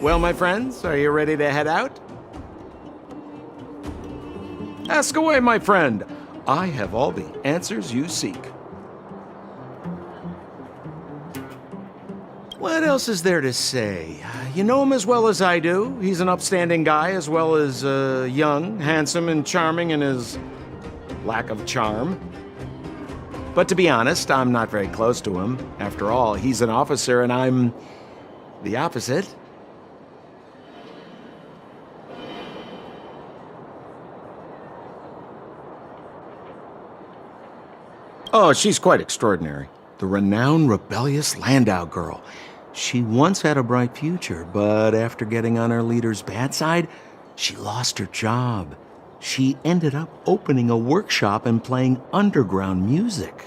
Well, my friends, are you ready to head out? Ask away, my friend. I have all the answers you seek. What else is there to say? You know him as well as I do. He's an upstanding guy, as well as young, handsome, and charming in his lack of charm. But to be honest, I'm not very close to him. After all, he's an officer and I'm the opposite. Oh, she's quite extraordinary. The renowned rebellious Landau girl. She once had a bright future, but after getting on her leader's bad side, she lost her job. She ended up opening a workshop and playing underground music.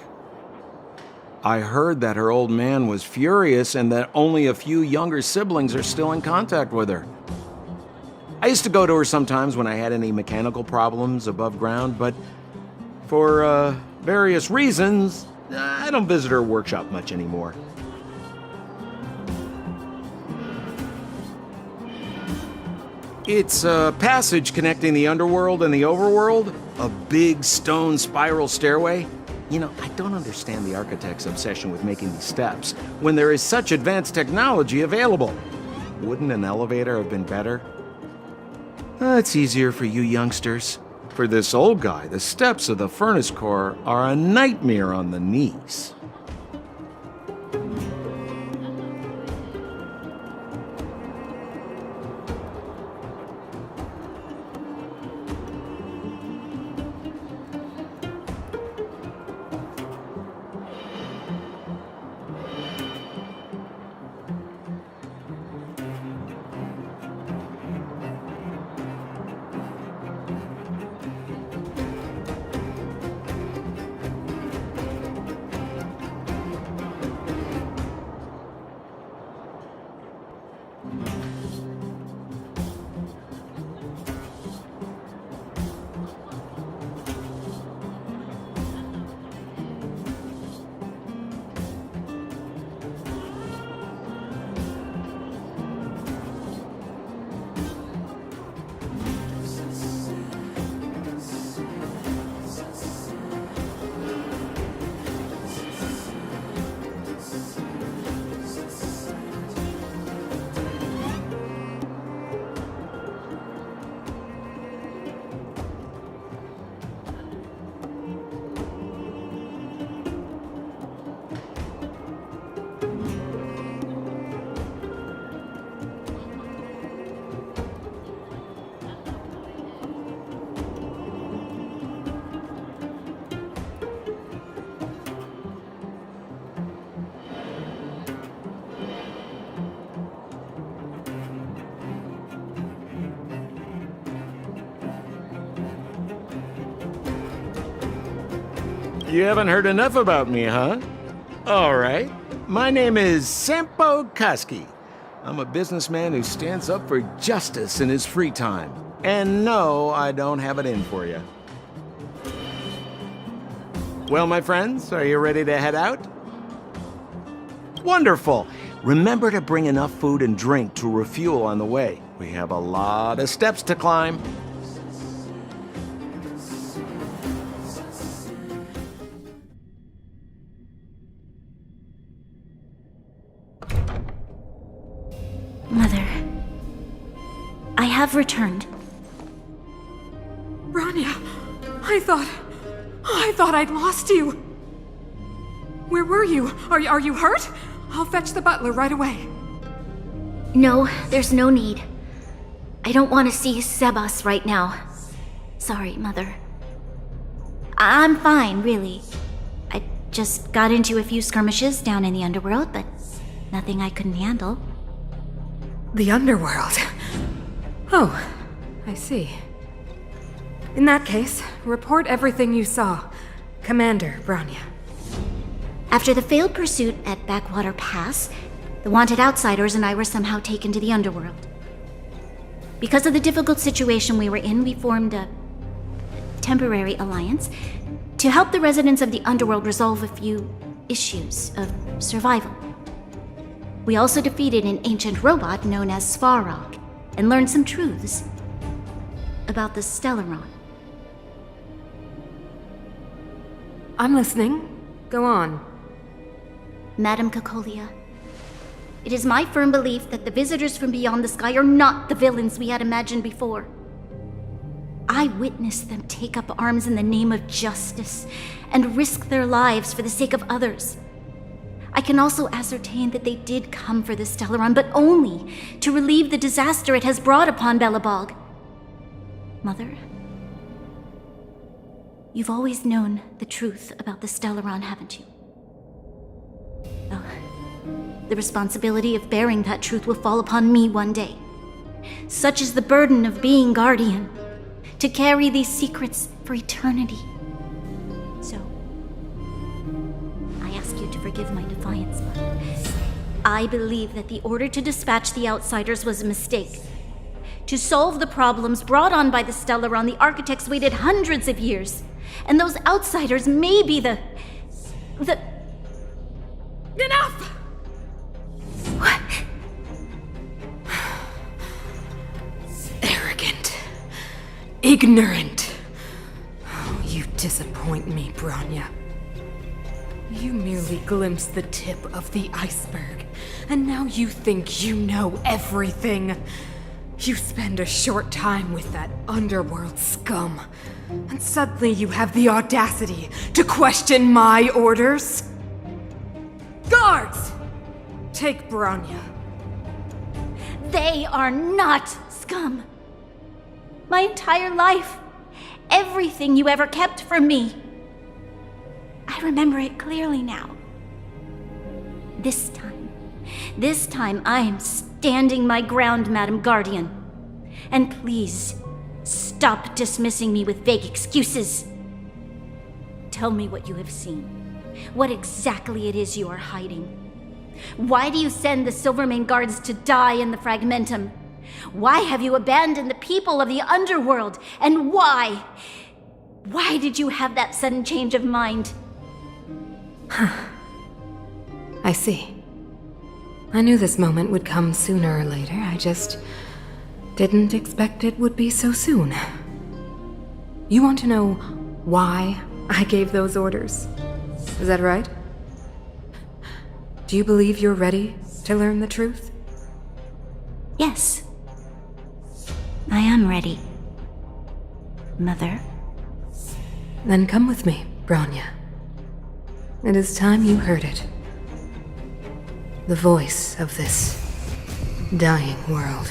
I heard that her old man was furious and that only a few younger siblings are still in contact with her. I used to go to her sometimes when I had any mechanical problems above ground, but for various reasons, I don't visit her workshop much anymore. It's a passage connecting the underworld and the overworld, a big stone spiral stairway. You know, I don't understand the architect's obsession with making these steps when there is such advanced technology available. Wouldn't an elevator have been better? It's easier for you youngsters. For this old guy, the steps of the furnace core are a nightmare on the knees. You haven't heard enough about me, huh? All right. My name is Sampo Koski. I'm a businessman who stands up for justice in his free time. And no, I don't have it in for you. Well, my friends, are you ready to head out? Wonderful. Remember to bring enough food and drink to refuel on the way. We have a lot of steps to climb. Mother, I have returned. Branya, I thought I'd lost you. Where were you? Are you hurt? I'll fetch the butler right away. No, there's no need. I don't want to see Sebas right now. Sorry, Mother. I'm fine, really. I just got into a few skirmishes down in the underworld, but nothing I couldn't handle. The underworld? Oh, I see. In that case, report everything you saw. Commander Branya. After the failed pursuit at Backwater Pass, the wanted outsiders and I were somehow taken to the underworld. Because of the difficult situation we were in, we formed a temporary alliance to help the residents of the underworld resolve a few issues of survival. We also defeated an ancient robot known as Svarog, and learned some truths about the Stellaron. I'm listening. Go on. Madam Cocolia, it is my firm belief that the visitors from beyond the sky are not the villains we had imagined before. I witnessed them take up arms in the name of justice and risk their lives for the sake of others. I can also ascertain that they did come for the Stellaron, but only to relieve the disaster it has brought upon Belobog. Mother, you've always known the truth about the Stellaron, haven't you? Well, the responsibility of bearing that truth will fall upon me one day. Such is the burden of being guardian, to carry these secrets for eternity. So, I ask you to forgive my defiance, but I believe that the order to dispatch the outsiders was a mistake. To solve the problems brought on by the Stellaron, the architects waited hundreds of years. And those outsiders may be the... Enough! What? Arrogant. Ignorant. Oh, you disappoint me, Bronya. You merely glimpsed the tip of the iceberg, and now you think you know everything. You spend a short time with that underworld scum, and suddenly you have the audacity to question my orders? Guards! Take Bronya. They are not scum. My entire life, everything you ever kept from me. I remember it clearly now. This time I am standing my ground, Madam Guardian. And please, stop dismissing me with vague excuses. Tell me what you have seen. What exactly it is you are hiding. Why do you send the Silvermane guards to die in the Fragmentum? Why have you abandoned the people of the underworld? And why? Why did you have that sudden change of mind? I see. I knew this moment would come sooner or later. I just didn't expect it would be so soon. You want to know why I gave those orders? Is that right? Do you believe you're ready to learn the truth? Yes. I am ready. Mother. Then come with me, Bronya. It is time you heard it. The voice of this dying world.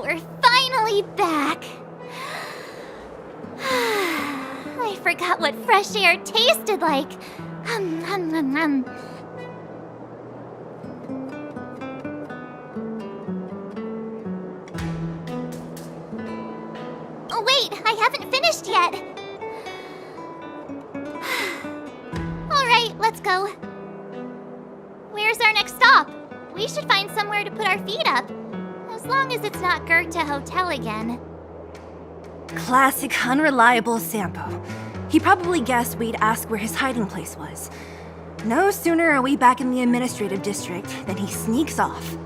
We're finally back. I forgot what fresh air tasted like. Oh, wait, I haven't finished yet. All right, let's go. Where's our next stop? We should find somewhere to put our feet up. As long as it's not Goethe Hotel again. Classic unreliable Sampo. He probably guessed we'd ask where his hiding place was. No sooner are we back in the administrative district than he sneaks off.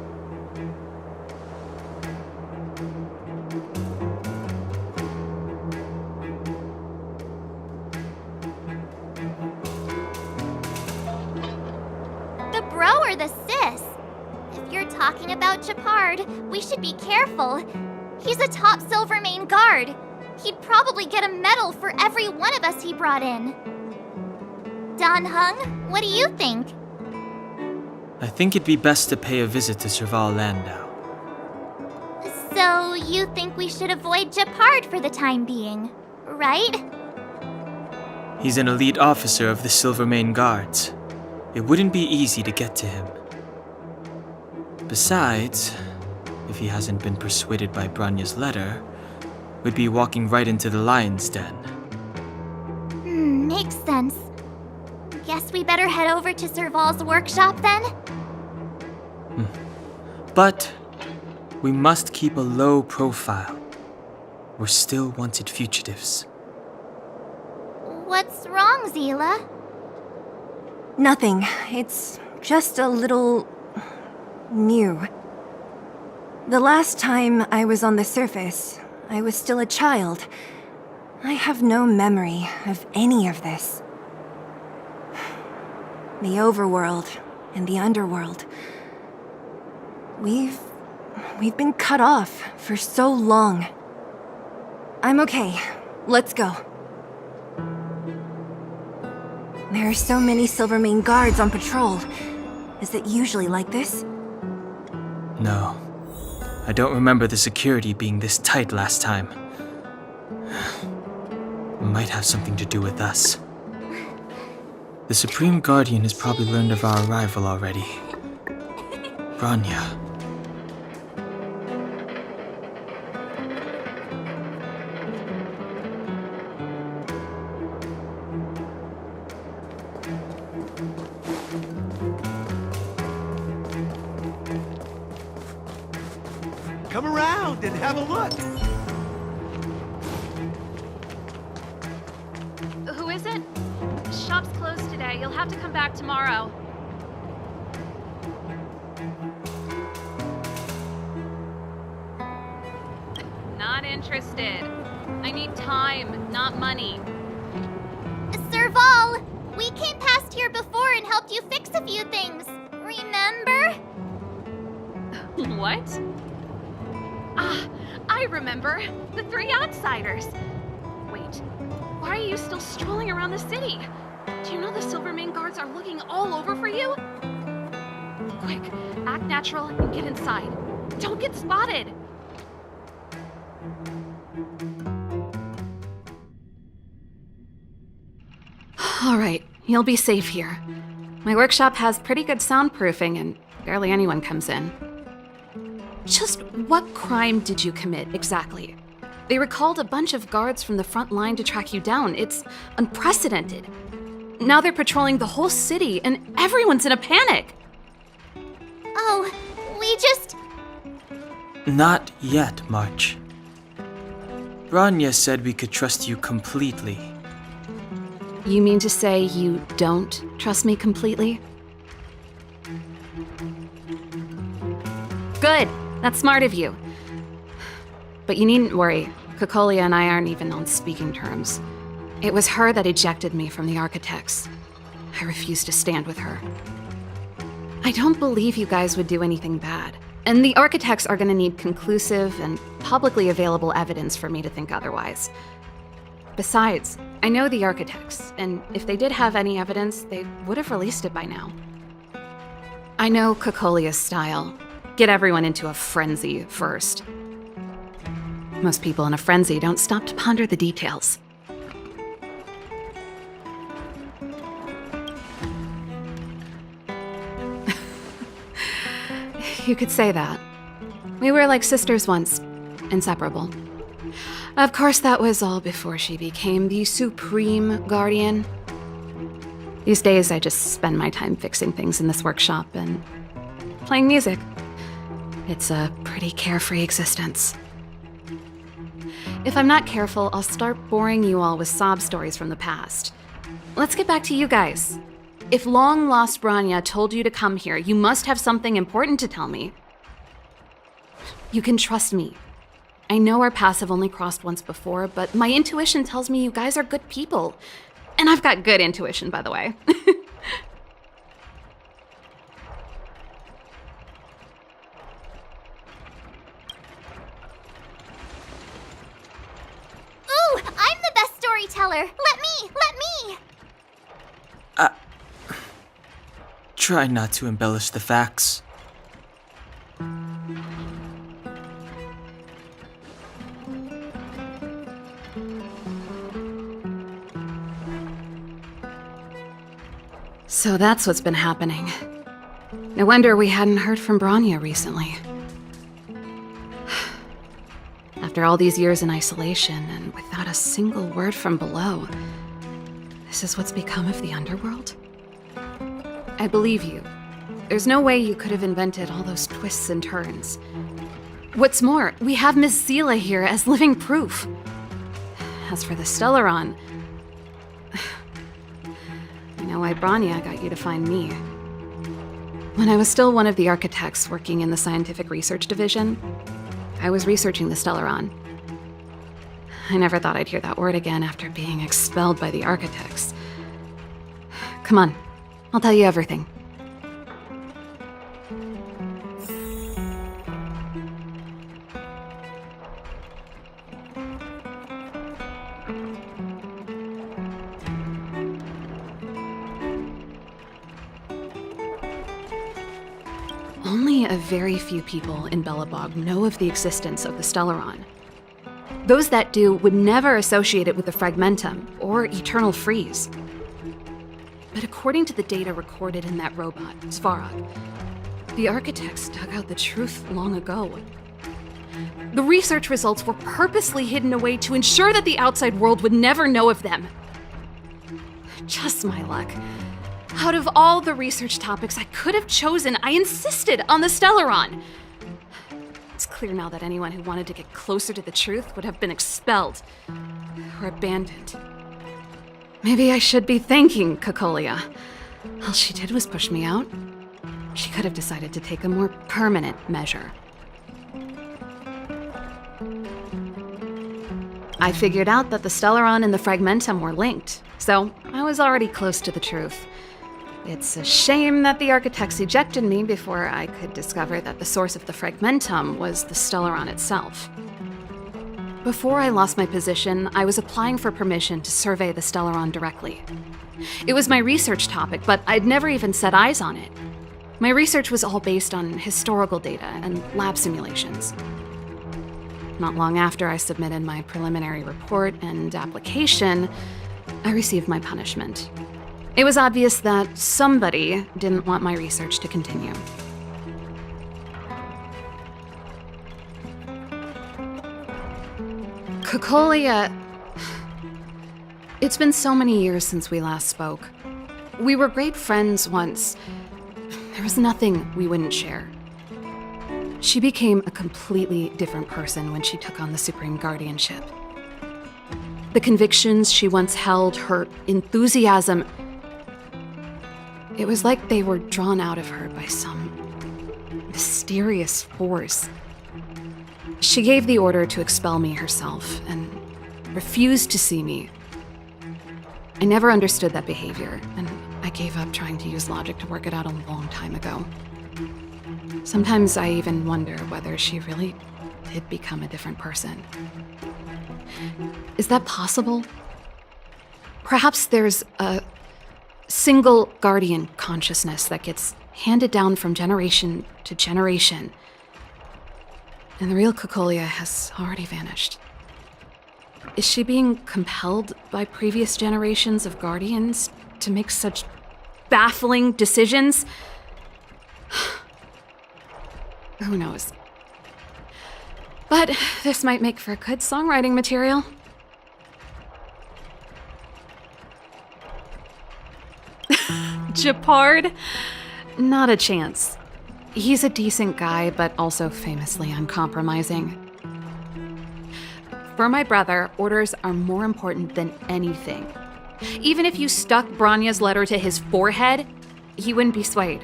The bro or the sis? If you're talking about Japard, we should be careful. He's a top Silvermane guard. He'd probably get a medal for every one of us he brought in. Don Hung, what do you think? I think it'd be best to pay a visit to Serval Landau. So you think we should avoid Japard for the time being, right? He's an elite officer of the Silvermane Guards. It wouldn't be easy to get to him. Besides, if he hasn't been persuaded by Branya's letter, we'd be walking right into the lion's den. Makes sense. Guess we better head over to Serval's workshop then? But we must keep a low profile. We're still wanted fugitives. What's wrong, Zila? Nothing. It's just a little... new. The last time I was on the surface, I was still a child. I have no memory of any of this. The overworld and the underworld. We've been cut off for so long. I'm okay. Let's go. There are so many Silvermane guards on patrol. Is it usually like this? No. I don't remember the security being this tight last time. Might have something to do with us. The Supreme Guardian has probably learned of our arrival already. Bronya. Come around and have a look. Who is it? Shop's closed today. You'll have to come back tomorrow. Not interested. I need time, not money. Serval! We came past here before and helped you fix a few things. Remember? What? Ah, I remember. The three outsiders. Wait, why are you still strolling around the city? Do you know the Silvermane guards are looking all over for you? Quick, act natural and get inside. Don't get spotted. All right, you'll be safe here. My workshop has pretty good soundproofing and barely anyone comes in. Just what crime did you commit, exactly? They recalled a bunch of guards from the front line to track you down. It's unprecedented. Now they're patrolling the whole city and everyone's in a panic. Oh, we just... Not yet, March. Bronya said we could trust you completely. You mean to say you don't trust me completely? Good. That's smart of you. But you needn't worry. Kokolia and I aren't even on speaking terms. It was her that ejected me from the Architects. I refuse to stand with her. I don't believe you guys would do anything bad. And the Architects are gonna need conclusive and publicly available evidence for me to think otherwise. Besides, I know the Architects, and if they did have any evidence, they would have released it by now. I know Kokolia's style. Get everyone into a frenzy first. Most people in a frenzy don't stop to ponder the details. You could say that. We were like sisters once, inseparable. Of course, that was all before she became the Supreme Guardian. These days, I just spend my time fixing things in this workshop and playing music. It's a pretty carefree existence. If I'm not careful, I'll start boring you all with sob stories from the past. Let's get back to you guys. If long-lost Bronya told you to come here, you must have something important to tell me. You can trust me. I know our paths have only crossed once before, but my intuition tells me you guys are good people. And I've got good intuition, by the way. Ooh, I'm the best storyteller! Let me! Try not to embellish the facts. So that's what's been happening. No wonder we hadn't heard from Bronya recently. After all these years in isolation and without a single word from below, this is what's become of the underworld? I believe you. There's no way you could have invented all those twists and turns. What's more, we have Miss Seela here as living proof. As for the Stellaron, I know why Branya got you to find me. When I was still one of the architects working in the scientific research division, I was researching the Stellaron. I never thought I'd hear that word again after being expelled by the architects. Come on, I'll tell you everything. Only a very few people in Belobog know of the existence of the Stellaron. Those that do would never associate it with the Fragmentum or Eternal Freeze. But according to the data recorded in that robot, Svarog, the architects dug out the truth long ago. The research results were purposely hidden away to ensure that the outside world would never know of them. Just my luck. Out of all the research topics I could have chosen, I insisted on the Stellaron. It's clear now that anyone who wanted to get closer to the truth would have been expelled or abandoned. Maybe I should be thanking Kokolia. All she did was push me out. She could have decided to take a more permanent measure. I figured out that the Stellaron and the Fragmentum were linked, so I was already close to the truth. It's a shame that the architects ejected me before I could discover that the source of the Fragmentum was the Stellaron itself. Before I lost my position, I was applying for permission to survey the Stellaron directly. It was my research topic, but I'd never even set eyes on it. My research was all based on historical data and lab simulations. Not long after I submitted my preliminary report and application, I received my punishment. It was obvious that somebody didn't want my research to continue. Kokolia... It's been so many years since we last spoke. We were great friends once. There was nothing we wouldn't share. She became a completely different person when she took on the Supreme Guardianship. The convictions she once held, her enthusiasm... It was like they were drawn out of her by some mysterious force. She gave the order to expel me herself and refused to see me. I never understood that behavior, and I gave up trying to use logic to work it out a long time ago. Sometimes I even wonder whether she really did become a different person. Is that possible? Perhaps there's a single guardian consciousness that gets handed down from generation to generation, and the real Kokolia has already vanished. Is she being compelled by previous generations of guardians to make such baffling decisions? Who knows? But this might make for good songwriting material. Japard? Not a chance. He's a decent guy, but also famously uncompromising. For my brother, orders are more important than anything. Even if you stuck Branya's letter to his forehead, he wouldn't be swayed.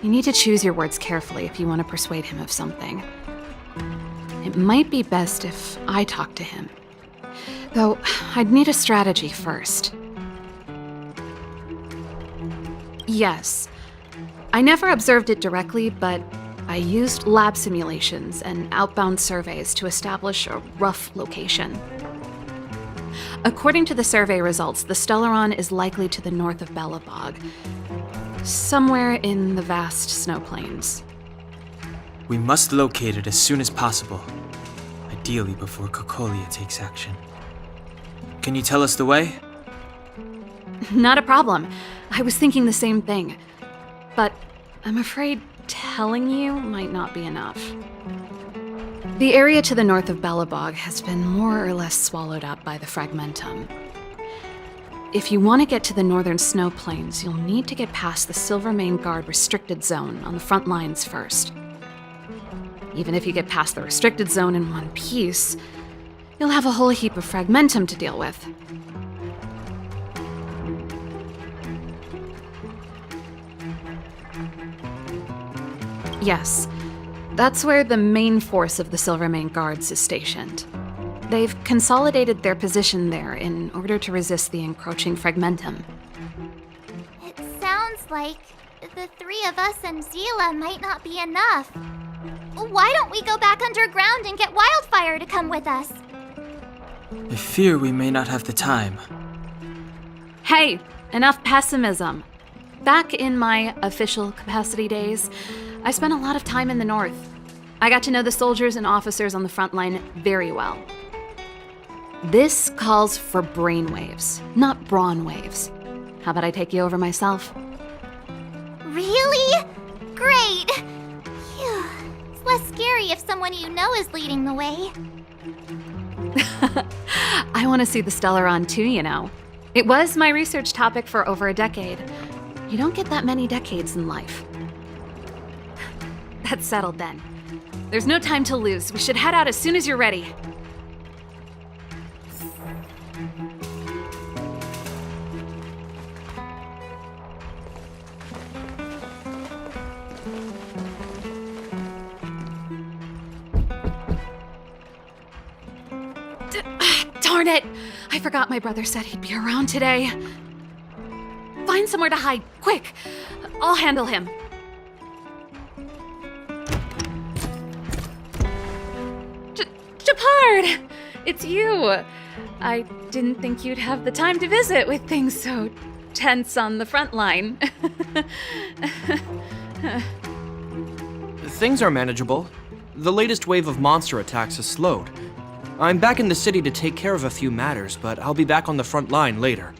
You need to choose your words carefully if you want to persuade him of something. It might be best if I talk to him. Though, I'd need a strategy first. Yes. I never observed it directly, but I used lab simulations and outbound surveys to establish a rough location. According to the survey results, the Stellaron is likely to the north of Belobog, somewhere in the vast snow plains. We must locate it as soon as possible, ideally before Kokolia takes action. Can you tell us the way? Not a problem. I was thinking the same thing. But I'm afraid telling you might not be enough. The area to the north of Belobog has been more or less swallowed up by the Fragmentum. if you want to get to the northern snow plains, you'll need to get past the Silvermane Guard restricted zone on the front lines first. Even if you get past the restricted zone in one piece, you'll have a whole heap of fragmentum to deal with. Yes, that's where the main force of the Silvermane Guards is stationed. They've consolidated their position there in order to resist the encroaching fragmentum. It sounds like the three of us and Zila might not be enough. Why don't we go back underground and get Wildfire to come with us? I fear we may not have the time. Hey, enough pessimism. Back in my official capacity days, I spent a lot of time in the north. I got to know the soldiers and officers on the front line very well. This calls for brainwaves, not brawn waves. How about I take you over myself? Really? Great! Phew. It's less scary if someone you know is leading the way. I want to see the Stellaron too, you know. It was my research topic for over a decade. You don't get that many decades in life. That's settled then. There's no time to lose. We should head out as soon as you're ready. Darn it! I forgot my brother said he'd be around today. Find somewhere to hide, quick! I'll handle him. Japard! It's you! I didn't think you'd have the time to visit with things so tense on the front line. Things are manageable. The latest wave of monster attacks has slowed. I'm back in the city to take care of a few matters, but I'll be back on the front line later.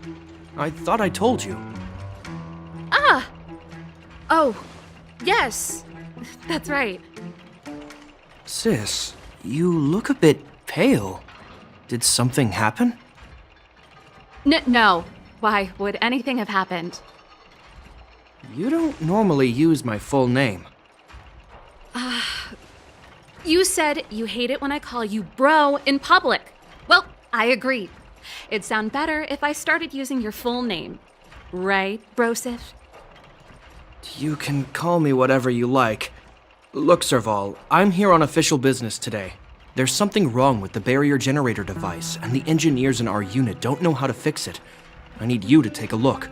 I thought I told you. Ah! Oh, yes. That's right. Sis, you look a bit pale. Did something happen? No. Why would anything have happened? You don't normally use my full name. You said you hate it when I call you bro in public. Well, I agree. It'd sound better if I started using your full name. Right, Brosif? You can call me whatever you like. Look, Serval, I'm here on official business today. There's something wrong with the barrier generator device, and the engineers in our unit don't know how to fix it. I need you to take a look.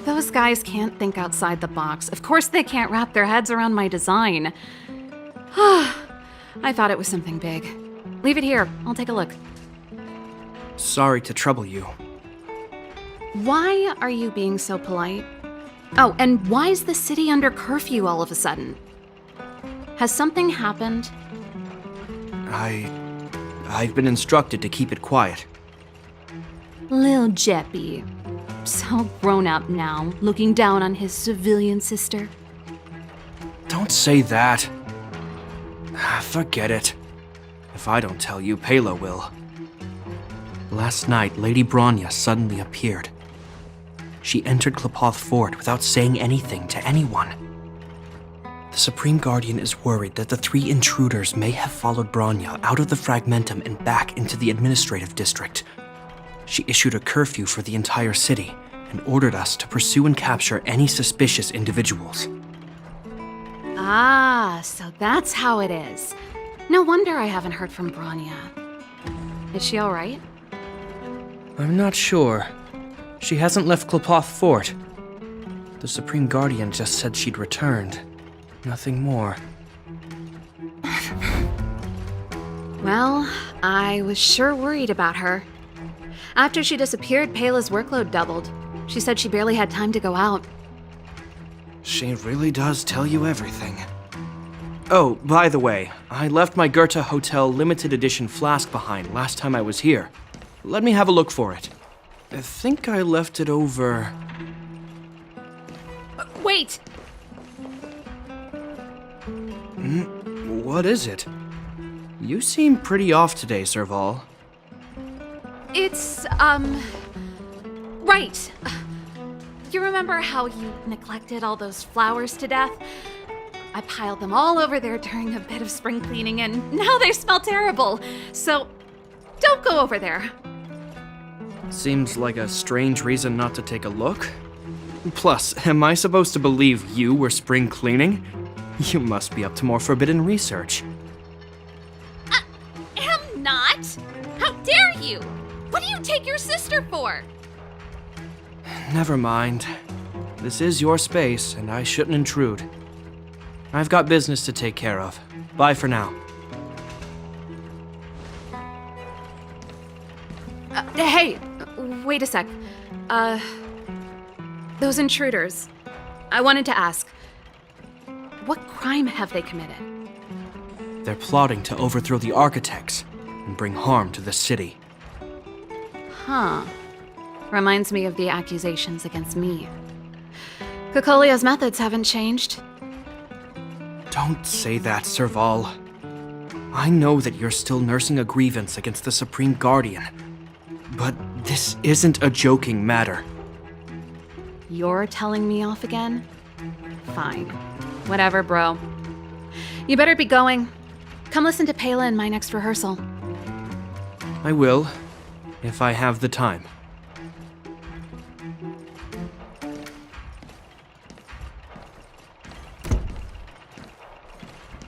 Those guys can't think outside the box. Of course they can't wrap their heads around my design. I thought it was something big. Leave it here. I'll take a look. Sorry to trouble you. Why are you being so polite? Oh, and why is the city under curfew all of a sudden? Has something happened? I've been instructed to keep it quiet. Lil Jeppy. So grown up now, looking down on his civilian sister. Don't say that. Forget it. If I don't tell you, Pela will. Last night, Lady Bronya suddenly appeared. She entered Klepoth Fort without saying anything to anyone. The Supreme Guardian is worried that the three intruders may have followed Bronya out of the Fragmentum and back into the administrative district. She issued a curfew for the entire city and ordered us to pursue and capture any suspicious individuals. Ah, so that's how it is. No wonder I haven't heard from Bronya. Is she all right? I'm not sure. She hasn't left Klepoth Fort. The Supreme Guardian just said she'd returned. Nothing more. Well, I was sure worried about her. After she disappeared, Pela's workload doubled. She said she barely had time to go out. She really does tell you everything. Oh, by the way, I left my Goethe Hotel limited edition flask behind last time I was here. Let me have a look for it. I think I left it over... Wait! What is it? You seem pretty off today, Serval. It's, Right! You remember how you neglected all those flowers to death? I piled them all over there during a bit of spring cleaning, and now they smell terrible. So, don't go over there. Seems like a strange reason not to take a look. Plus, am I supposed to believe you were spring cleaning? You must be up to more forbidden research. Am not! How dare you! What do you take your sister for? Never mind. This is your space, and I shouldn't intrude. I've got business to take care of. Bye for now. Hey, wait a sec. Those intruders. I wanted to ask, what crime have they committed? They're plotting to overthrow the architects and bring harm to the city. Huh. Reminds me of the accusations against me. Kokolia's methods haven't changed. Don't say that, Serval. I know that you're still nursing a grievance against the Supreme Guardian, but this isn't a joking matter. You're telling me off again? Fine. Whatever, bro. You better be going. Come listen to Pela in my next rehearsal. I will, if I have the time.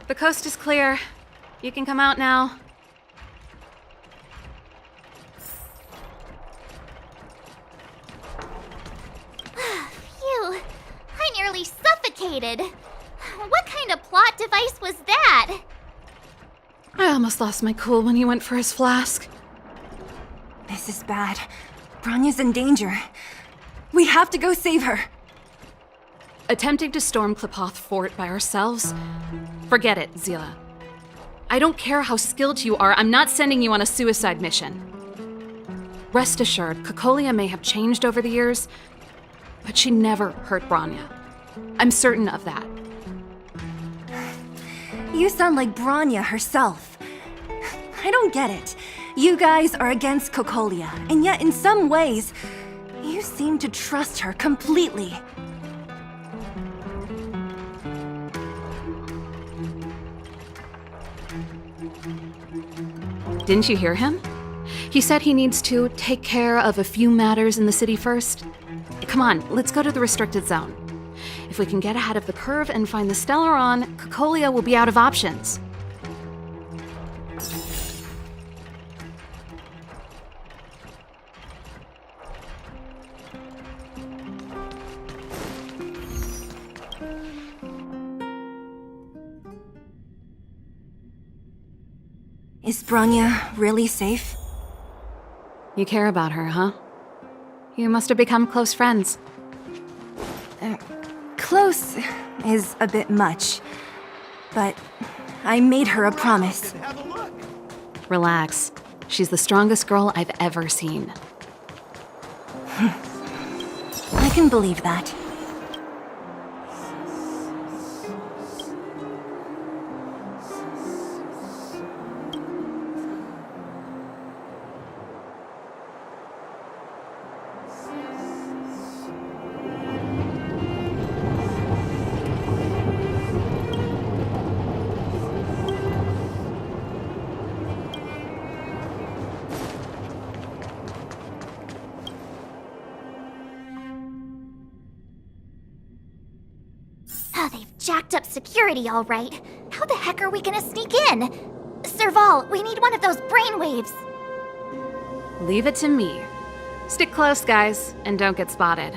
The coast is clear. You can come out now. Phew, I nearly suffocated. What kind of plot device was that? I almost lost my cool when he went for his flask. This is bad. Bronya's in danger. We have to go save her. Attempting to storm Klipoth Fort by ourselves? Forget it, Zila. I don't care how skilled you are, I'm not sending you on a suicide mission. Rest assured, Kokolia may have changed over the years, but she never hurt Bronya. I'm certain of that. You sound like Bronya herself. I don't get it. You guys are against Kokolia, and yet in some ways, you seem to trust her completely. Didn't you hear him? He said he needs to take care of a few matters in the city first. Come on, let's go to the restricted zone. If we can get ahead of the curve and find the Stellaron, Kokolia will be out of options. Is Bronya really safe? You care about her, huh? You must have become close friends. Close is a bit much, but I made her a promise. Have a look. Relax. She's the strongest girl I've ever seen. I can believe that. Oh, they've jacked up security all right. How the heck are we gonna sneak in? Serval, we need one of those brainwaves. Leave it to me. Stick close, guys, and don't get spotted.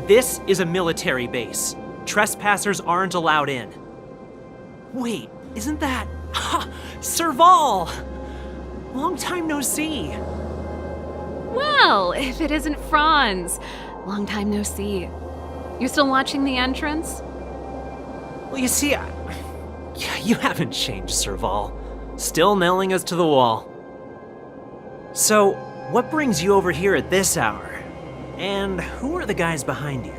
This is a military base. Trespassers aren't allowed in. Wait, isn't that... Ha! Serval! Long time no see. Well, if it isn't Franz. Long time no see. You still watching the entrance? Well, you see, you haven't changed, Serval. Still nailing us to the wall. So, what brings you over here at this hour? And who are the guys behind you?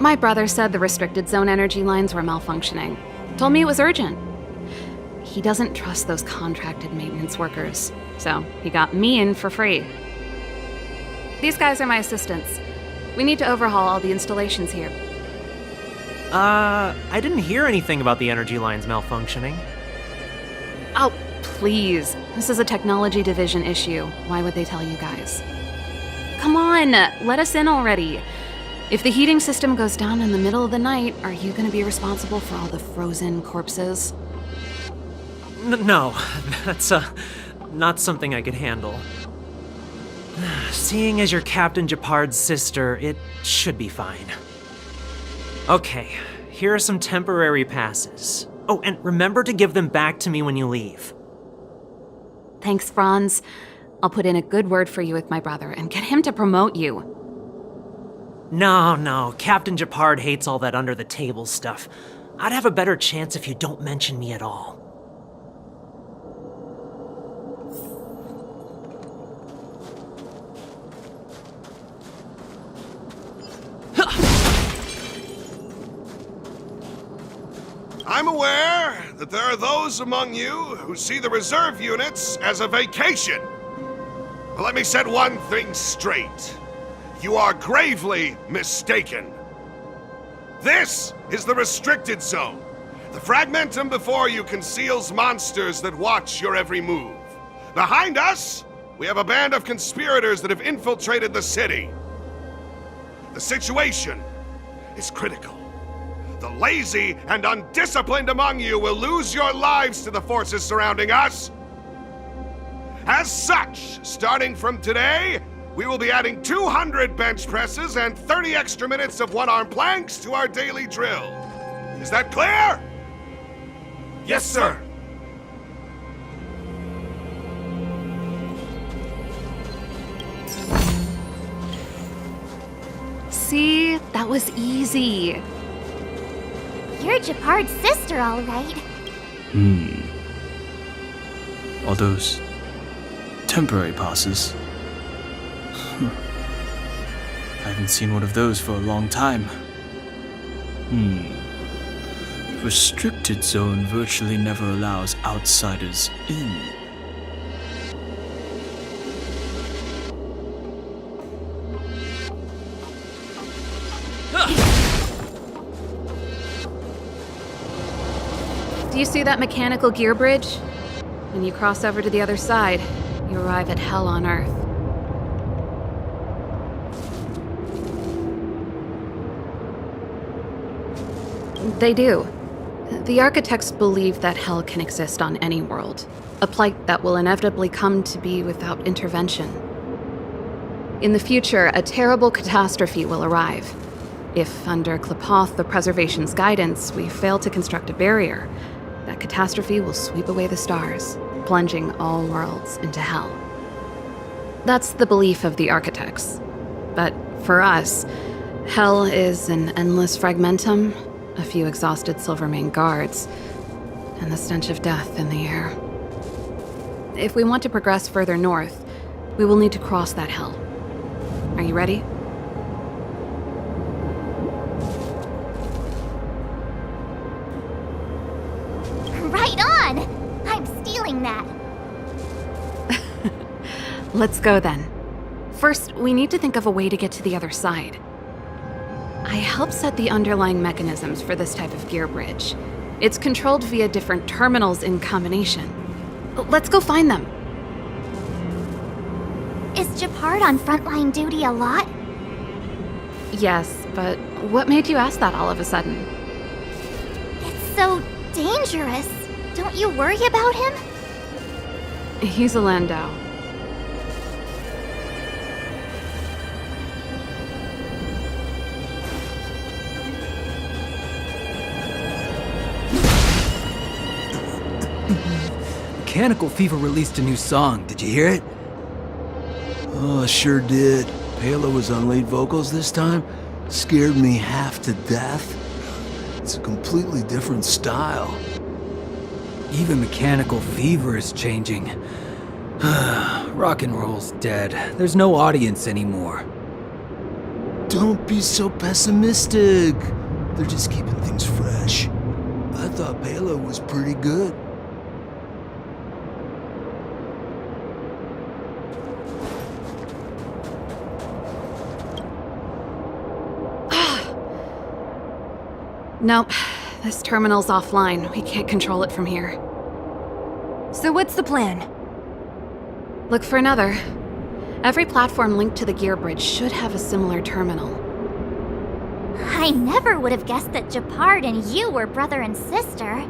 My brother said the restricted zone energy lines were malfunctioning. Told me it was urgent. he doesn't trust those contracted maintenance workers, so he got me in for free. These guys are my assistants. We need to overhaul all the installations here. I didn't hear anything about the energy lines malfunctioning. Oh, please. This is a technology division issue. Why would they tell you guys? Come on, let us in already. If the heating system goes down in the middle of the night, are you gonna be responsible for all the frozen corpses? No, that's not something I could handle. Seeing as you're Captain Japard's sister, it should be fine. Okay, here are some temporary passes. Oh, and remember to give them back to me when you leave. Thanks, Franz. I'll put in a good word for you with my brother and get him to promote you. No, Captain Japard hates all that under-the-table stuff. I'd have a better chance if you don't mention me at all. I'm aware that there are those among you who see the reserve units as a vacation. But let me set one thing straight. You are gravely mistaken. This is the restricted zone. The fragmentum before you conceals monsters that watch your every move. Behind us, we have a band of conspirators that have infiltrated the city. The situation is critical. The lazy and undisciplined among you will lose your lives to the forces surrounding us. As such, starting from today, we will be adding 200 bench presses and 30 extra minutes of one-arm planks to our daily drill. Is that clear? Yes, sir. See? That was easy. You're Japard's sister, all right. All those temporary passes. I haven't seen one of those for a long time. Restricted zone virtually never allows outsiders in. Do you see that mechanical gear bridge? When you cross over to the other side, you arrive at Hell on Earth. They do. The architects believe that Hell can exist on any world, a plight that will inevitably come to be without intervention. In the future, a terrible catastrophe will arrive. If, under Klapoth, the Preservation's guidance, we fail to construct a barrier, that catastrophe will sweep away the stars, plunging all worlds into Hell. That's the belief of the architects. But for us, Hell is an endless fragmentum, a few exhausted Silvermane guards, and the stench of death in the air. If we want to progress further north, we will need to cross that Hell. Are you ready? Right on! I'm stealing that. Let's go then. First, we need to think of a way to get to the other side. I helped set the underlying mechanisms for this type of gear bridge. It's controlled via different terminals in combination. Let's go find them. Is Japard on frontline duty a lot? Yes, but what made you ask that all of a sudden? It's so dangerous. Don't you worry about him? He's a Landau. Mechanical Fever released a new song. Did you hear it? Oh, I sure did. Pela was on lead vocals this time. Scared me half to death. It's a completely different style. Even Mechanical Fever is changing. Rock and roll's dead. There's no audience anymore. Don't be so pessimistic. They're just keeping things fresh. I thought Pela was pretty good. Nope. This terminal's offline. We can't control it from here. So what's the plan? Look for another. Every platform linked to the gear bridge should have a similar terminal. I never would have guessed that Japard and you were brother and sister.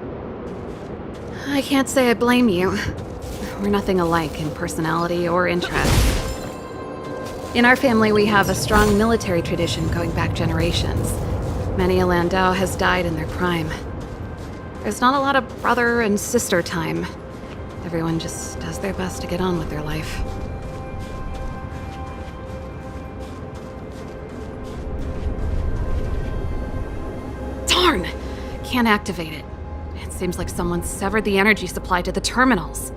I can't say I blame you. We're nothing alike in personality or interest. In our family, we have a strong military tradition going back generations. Many a Landau has died in their prime. There's not a lot of brother and sister time. Everyone just does their best to get on with their life. Darn! Can't activate it. It seems like someone severed the energy supply to the terminals.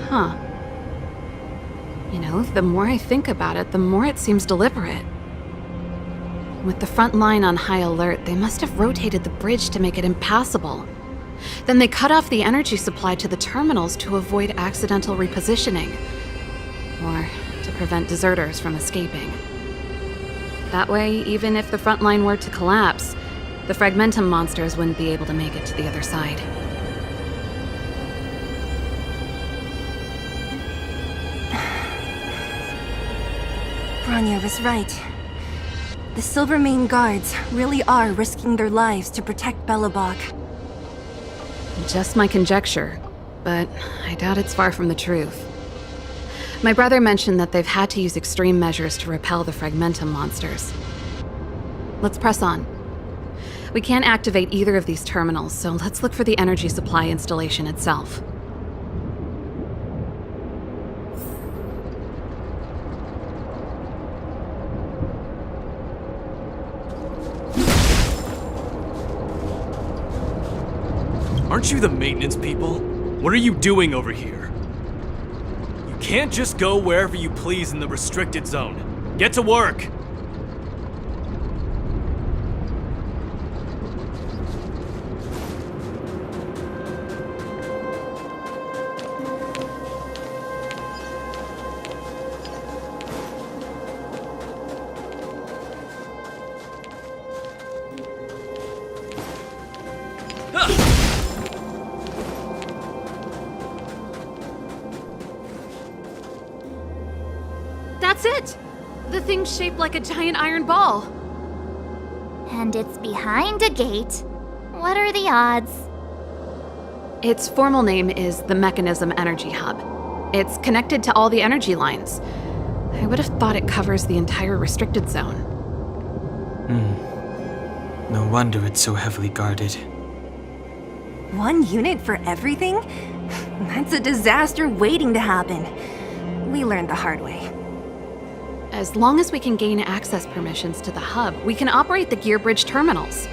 Huh. You know, the more I think about it, the more it seems deliberate. With the front line on high alert, they must have rotated the bridge to make it impassable. Then they cut off the energy supply to the terminals to avoid accidental repositioning, or to prevent deserters from escaping. That way, even if the front line were to collapse, the Fragmentum monsters wouldn't be able to make it to the other side. Bronya was right. The Silvermane guards really are risking their lives to protect Belobog. Just my conjecture, but I doubt it's far from the truth. My brother mentioned that they've had to use extreme measures to repel the Fragmentum monsters. Let's press on. We can't activate either of these terminals, so let's look for the energy supply installation itself. Aren't you the maintenance people? What are you doing over here? You can't just go wherever you please in the restricted zone. Get to work! That's it! The thing's shaped like a giant iron ball. And it's behind a gate. What are the odds? Its formal name is the Mechanism Energy Hub. It's connected to all the energy lines. I would have thought it covers the entire restricted zone. No wonder it's so heavily guarded. One unit for everything? That's a disaster waiting to happen. We learned the hard way. As long as we can gain access permissions to the hub, we can operate the gear bridge terminals.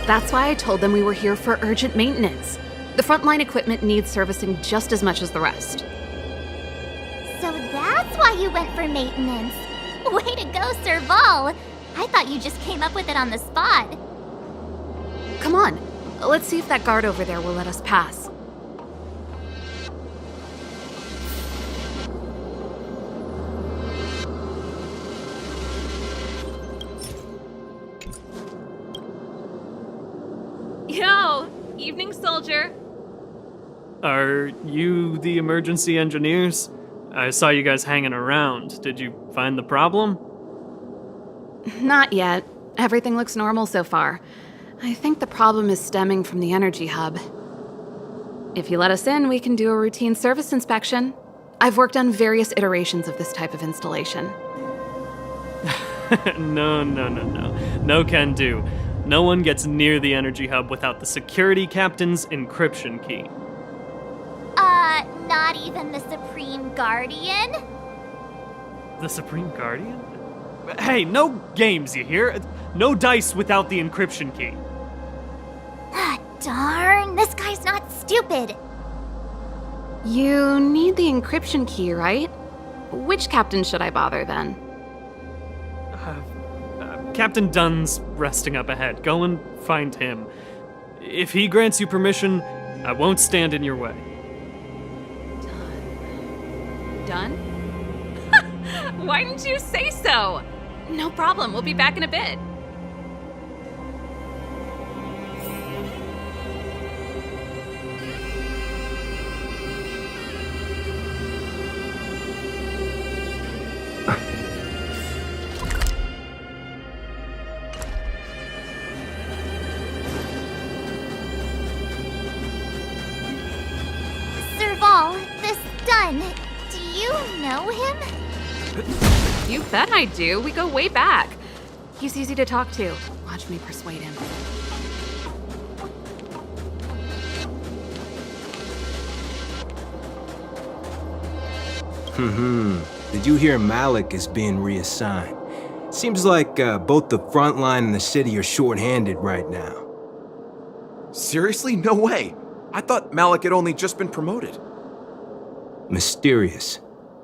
That's why I told them we were here for urgent maintenance. The frontline equipment needs servicing just as much as the rest. So that's why you went for maintenance. Way to go, Serval! I thought you just came up with it on the spot. Come on, let's see if that guard over there will let us pass. Yo! Evening, soldier. Are you the emergency engineers? I saw you guys hanging around. Did you find the problem? Not yet. Everything looks normal so far. I think the problem is stemming from the energy hub. If you let us in, we can do a routine service inspection. I've worked on various iterations of this type of installation. No. No can do. No one gets near the energy hub without the security captain's encryption key. Not even the Supreme Guardian? The Supreme Guardian? Hey, no games, you hear? No dice without the encryption key. Ah, darn, this guy's not stupid. You need the encryption key, right? Which captain should I bother then? Captain Dunn's resting up ahead. Go and find him. If he grants you permission, I won't stand in your way. Done? Why didn't you say so? No problem, we'll be back in a bit. Serval, this Dunn, do you know him? You bet I do. We go way back. He's easy to talk to. Watch me persuade him. Did you hear Malik is being reassigned? Seems like both the front line and the city are short-handed right now. Seriously? No way. I thought Malik had only just been promoted. Mysterious.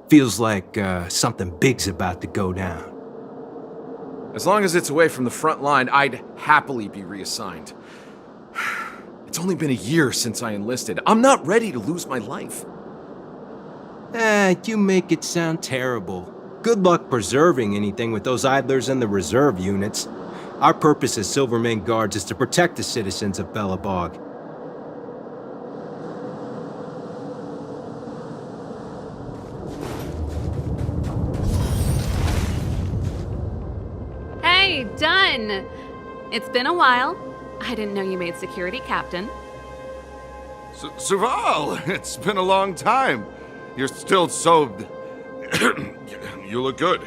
Feels like something big's about to go down. As long as it's away from the front line, I'd happily be reassigned. It's only been a year since I enlisted. I'm not ready to lose my life. You make it sound terrible. Good luck preserving anything with those idlers and the reserve units. Our purpose as Silvermane Guards is to protect the citizens of Belobog. Hey, Dunn! It's been a while. I didn't know you made security captain. Serval, it's been a long time. You're still so... You look good.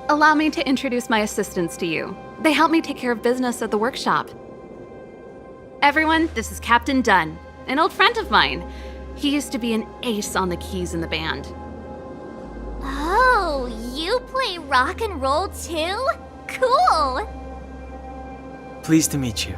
Allow me to introduce my assistants to you. They help me take care of business at the workshop. Everyone, this is Captain Dunn, an old friend of mine. He used to be an ace on the keys in the band. Oh, you play rock and roll too? Cool! Pleased to meet you.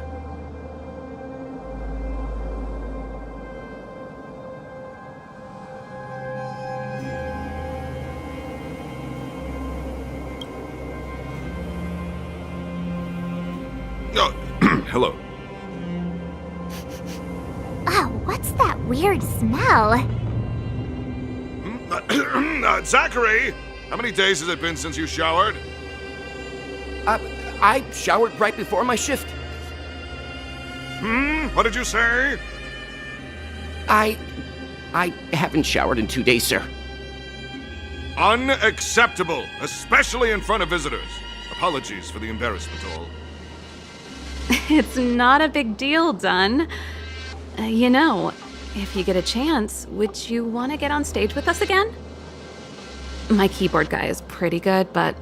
Oh, hello. Oh, what's that weird smell? Zachary! How many days has it been since you showered? I showered right before my shift. What did you say? I haven't showered in 2 days, sir. Unacceptable, especially in front of visitors. Apologies for the embarrassment, all. It's not a big deal, Dunn. You know, if you get a chance, would you want to get on stage with us again? My keyboard guy is pretty good, but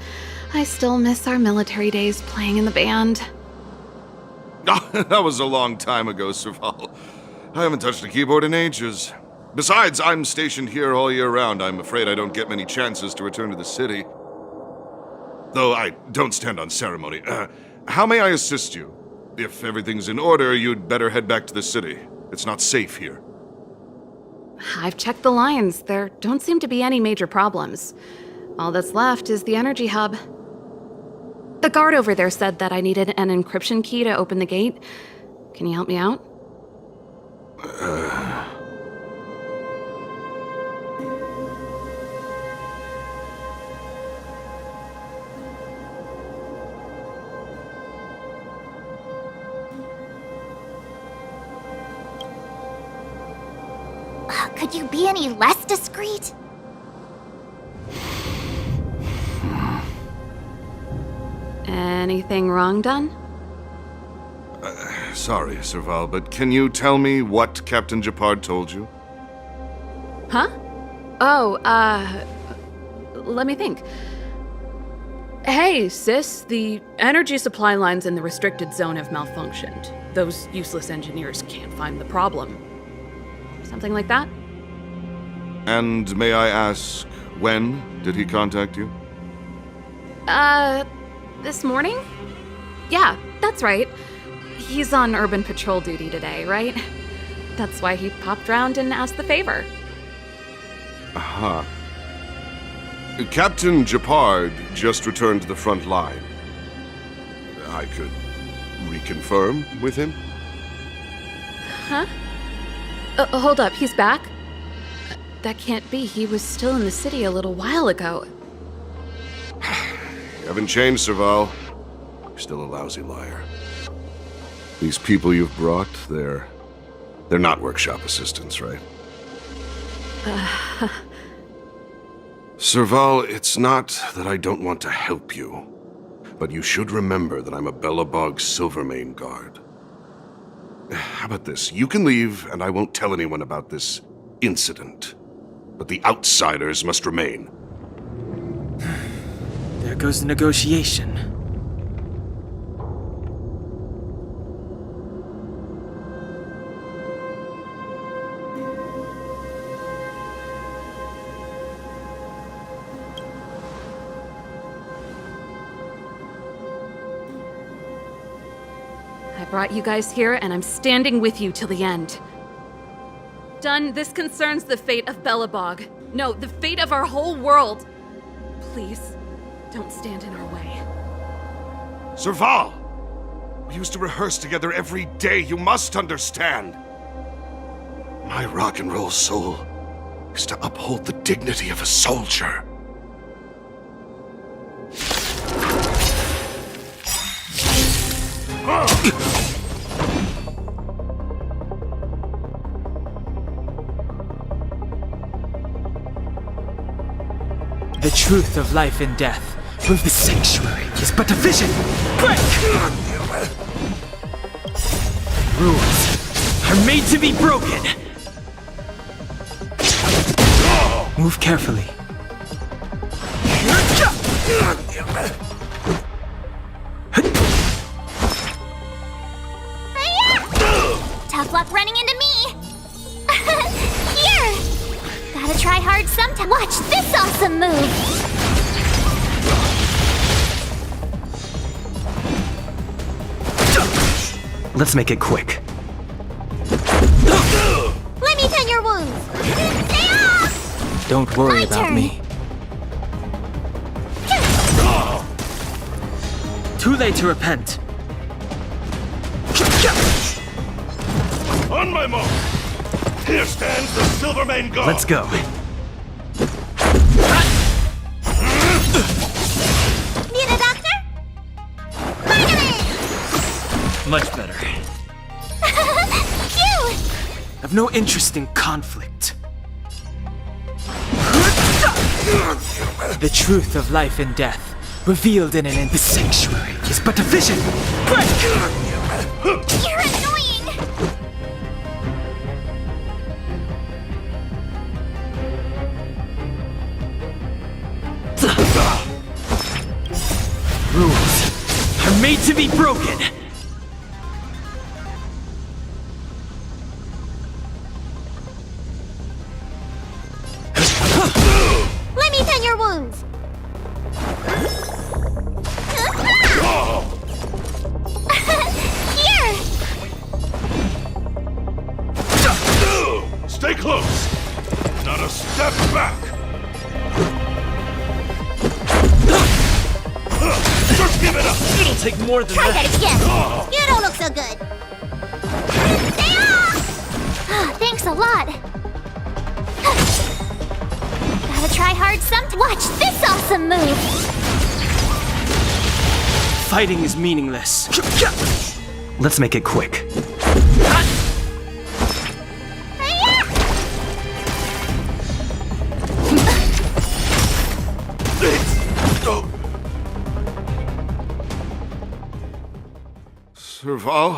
I still miss our military days playing in the band. That was a long time ago, Serval. I haven't touched a keyboard in ages. Besides, I'm stationed here all year round. I'm afraid I don't get many chances to return to the city. Though I don't stand on ceremony. How may I assist you? If everything's in order, you'd better head back to the city. It's not safe here. I've checked the lines. There don't seem to be any major problems. All that's left is the energy hub. The guard over there said that I needed an encryption key to open the gate. Can you help me out? Could you be any less discreet? Anything wrong, Dunn? Sorry, Serval, but can you tell me what Captain Japard told you? Huh? Oh, let me think. Hey, sis, the energy supply lines in the restricted zone have malfunctioned. Those useless engineers can't find the problem. Something like that? And may I ask, when did he contact you? This morning? Yeah, that's right. He's on urban patrol duty today, right? That's why he popped round and asked the favor. Aha. Captain Japard just returned to the front line. I could reconfirm with him? Huh? Hold up, he's back? That can't be. He was still in the city a little while ago. You haven't changed, Serval. You're still a lousy liar. These people you've brought, they're not workshop assistants, right? Serval, it's not that I don't want to help you, but you should remember that I'm a Belobog Silvermane guard. How about this? You can leave, and I won't tell anyone about this incident. But the outsiders must remain. There goes the negotiation. I brought you guys here, and I'm standing with you till the end. Done. This concerns the fate of Belobog. No, the fate of our whole world. Please, don't stand in our way. Serval! We used to rehearse together every day, you must understand. My rock and roll soul is to uphold the dignity of a soldier. The truth of life and death. The sanctuary is but a vision. Break! Rules are made to be broken. Move carefully. Tough luck running into me! Here! Gotta try hard sometime. Watch this awesome move! Let's make it quick. Let me tend your wounds! Stay off! Don't worry My about turn. me. Too late to repent. On my mark! Here stands the Silvermane Guard! Let's go. Need a doctor? Finally! Much better. Phew! I've no interest in conflict. The truth of life and death, revealed in the sanctuary, is but a vision. Break! You're annoying! Rules are made to be broken. Let me tend your wounds! Here! Stay close! Not a step back! Just give it up! It'll take more than Try that. that again! You don't look so good! Stay off! Thanks a lot! Gotta try hard sometime. Watch this awesome move! Fighting is meaningless. Let's make it quick. Serval?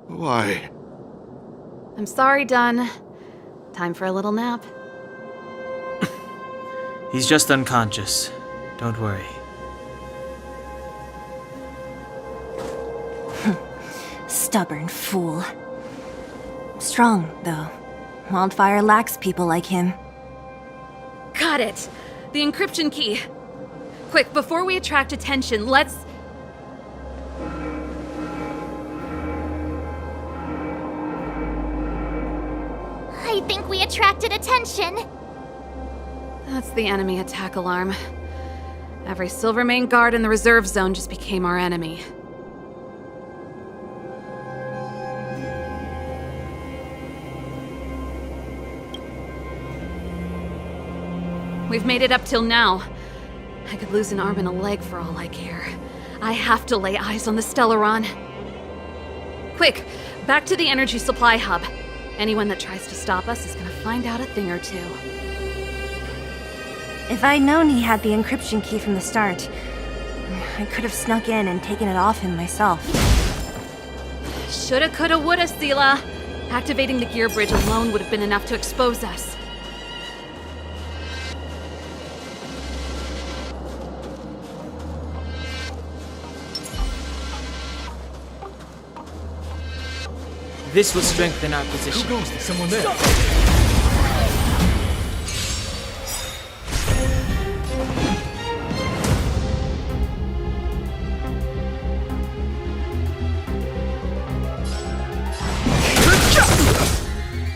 Why? I'm sorry, Dunn. Time for a little nap. He's just unconscious. Don't worry. Stubborn fool. Strong, though. Wildfire lacks people like him. Got it! The encryption key. Quick, before we attract attention, let's... I think we attracted attention. That's the enemy attack alarm. Every Silvermane guard in the reserve zone just became our enemy. We've made it up till now. I could lose an arm and a leg for all I care. I have to lay eyes on the Stellaron. Quick, back to the energy supply hub. Anyone that tries to stop us is gonna find out a thing or two. If I'd known he had the encryption key from the start, I could have snuck in and taken it off him myself. Shoulda, coulda, woulda, Sela. Activating the gear bridge alone would have been enough to expose us. This will strengthen our position. Who goes? There's someone there.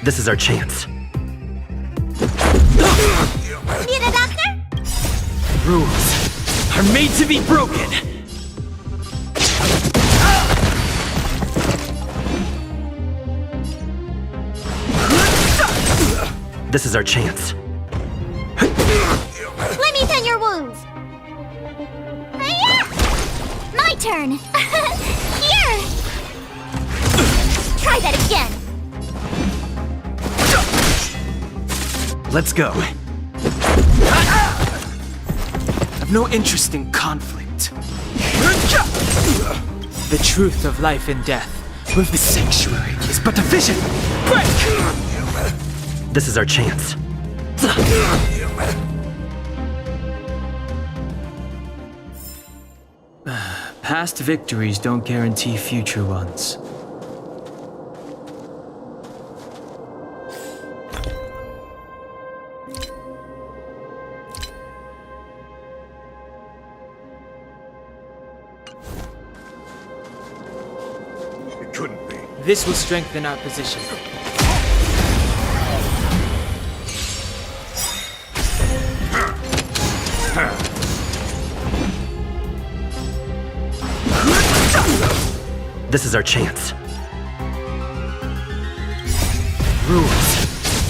This is our chance. Need a doctor? Rules are made to be broken. This is our chance. Let me tend your wounds. Hiya! My turn. Here. Try that again. Let's go. I've no interest in conflict. The truth of life and death with the sanctuary is but a vision. Break! This is our chance. Past victories don't guarantee future ones. It couldn't be. This will strengthen our position. This is our chance. Rules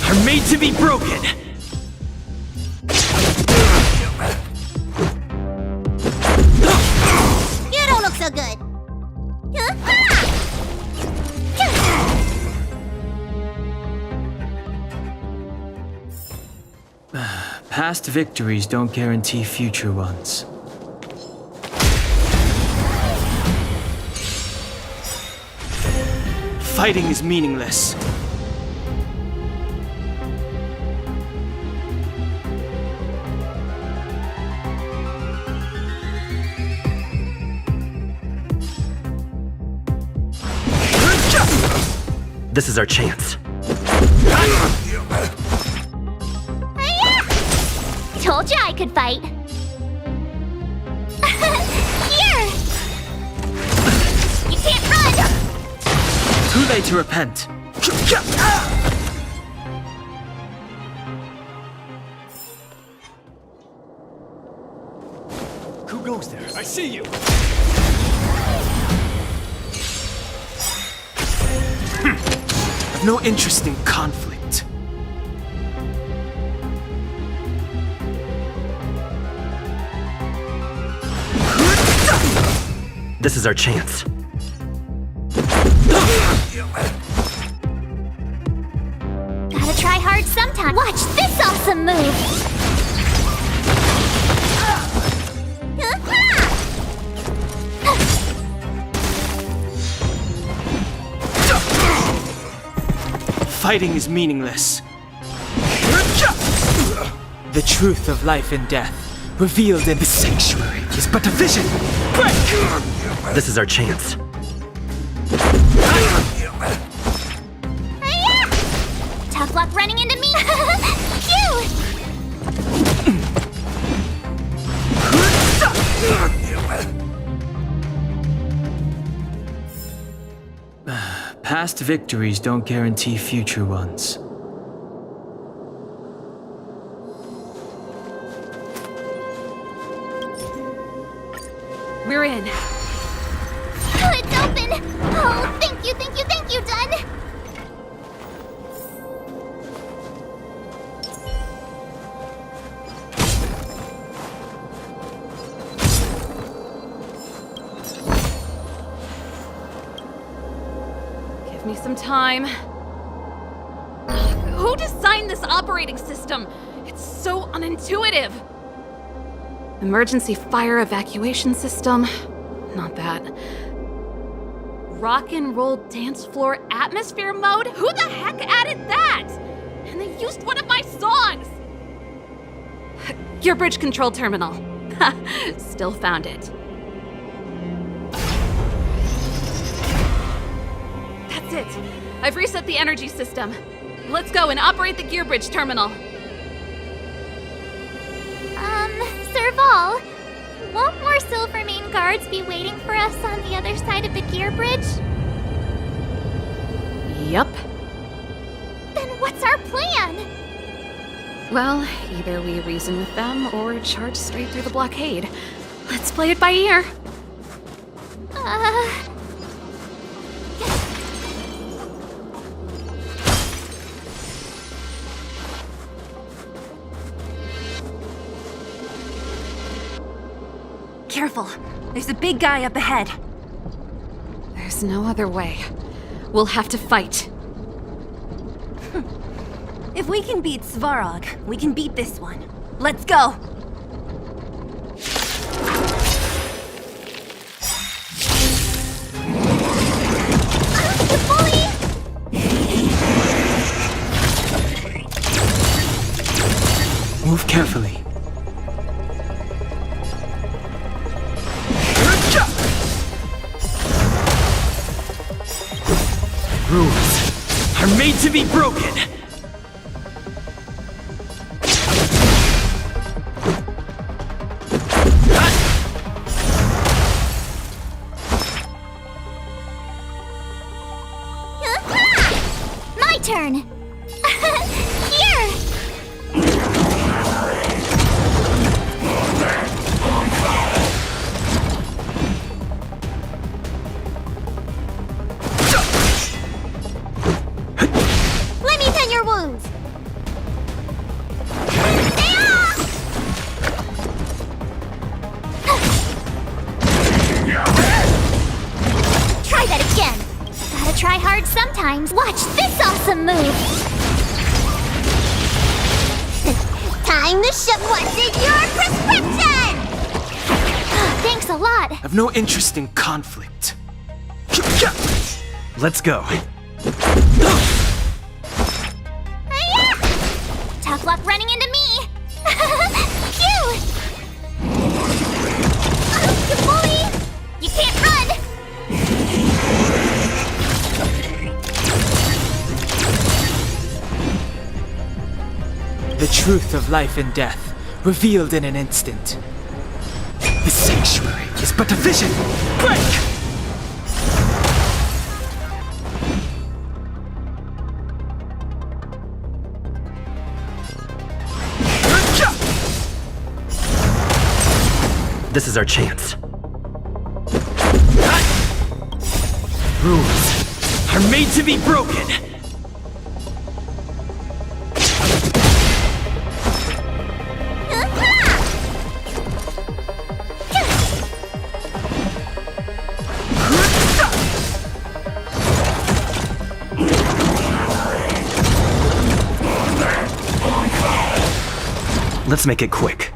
are made to be broken. You don't look so good. Past victories don't guarantee future ones. Fighting is meaningless. This is our chance. Told you I could fight. Here! You can't run! Too late to repent. Who goes there? I see you. I've no interest in conflict. This is our chance. Gotta try hard sometime. Watch this awesome move! Fighting is meaningless. The truth of life and death, revealed in the sanctuary, is but a vision. Break! This is our chance. Tough luck running into me! Phew! Past victories don't guarantee future ones. We're in. Oh, it's open! Oh, thank you, Dun! Give me some time. Who designed this operating system? It's so unintuitive. Emergency fire evacuation system? Not that. Rock and roll dance floor atmosphere mode? Who the heck added that? And they used one of my songs! Gear bridge control terminal. Still found it. That's it. I've reset the energy system. Let's go and operate the gear bridge terminal. Serval, won't more Silvermane guards be waiting for us on the other side of the gear bridge? Yup. Then what's our plan? Well, either we reason with them or charge straight through the blockade. Let's play it by ear. Careful. There's a big guy up ahead. There's no other way. We'll have to fight. If we can beat Svarog, we can beat this one. Let's go! Move carefully. Rules are made to be broken. My turn! Here! Let me tend your wounds! Try that again! Gotta try hard sometimes. Watch this awesome move! Time to shove what's in your prescription! Thanks a lot. I've no interest in conflict. Let's go. Tough luck running into me! Phew! You bully! You can't run! The truth of life and death, revealed in an instant. The sanctuary is but a vision. Break! This is our chance. Rules are made to be broken. Let's make it quick.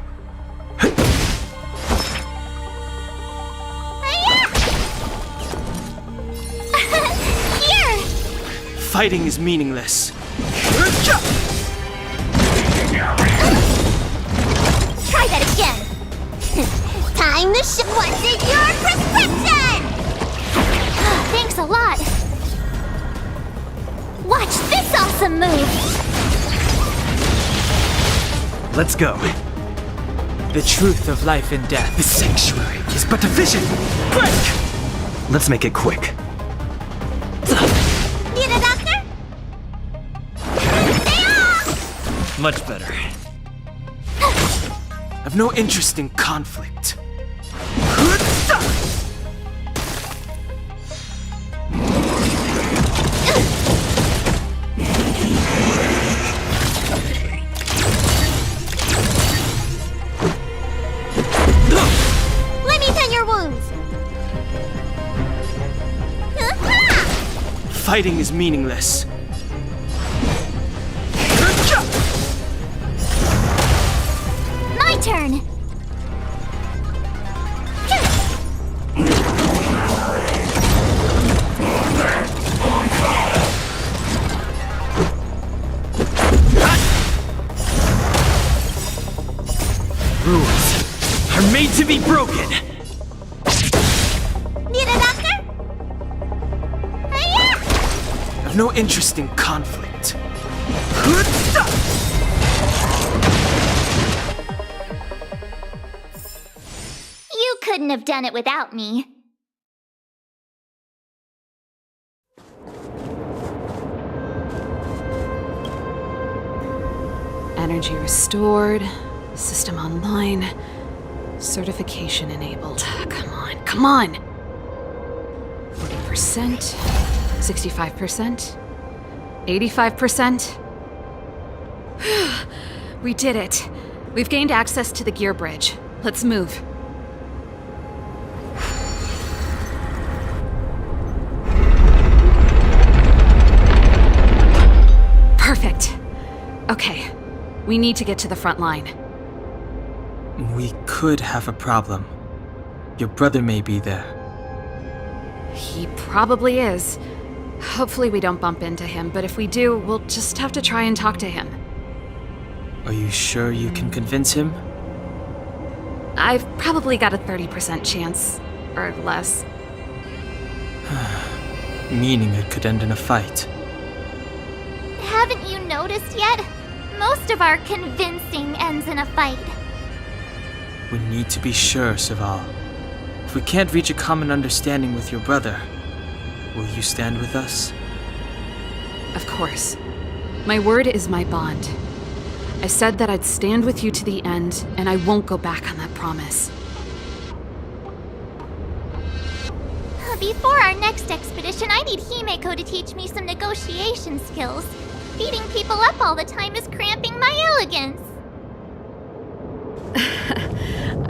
Here! Fighting is meaningless. Try that again! Time to shove what's in your prescription! Thanks a lot. Watch this awesome move! Let's go. The truth of life and death. The sanctuary is but a vision. Break! Let's make it quick. Need a doctor? Stay off! Much better. I've no interest in conflict. your wounds! Fighting is meaningless. My turn! Rules are made to be broken. Need a doctor? Hiya! I've no interest in conflict. You couldn't have done it without me. Energy restored. System online. Certification enabled. Come on, come on! 40%. 65%. 85%. We did it. We've gained access to the gear bridge. Let's move. Perfect. Okay. We need to get to the front line. We could have a problem. Your brother may be there. He probably is. Hopefully we don't bump into him, but if we do, we'll just have to try and talk to him. Are you sure you can convince him? I've probably got a 30% chance, or less. Meaning it could end in a fight. Haven't you noticed yet? Most of our convincing ends in a fight. We need to be sure, Serval. If we can't reach a common understanding with your brother, will you stand with us? Of course. My word is my bond. I said that I'd stand with you to the end, and I won't go back on that promise. Before our next expedition, I need Himeko to teach me some negotiation skills. Beating people up all the time is cramping my elegance.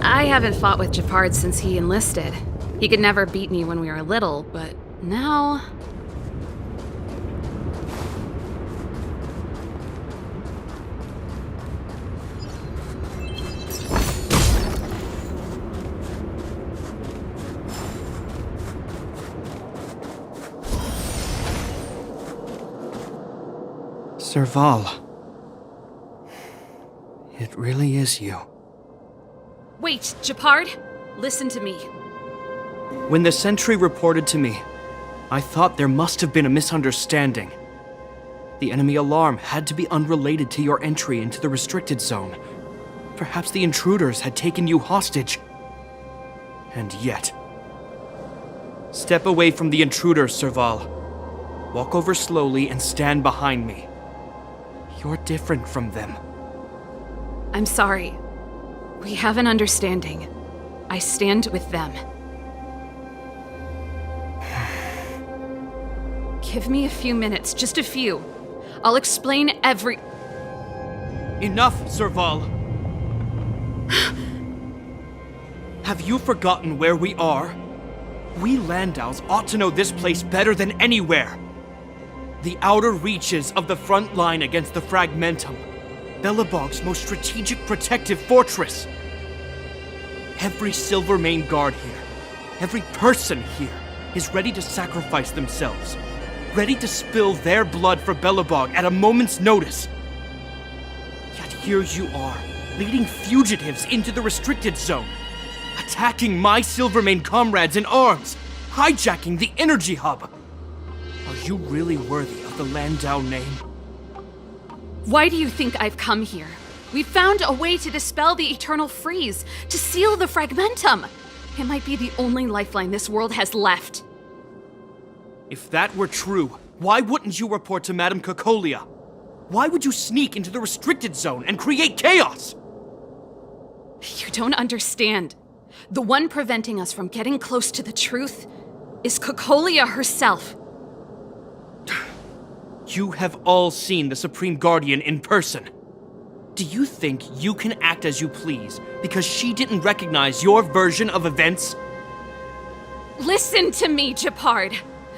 I haven't fought with Japard since he enlisted. He could never beat me when we were little, but now... Serval. It really is you. Wait, Japard! Listen to me. When the sentry reported to me, I thought there must have been a misunderstanding. The enemy alarm had to be unrelated to your entry into the restricted zone. Perhaps the intruders had taken you hostage. And yet... Step away from the intruders, Serval. Walk over slowly and stand behind me. You're different from them. I'm sorry. We have an understanding. I stand with them. Give me a few minutes, just a few. I'll explain every... Enough, Serval! Have you forgotten where we are? We Landaus ought to know this place better than anywhere. The outer reaches of the front line against the Fragmentum. Belobog's most strategic protective fortress. Every Silvermane guard here, every person here, is ready to sacrifice themselves. Ready to spill their blood for Belobog at a moment's notice. Yet here you are, leading fugitives into the restricted zone. Attacking my Silvermane comrades in arms. Hijacking the energy hub. Are you really worthy of the Landau name? Why do you think I've come here? We found a way to dispel the eternal freeze, to seal the Fragmentum. It might be the only lifeline this world has left. If that were true, why wouldn't you report to Madame Cocolia? Why would you sneak into the restricted zone and create chaos? You don't understand. The one preventing us from getting close to the truth is Cocolia herself. You have all seen the Supreme Guardian in person. Do you think you can act as you please because she didn't recognize your version of events? Listen to me, Gepard.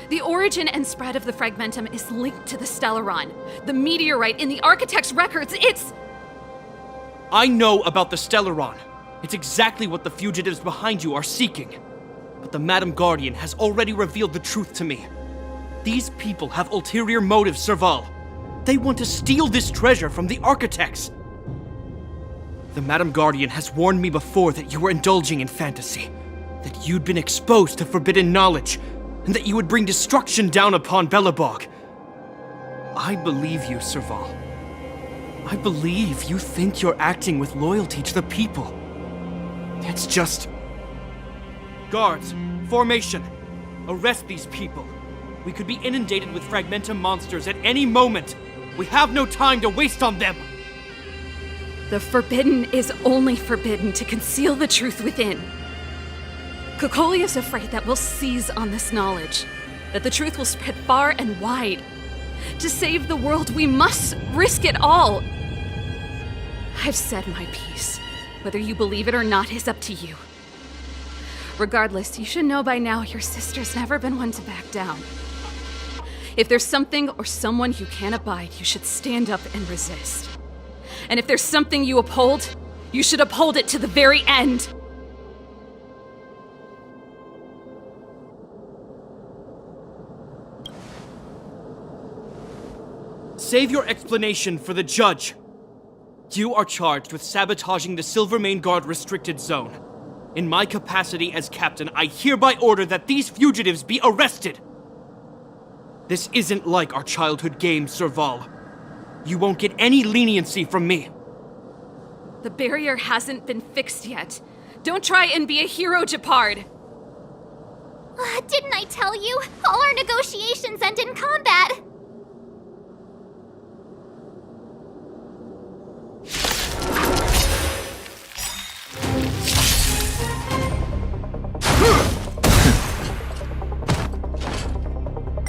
The origin and spread of the Fragmentum is linked to the Stellaron. The meteorite in the Architect's records, it's... I know about the Stellaron. It's exactly what the fugitives behind you are seeking. But the Madam Guardian has already revealed the truth to me. These people have ulterior motives, Serval. They want to steal this treasure from the Architects. The Madam Guardian has warned me before that you were indulging in fantasy, that you'd been exposed to forbidden knowledge, and that you would bring destruction down upon Belobog. I believe you, Serval. I believe you think you're acting with loyalty to the people. It's just... Guards, formation. Arrest these people. We could be inundated with Fragmentum monsters at any moment. We have no time to waste on them. The forbidden is only forbidden to conceal the truth within. Kokoli is afraid that we'll seize on this knowledge, that the truth will spread far and wide. To save the world, we must risk it all. I've said my piece. Whether you believe it or not is up to you. Regardless, you should know by now your sister's never been one to back down. If there's something or someone you can't abide, you should stand up and resist. And if there's something you uphold, you should uphold it to the very end. Save your explanation for the judge. You are charged with sabotaging the Silvermane Guard restricted zone. In my capacity as captain, I hereby order that these fugitives be arrested. This isn't like our childhood game, Serval. You won't get any leniency from me. The barrier hasn't been fixed yet. Don't try and be a hero, Gepard. Didn't I tell you? All our negotiations end in combat.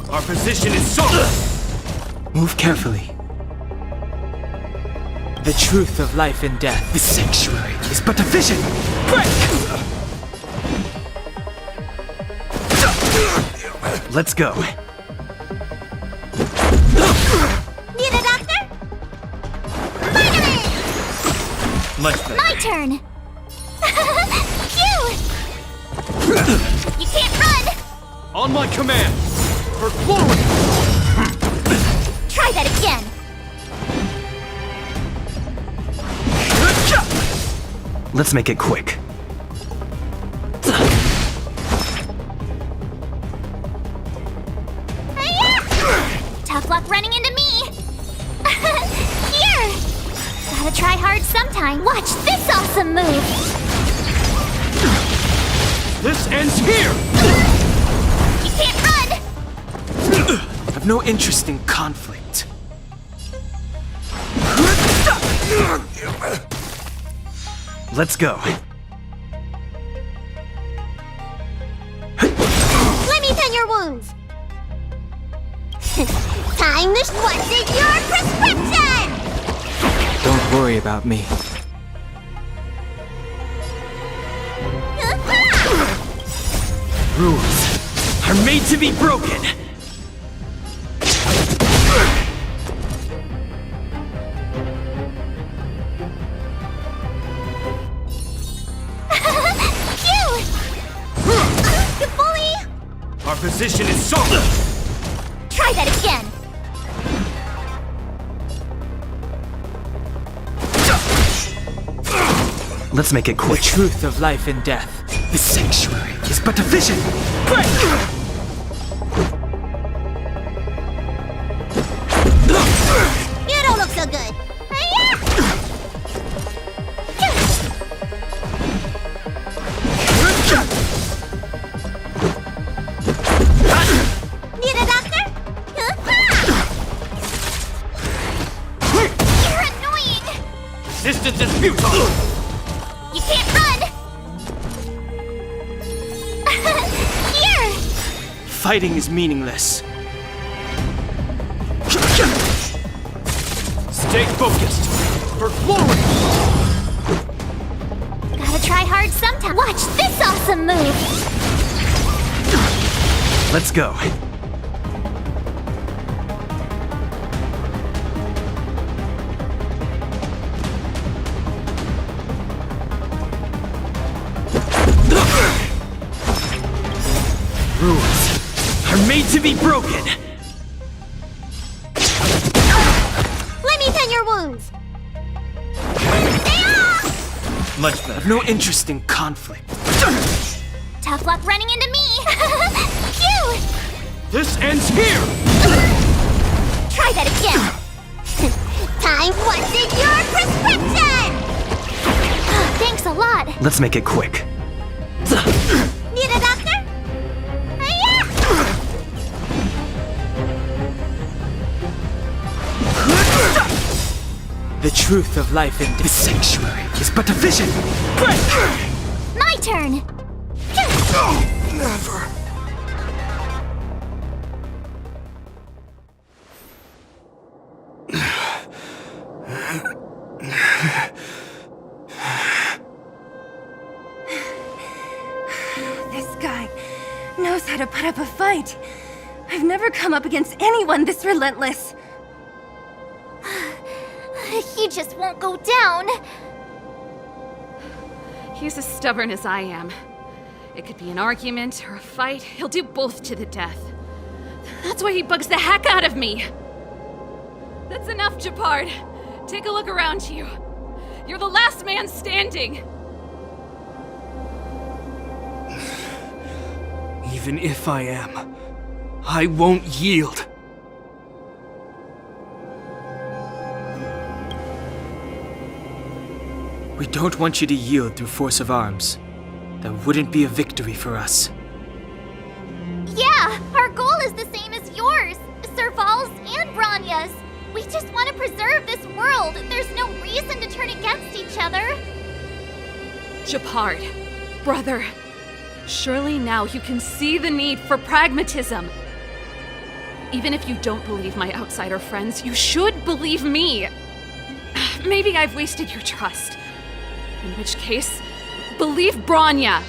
Our position is solid. Move carefully. The truth of life and death. This sanctuary is but a vision! Break! Let's go. Need a doctor? Finally! Much better. My turn! Phew! You can't run! On my command! For glory! Try that again! Let's make it quick. Tough luck running into me! Here! Gotta try hard sometime. Watch this awesome move! This ends here! You can't run! I've no interest in conflict. Let's go. Let me tend your wounds! Time to what's in your prescription! Don't worry about me. Rules are made to be broken. Our position is solid! Try that again! Let's make it quick. The truth of life and death. This sanctuary is but a vision! Break! You don't look so good! Need a doctor? You're annoying! Resistance is futile! You can't run! Here! Fighting is meaningless. Stay focused! For glory! Gotta try hard sometime. Watch this awesome move! Let's go. Rules are made to be broken. Let me tend your wounds. Much better. No interest in conflict. Tough luck running into me. Cute. This ends here! Try that again. Time what's in your prescription. Thanks a lot. Let's make it quick. Need a doctor? The truth of life in this sanctuary is but a vision. My turn. Never. This guy knows how to put up a fight. I've never come up against anyone this relentless. He just won't go down. He's as stubborn as I am. It could be an argument or a fight. He'll do both to the death. That's why he bugs the heck out of me. That's enough, Japard. Take a look around you. You're the last man standing. Even if I am, I won't yield. We don't want you to yield through force of arms. That wouldn't be a victory for us. Yeah, our goal is the same as yours, Serval's and Branya's. We just want to preserve this world. There's no reason to turn against each other. Japard, brother, surely now you can see the need for pragmatism. Even if you don't believe my outsider friends, you should believe me. Maybe I've wasted your trust. In which case, believe Branya.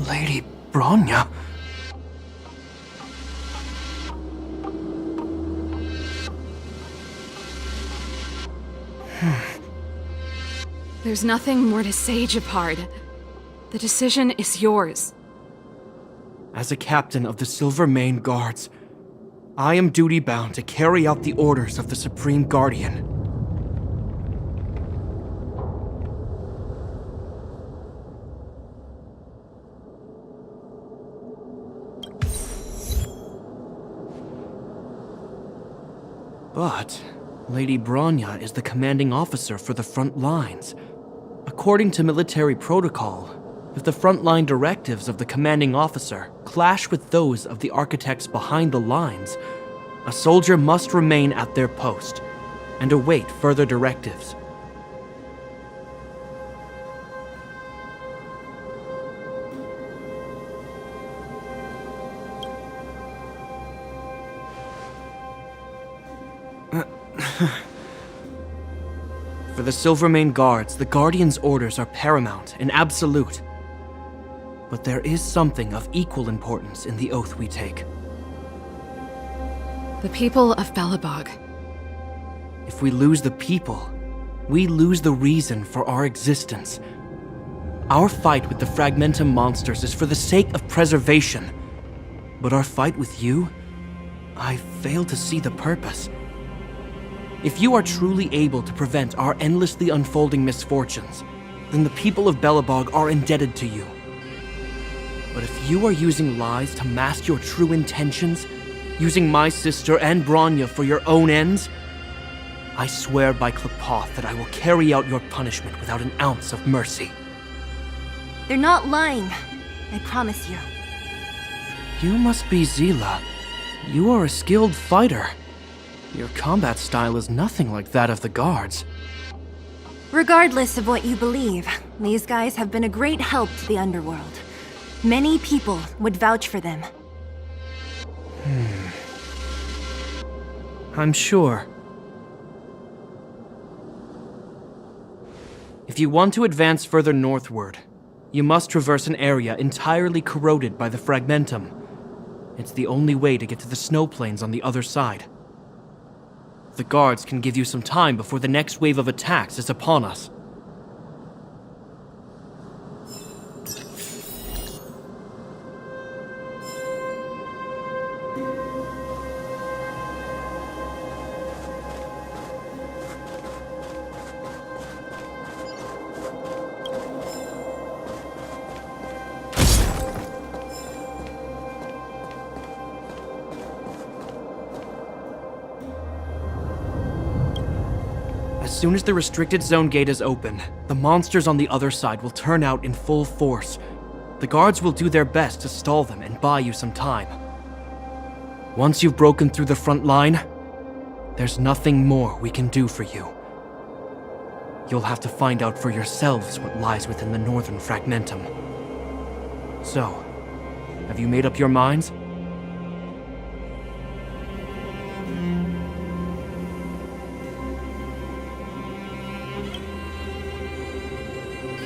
Lady Branya? There's nothing more to say, Japard. The decision is yours. As a captain of the Silvermane Guards, I am duty-bound to carry out the orders of the Supreme Guardian. But Lady Branya is the commanding officer for the front lines. According to military protocol, if the frontline directives of the commanding officer clash with those of the architects behind the lines, a soldier must remain at their post and await further directives. For the Silvermane Guards, the Guardian's orders are paramount and absolute. But there is something of equal importance in the oath we take. The people of Belobog. If we lose the people, we lose the reason for our existence. Our fight with the Fragmentum monsters is for the sake of preservation. But our fight with you, I fail to see the purpose. If you are truly able to prevent our endlessly unfolding misfortunes, then the people of Belobog are indebted to you. But if you are using lies to mask your true intentions, using my sister and Branya for your own ends, I swear by Klepoth that I will carry out your punishment without an ounce of mercy. They're not lying. I promise you. You must be Zila. You are a skilled fighter. Your combat style is nothing like that of the guards. Regardless of what you believe, these guys have been a great help to the underworld. Many people would vouch for them. I'm sure. If you want to advance further northward, You must traverse an area entirely corroded by the fragmentum. It's the only way to get to the snow plains on the other side. The guards can give you some time before the next wave of attacks is upon us. As soon as the restricted zone gate is open, the monsters on the other side will turn out in full force. The guards will do their best to stall them and buy you some time. Once you've broken through the front line, there's nothing more we can do for you. You'll have to find out for yourselves what lies within the northern fragmentum. So, have you made up your minds?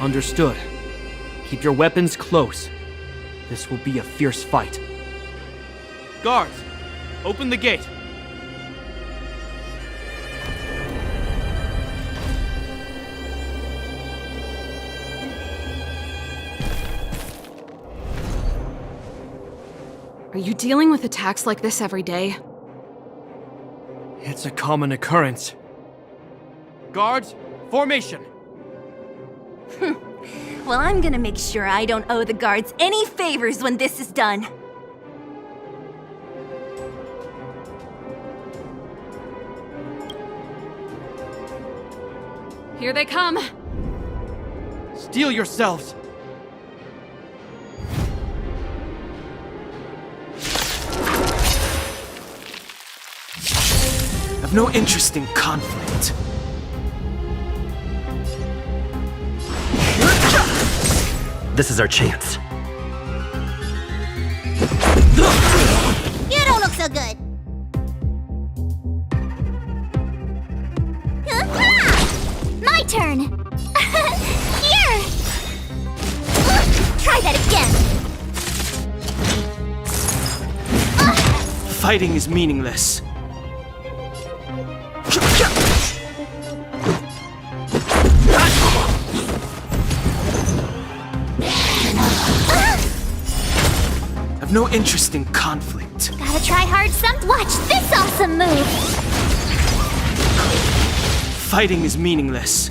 Understood. Keep your weapons close. This will be a fierce fight. Guards, open the gate. Are you dealing with attacks like this every day? It's a common occurrence. Guards, formation! Well, I'm gonna make sure I don't owe the guards any favors when this is done. Here they come! Steel yourselves! I've no interest in conflict. This is our chance. You don't look so good. My turn. Here. Try that again. Fighting is meaningless. I've no interest in conflict. Gotta try hard Watch this awesome move. Fighting is meaningless.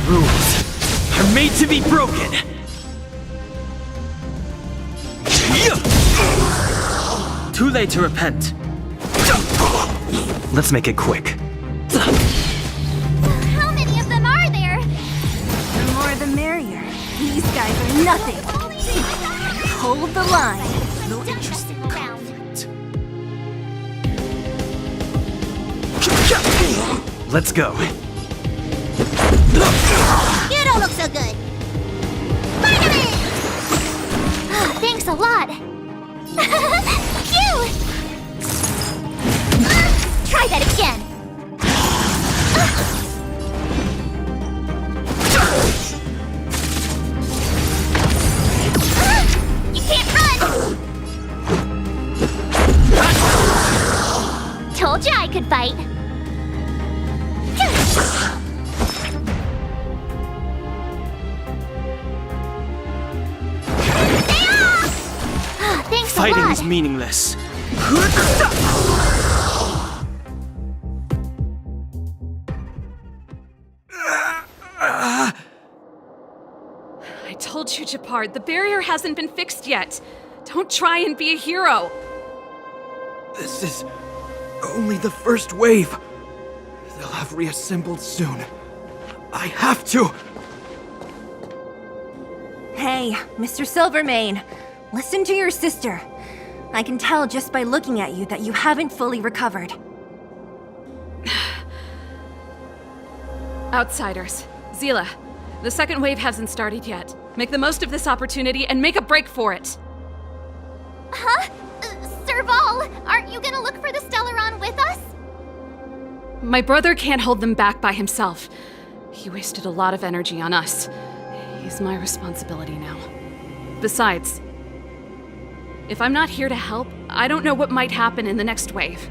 Rules are made to be broken. Too late to repent. Let's make it quick. How many of them are there? The more the merrier. These guys are nothing. Hold the line. No interest in conflict. Let's go. You don't look so good. Spider-Man! Thanks a lot. Phew! Try that again. You can't run! Told you I could fight. Thanks a Fighting lot. is meaningless. I told you, Japard, the barrier hasn't been fixed yet. Don't try and be a hero. This is only the first wave. They'll have reassembled soon. I have to! Hey, Mr. Silvermane, listen to your sister. I can tell just by looking at you that you haven't fully recovered. Outsiders. Zila, the second wave hasn't started yet. Make the most of this opportunity and make a break for it. Huh? Serval, aren't you gonna look for the Stellaron with us? My brother can't hold them back by himself. He wasted a lot of energy on us. He's my responsibility now. Besides, if I'm not here to help, I don't know what might happen in the next wave.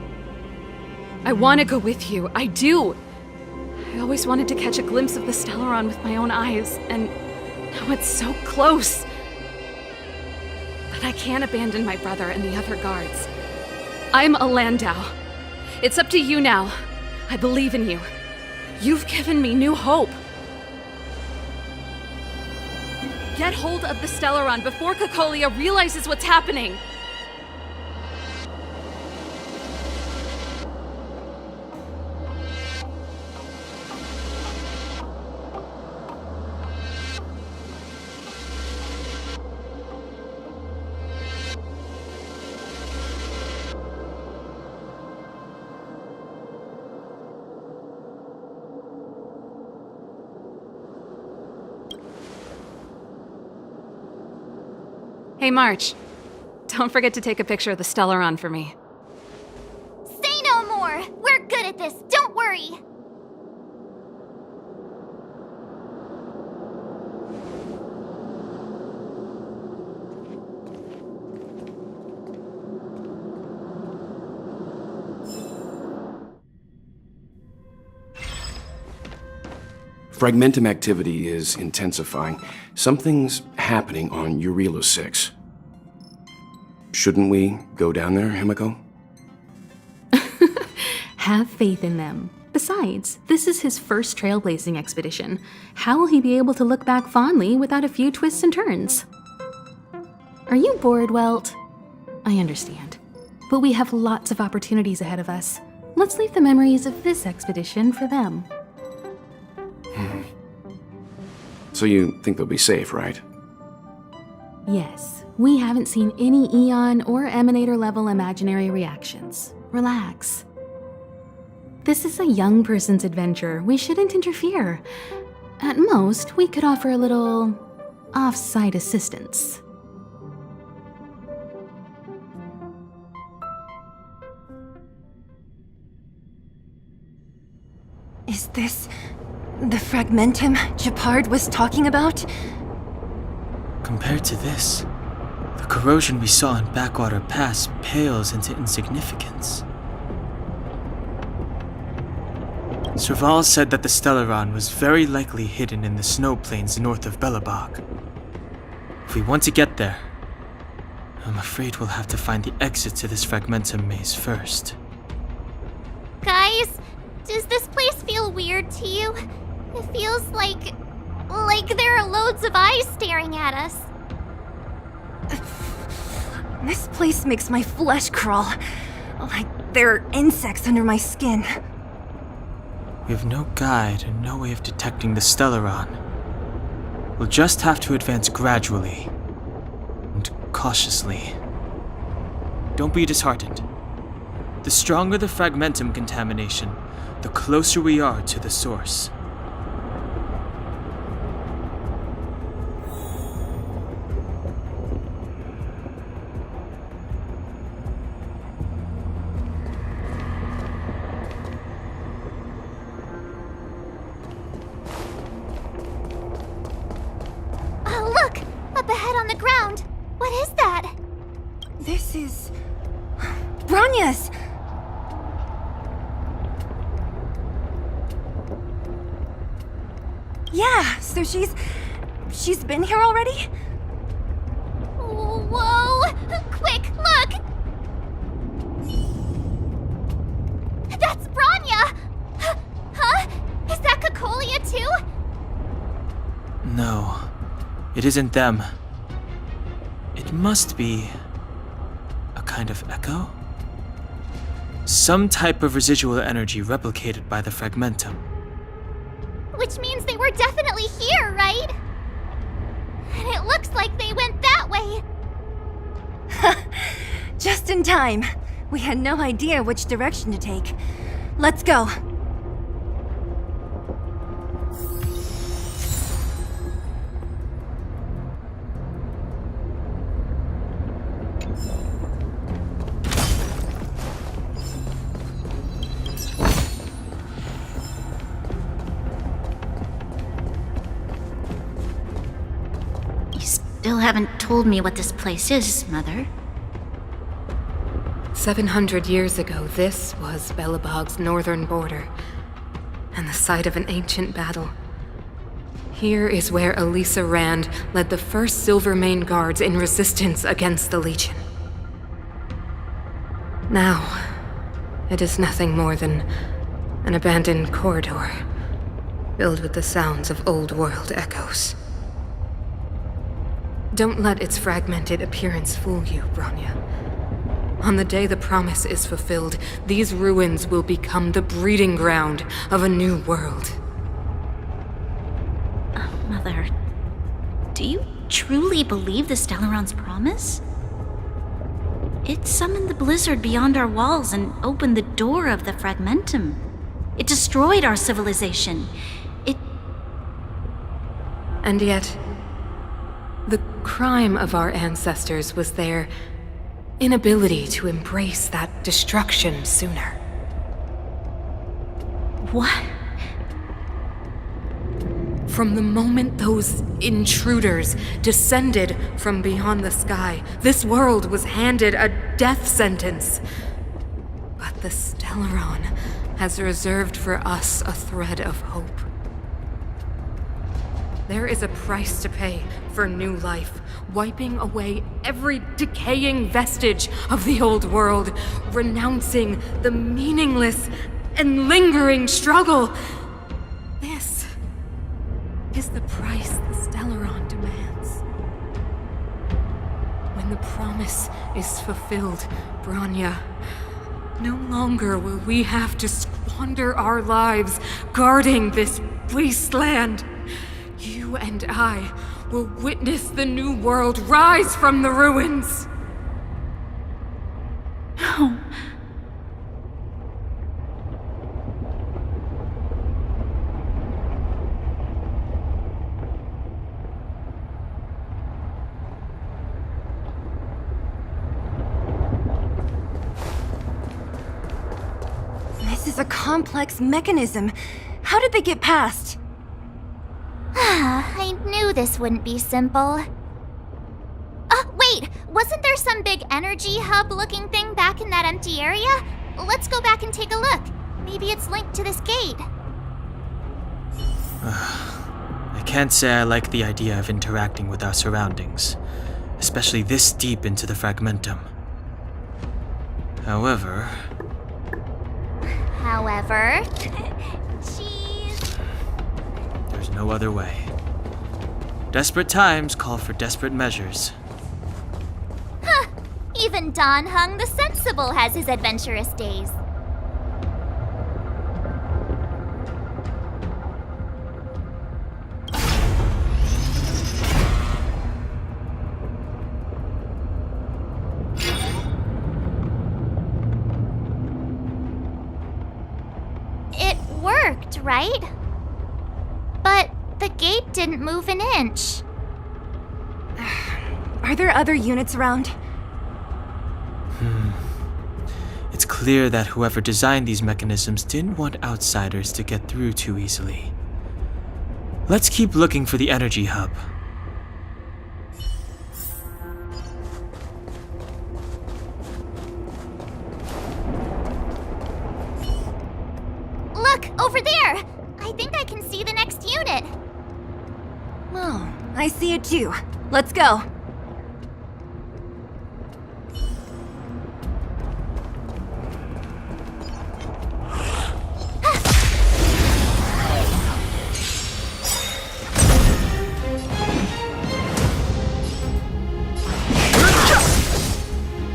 I want to go with you. I do. I always wanted to catch a glimpse of the Stellaron with my own eyes, and now it's so close. But I can't abandon my brother and the other guards. I'm a Landau. It's up to you now. I believe in you. You've given me new hope. Get hold of the Stellaron before Cocolia realizes what's happening. Hey, March. Don't forget to take a picture of the Stellaron for me. Say no more! We're good at this, don't worry! Fragmentum activity is intensifying. Something's happening on Jarilo 6. Shouldn't we go down there, Himiko? Have faith in them. Besides, this is his first trailblazing expedition. How will he be able to look back fondly without a few twists and turns? Are you bored, Welt? I understand. But we have lots of opportunities ahead of us. Let's leave the memories of this expedition for them. So you think they'll be safe, right? Yes, we haven't seen any Eon or Emanator level imaginary reactions. Relax. This is a young person's adventure. We shouldn't interfere. At most, we could offer a little off-site assistance. Is this the Fragmentum Gepard was talking about? Compared to this, the corrosion we saw in Backwater Pass pales into insignificance. Serval said that the Stellaron was very likely hidden in the snow plains north of Belobog. If we want to get there, I'm afraid we'll have to find the exit to this Fragmentum maze first. Guys, does this place feel weird to you? It feels like there are loads of eyes staring at us. This place makes my flesh crawl. Like there are insects under my skin. We have no guide and no way of detecting the Stellaron. We'll just have to advance gradually and cautiously. Don't be disheartened. The stronger the Fragmentum contamination, the closer we are to the source. Look! Up ahead on the ground! What is that? This is... Bronya's! Yeah, so she's been here already? Whoa! Quick, look! That's Bronya! Huh? Is that Cocolia too? No, it isn't them. It must be a kind of echo? Some type of residual energy replicated by the Fragmentum. Which means they were definitely here, right? And it looks like they went that way. Just in time. We had no idea which direction to take. Let's go. still haven't told me what this place is, Mother. 700 years ago, this was Belobog's northern border, and the site of an ancient battle. Here is where Elisa Rand led the first Silvermane Guards in resistance against the Legion. Now, it is nothing more than an abandoned corridor, filled with the sounds of old-world echoes. Don't let its fragmented appearance fool you, Bronya. On the day the promise is fulfilled, these ruins will become the breeding ground of a new world. Mother, do you truly believe the Stellaron's promise? It summoned the blizzard beyond our walls and opened the door of the Fragmentum. It destroyed our civilization. And yet, the crime of our ancestors was their inability to embrace that destruction sooner. What? From the moment those intruders descended from beyond the sky, this world was handed a death sentence. But the Stellaron has reserved for us a thread of hope. There is a price to pay for new life, wiping away every decaying vestige of the old world, renouncing the meaningless and lingering struggle. This is the price the Stellaron demands. When the promise is fulfilled, Bronya, no longer will we have to squander our lives guarding this wasteland. You and I will witness the new world rise from the ruins. No. This is a complex mechanism. How did they get past? I knew this wouldn't be simple. Wait! Wasn't there some big energy hub-looking thing back in that empty area? Let's go back and take a look. Maybe it's linked to this gate. I can't say I like the idea of interacting with our surroundings, especially this deep into the Fragmentum. However... Jeez. There's no other way. Desperate times call for desperate measures. Huh! Even Don Hung the Sensible has his adventurous days. It worked, right? But the gate didn't move an inch. Are there other units around? It's clear that whoever designed these mechanisms didn't want outsiders to get through too easily. Let's keep looking for the energy hub. Look, over there! I think I can see the next unit. Oh, I see it too. Let's go.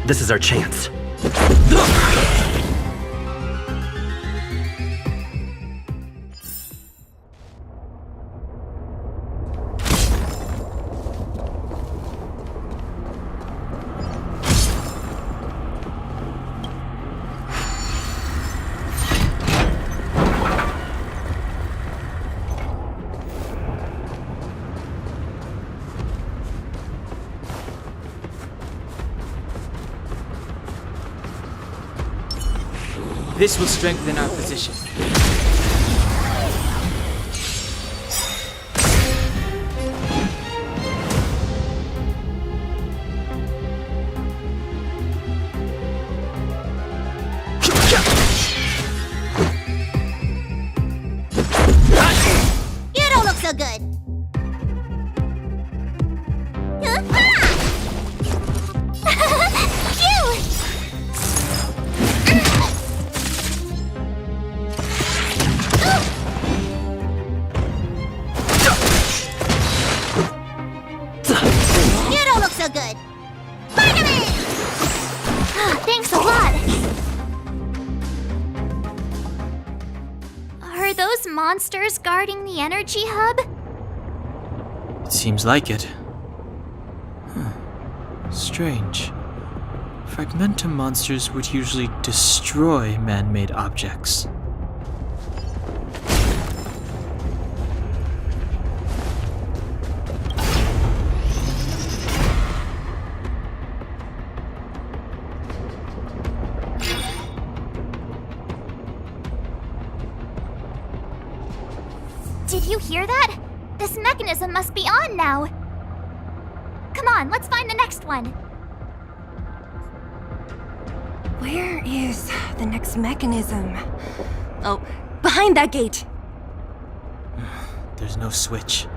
This is our chance. This will strengthen our position. Were those monsters guarding the energy hub? It seems like it. Strange. Fragmentum monsters would usually destroy man-made objects. Did you hear that? This mechanism must be on now. Come on, let's find the next one. Where is the next mechanism? Oh, behind that gate. There's no switch.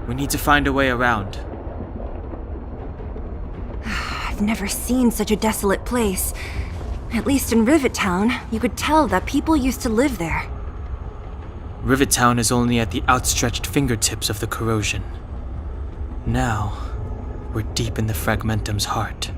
We need to find a way around. I've never seen such a desolate place. At least in Rivet Town, you could tell that people used to live there. Rivet Town is only at the outstretched fingertips of the corrosion. Now, we're deep in the Fragmentum's heart.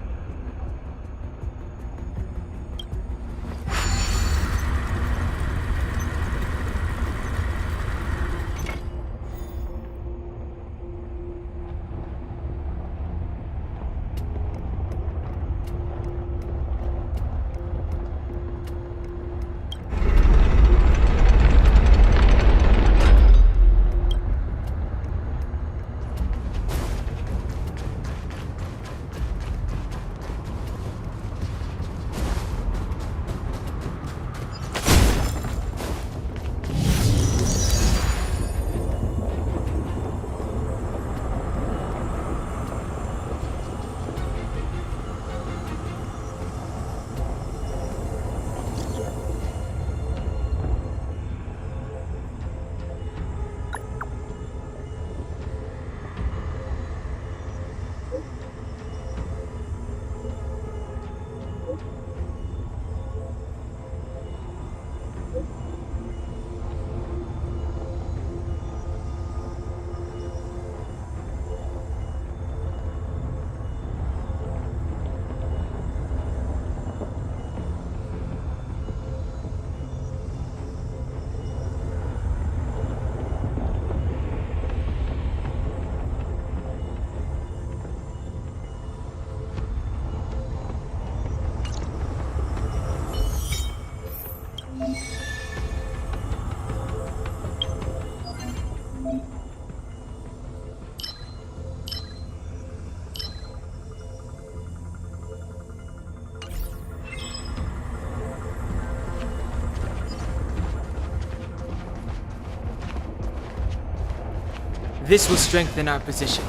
This will strengthen our position.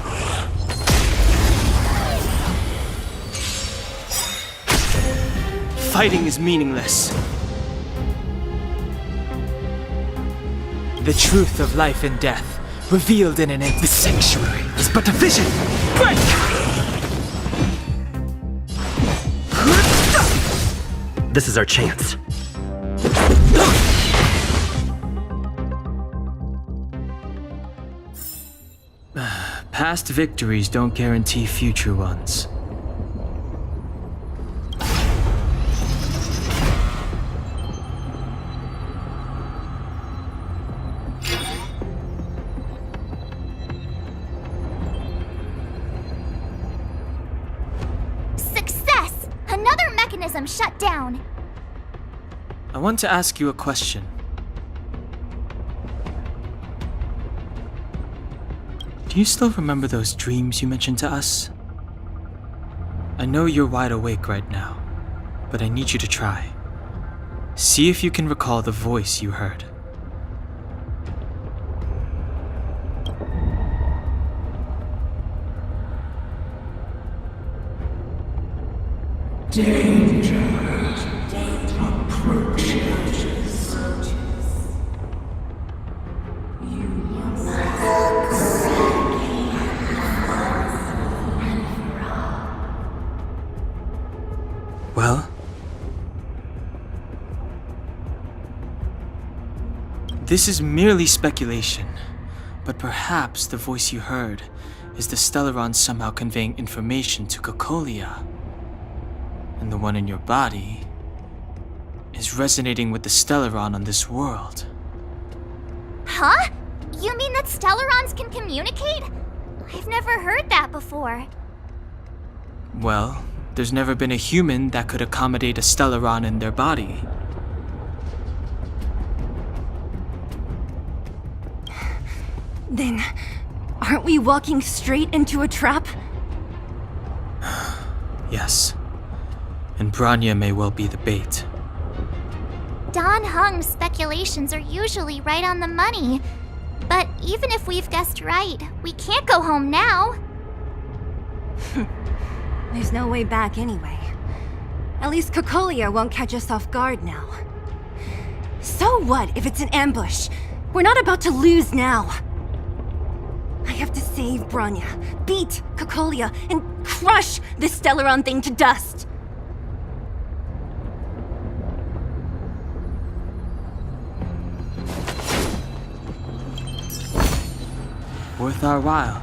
Fighting is meaningless. The truth of life and death, revealed in an endless sanctuary, is but a vision. Break! This is our chance. Past victories don't guarantee future ones. Success! Another mechanism shut down. I want to ask you a question. Do you still remember those dreams you mentioned to us? I know you're wide awake right now, but I need you to try. See if you can recall the voice you heard. Danger approaches. Well? This is merely speculation, but perhaps the voice you heard is the Stellaron somehow conveying information to Cocolia. And the one in your body is resonating with the Stellaron on this world. Huh? You mean that Stellarons can communicate? I've never heard that before. Well, there's never been a human that could accommodate a Stellaron in their body. Then, aren't we walking straight into a trap? Yes. And Bronya may well be the bait. Don Hung's speculations are usually right on the money. But even if we've guessed right, we can't go home now. There's no way back anyway. At least Cocolia won't catch us off guard now. So what if it's an ambush? We're not about to lose now. I have to save Bronya, beat Cocolia, and crush this Stellaron thing to dust. Worth our while.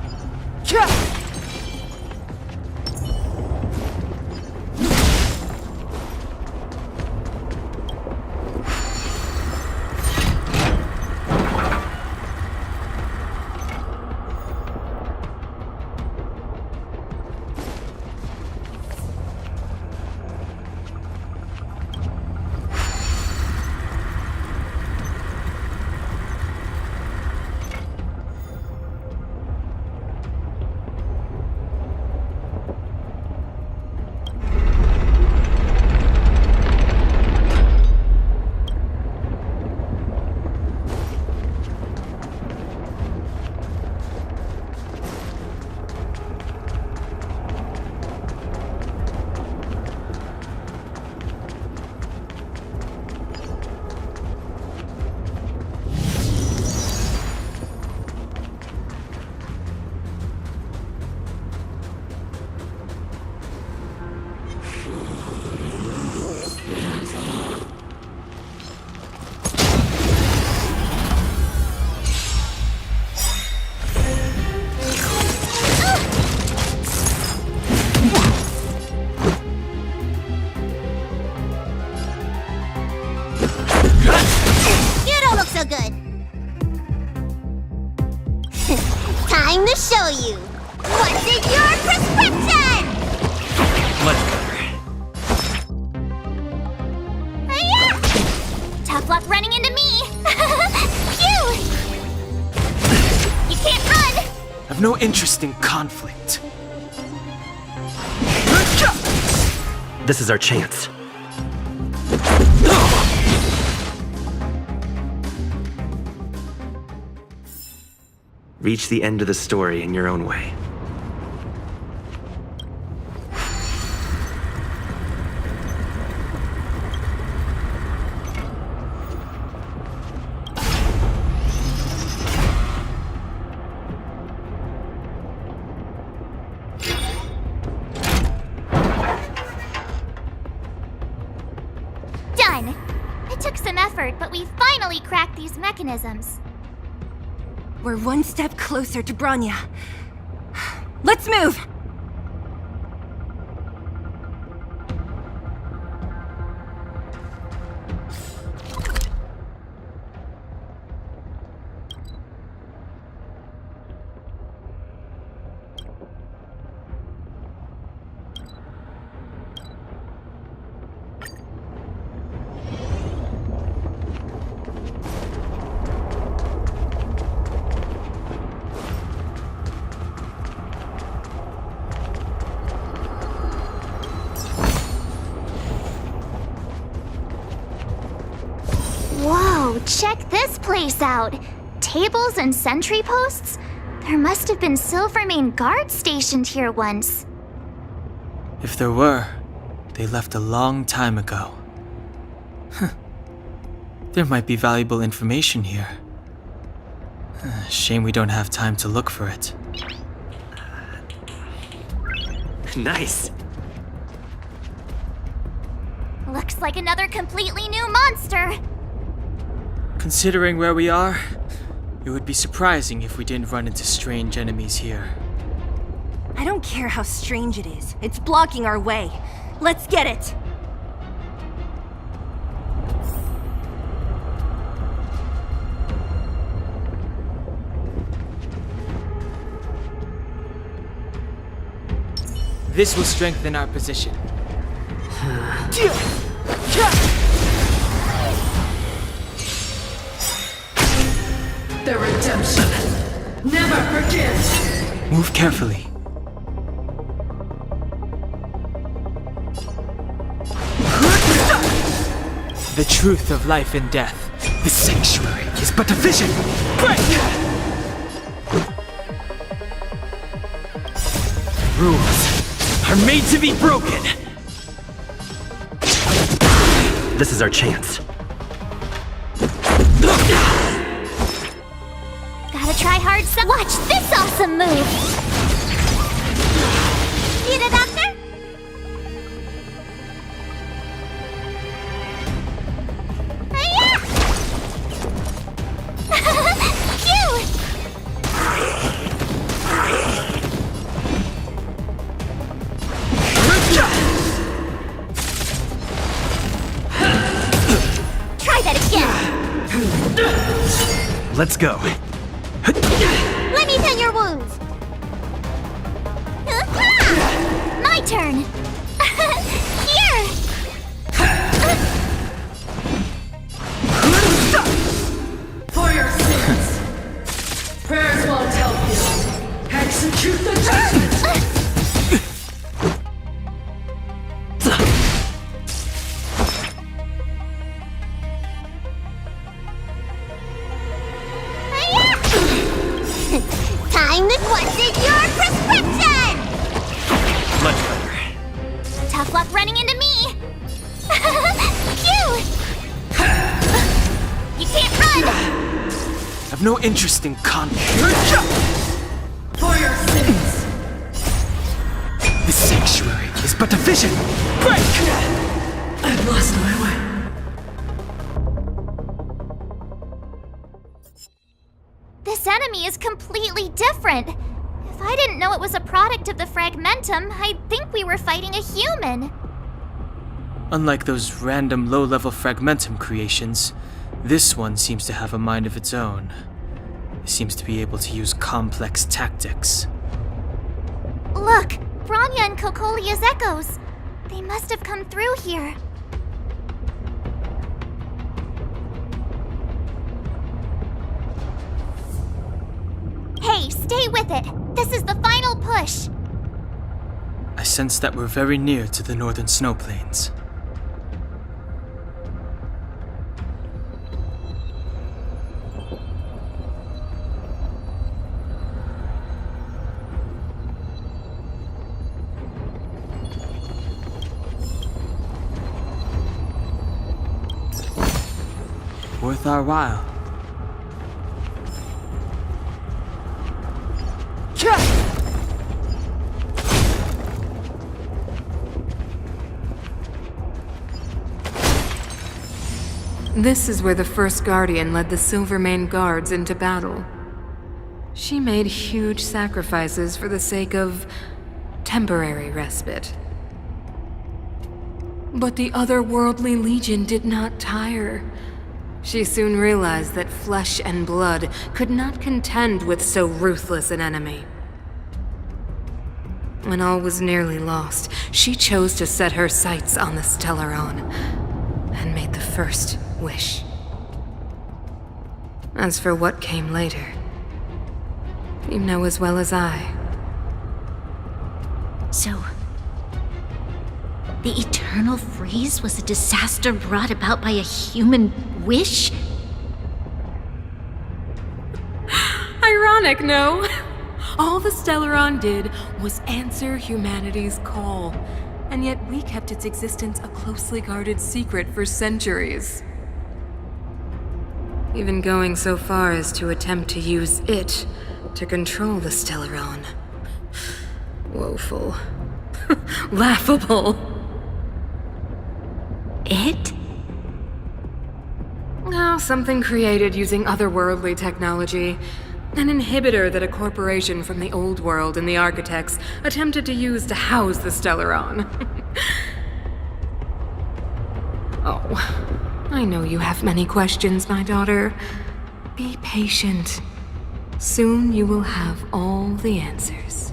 Time to show you. What's in your prescription? Much better. Yeah! Tough luck running into me. Phew! You can't run. I've no interest in conflict. This is our chance. Reach the end of the story in your own way. Done. It took some effort, but we finally cracked these mechanisms. We're one step closer to Bronya. Let's move! Whoa, check this place out. Tables and sentry posts? There must have been Silvermane guards stationed here once. If there were, they left a long time ago. There might be valuable information here. Shame we don't have time to look for it. Nice. Looks like another completely new monster. Considering where we are, it would be surprising if we didn't run into strange enemies here. I don't care how strange it is. It's blocking our way. Let's get it! This will strengthen our position. The redemption never begins. Move carefully. The truth of life and death. The sanctuary is but a vision. Break! Rules are made to be broken. This is our chance. Gotta try hard so watch this awesome move! Need a doctor? Hi-ya! Try that again! Let's go. Let me tend your wounds. My turn. Here. For your sins. Prayers won't help you. Execute the judgment. Time to question your prescription. Much better. Tough luck running into me. Phew. You can't run. I've no interest in conflict. For your sins. The sanctuary is but a vision. Break! I've lost my way. This enemy is completely different. If I didn't know it was a product of the fragmentum, I'd think we were fighting a human. Unlike those random low-level fragmentum creations, this one seems to have a mind of its own. It seems to be able to use complex tactics. Look, Bronya and Kokolia's echoes. They must have come through here. Hey, stay with it. This is the final push. I sense that we're very near to the northern snow plains. Worth our while. This is where the first Guardian led the Silvermane Guards into battle. She made huge sacrifices for the sake of temporary respite. But the otherworldly Legion did not tire. She soon realized that flesh and blood could not contend with so ruthless an enemy. When all was nearly lost, she chose to set her sights on the Stellaron and made the first wish. As for what came later, you know as well as I. So, the eternal freeze was a disaster brought about by a human wish? Ironic, no? All the Stellaron did was answer humanity's call, and yet we kept its existence a closely guarded secret for centuries. Even going so far as to attempt to use it to control the Stellaron. Woeful. Laughable. It? Oh, something created using otherworldly technology. An inhibitor that a corporation from the old world and the Architects attempted to use to house the Stellaron. Oh, I know you have many questions, my daughter. Be patient. Soon you will have all the answers.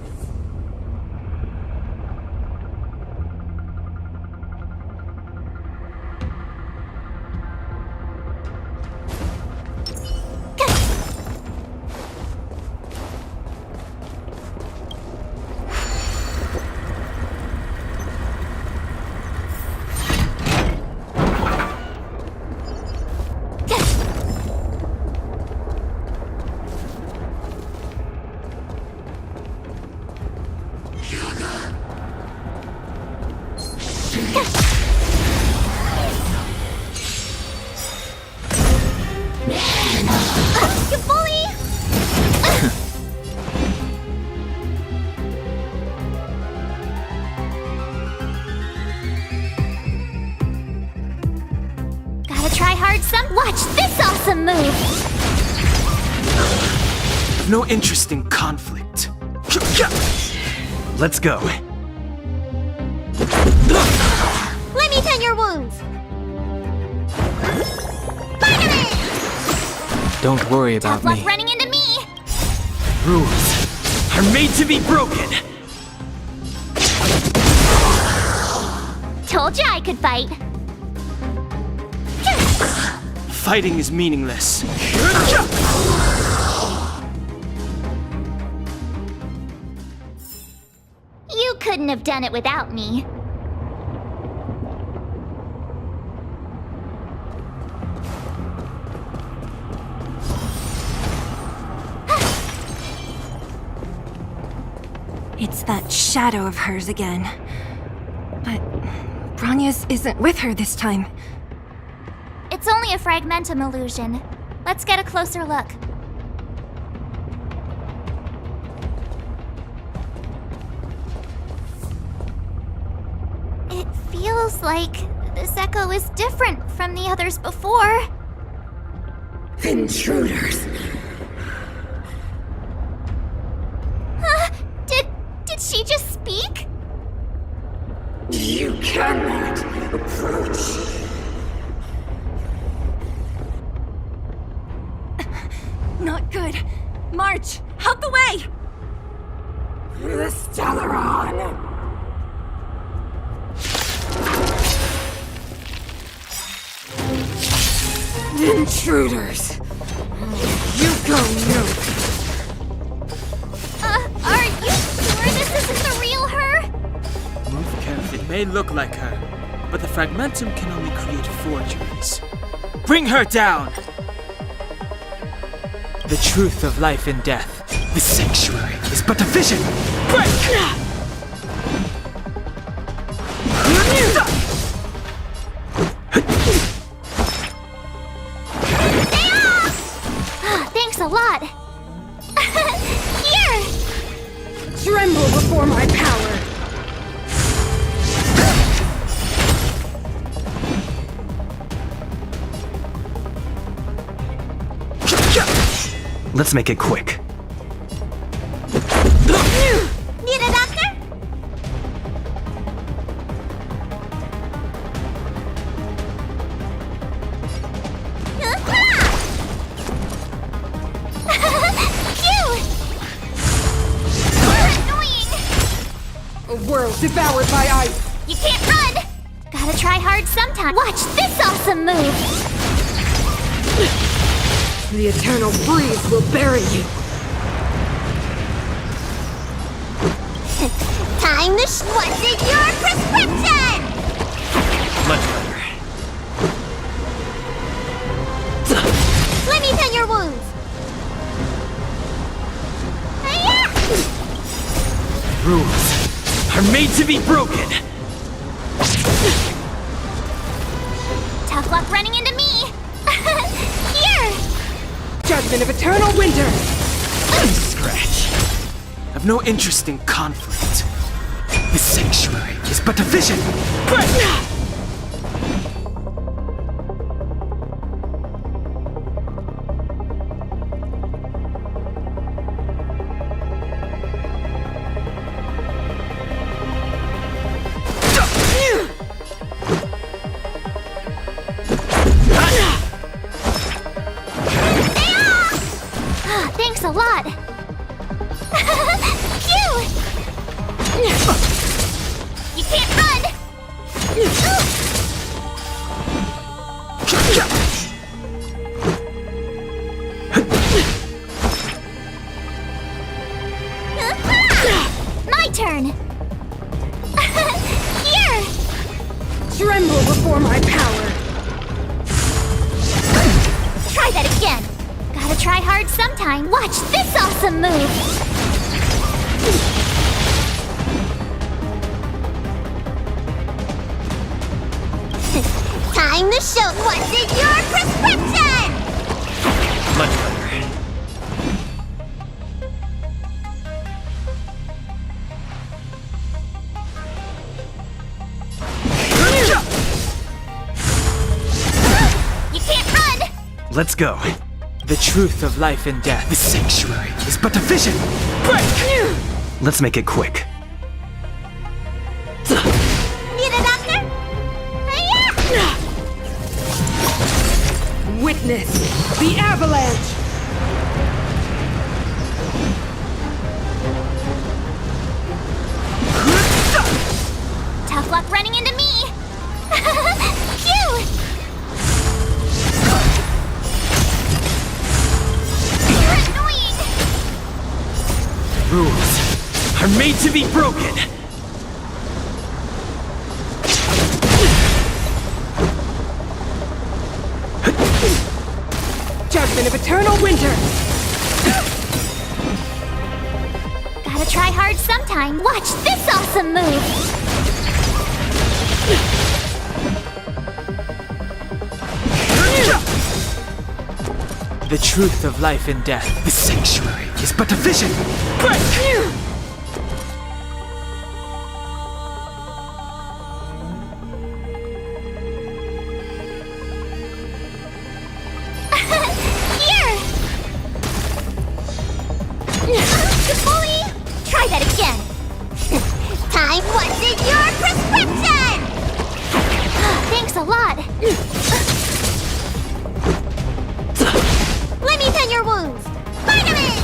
move. No interest in conflict. Let's go. Let me tend your wounds. Don't worry about Tough luck me. running into me. Rules are made to be broken. Told you I could fight. Fighting is meaningless. You couldn't have done it without me. It's that shadow of hers again. But Bronya's isn't with her this time. It's only a fragmentum illusion. Let's get a closer look. It feels like this echo is different from the others before. Intruders! Huh? Did she just speak? You cannot approach. Not good. March, out the way! The Stellaron! Intruders! You go nuke! Are you sure this isn't the real her? Move carefully. It may look like her, but the fragmentum can only create forgeries. Bring her down! The truth of life and death. The sanctuary is but a vision. Break! Thanks a lot. Here! Tremble before my power! Let's make it quick. Need a doctor? Phew! You're annoying! A world devoured by ice! You can't run! Gotta try hard sometime. Watch this awesome move! The eternal breeze will bury you! Time to what's in your prescription? Much better. Let me tend your wounds. Hiya! Rules are made to be broken. Tough luck running into me. Here! Judgment of eternal winter! Scratch. I've no interest in conflict. The sanctuary is but a vision. Thanks a lot. Phew! You can't run! My turn! Here! Tremble before my power! Try that again! Gotta try hard sometime. Watch this awesome move! Time to show what's in your prescription! Much better. You can't run! Let's go. The truth of life and death. The sanctuary is but a vision. Break! Let's make it quick. Need a doctor? Hiya! Witness the avalanche! Tough luck running into me! Phew! You're annoying! Rules are made to be broken. Judgment of eternal winter! Gotta try hard sometime. Watch this awesome move! The truth of life and death. The sanctuary is but a vision. Break! Here! Bully! Try that again! Time wasted your prescription! Thanks a lot! Let me tend your wounds! Vitamin!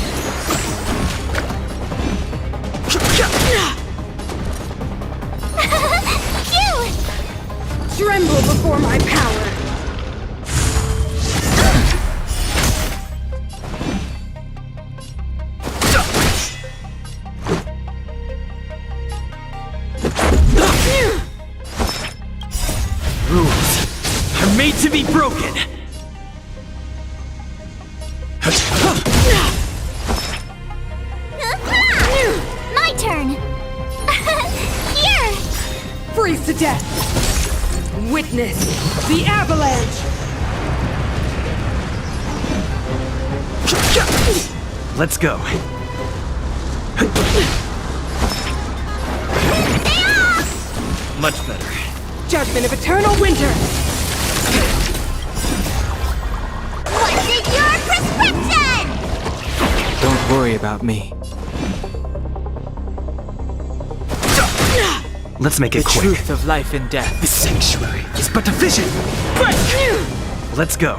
Phew! Tremble before my power! Rules are made to be broken. My turn! Here! Freeze to death! Witness the avalanche! Let's go. Much better. Judgment of eternal winter! What's in your prescription? Don't worry about me. Let's make it The quick. truth of life and death. The sanctuary is but a vision. Break! Let's go.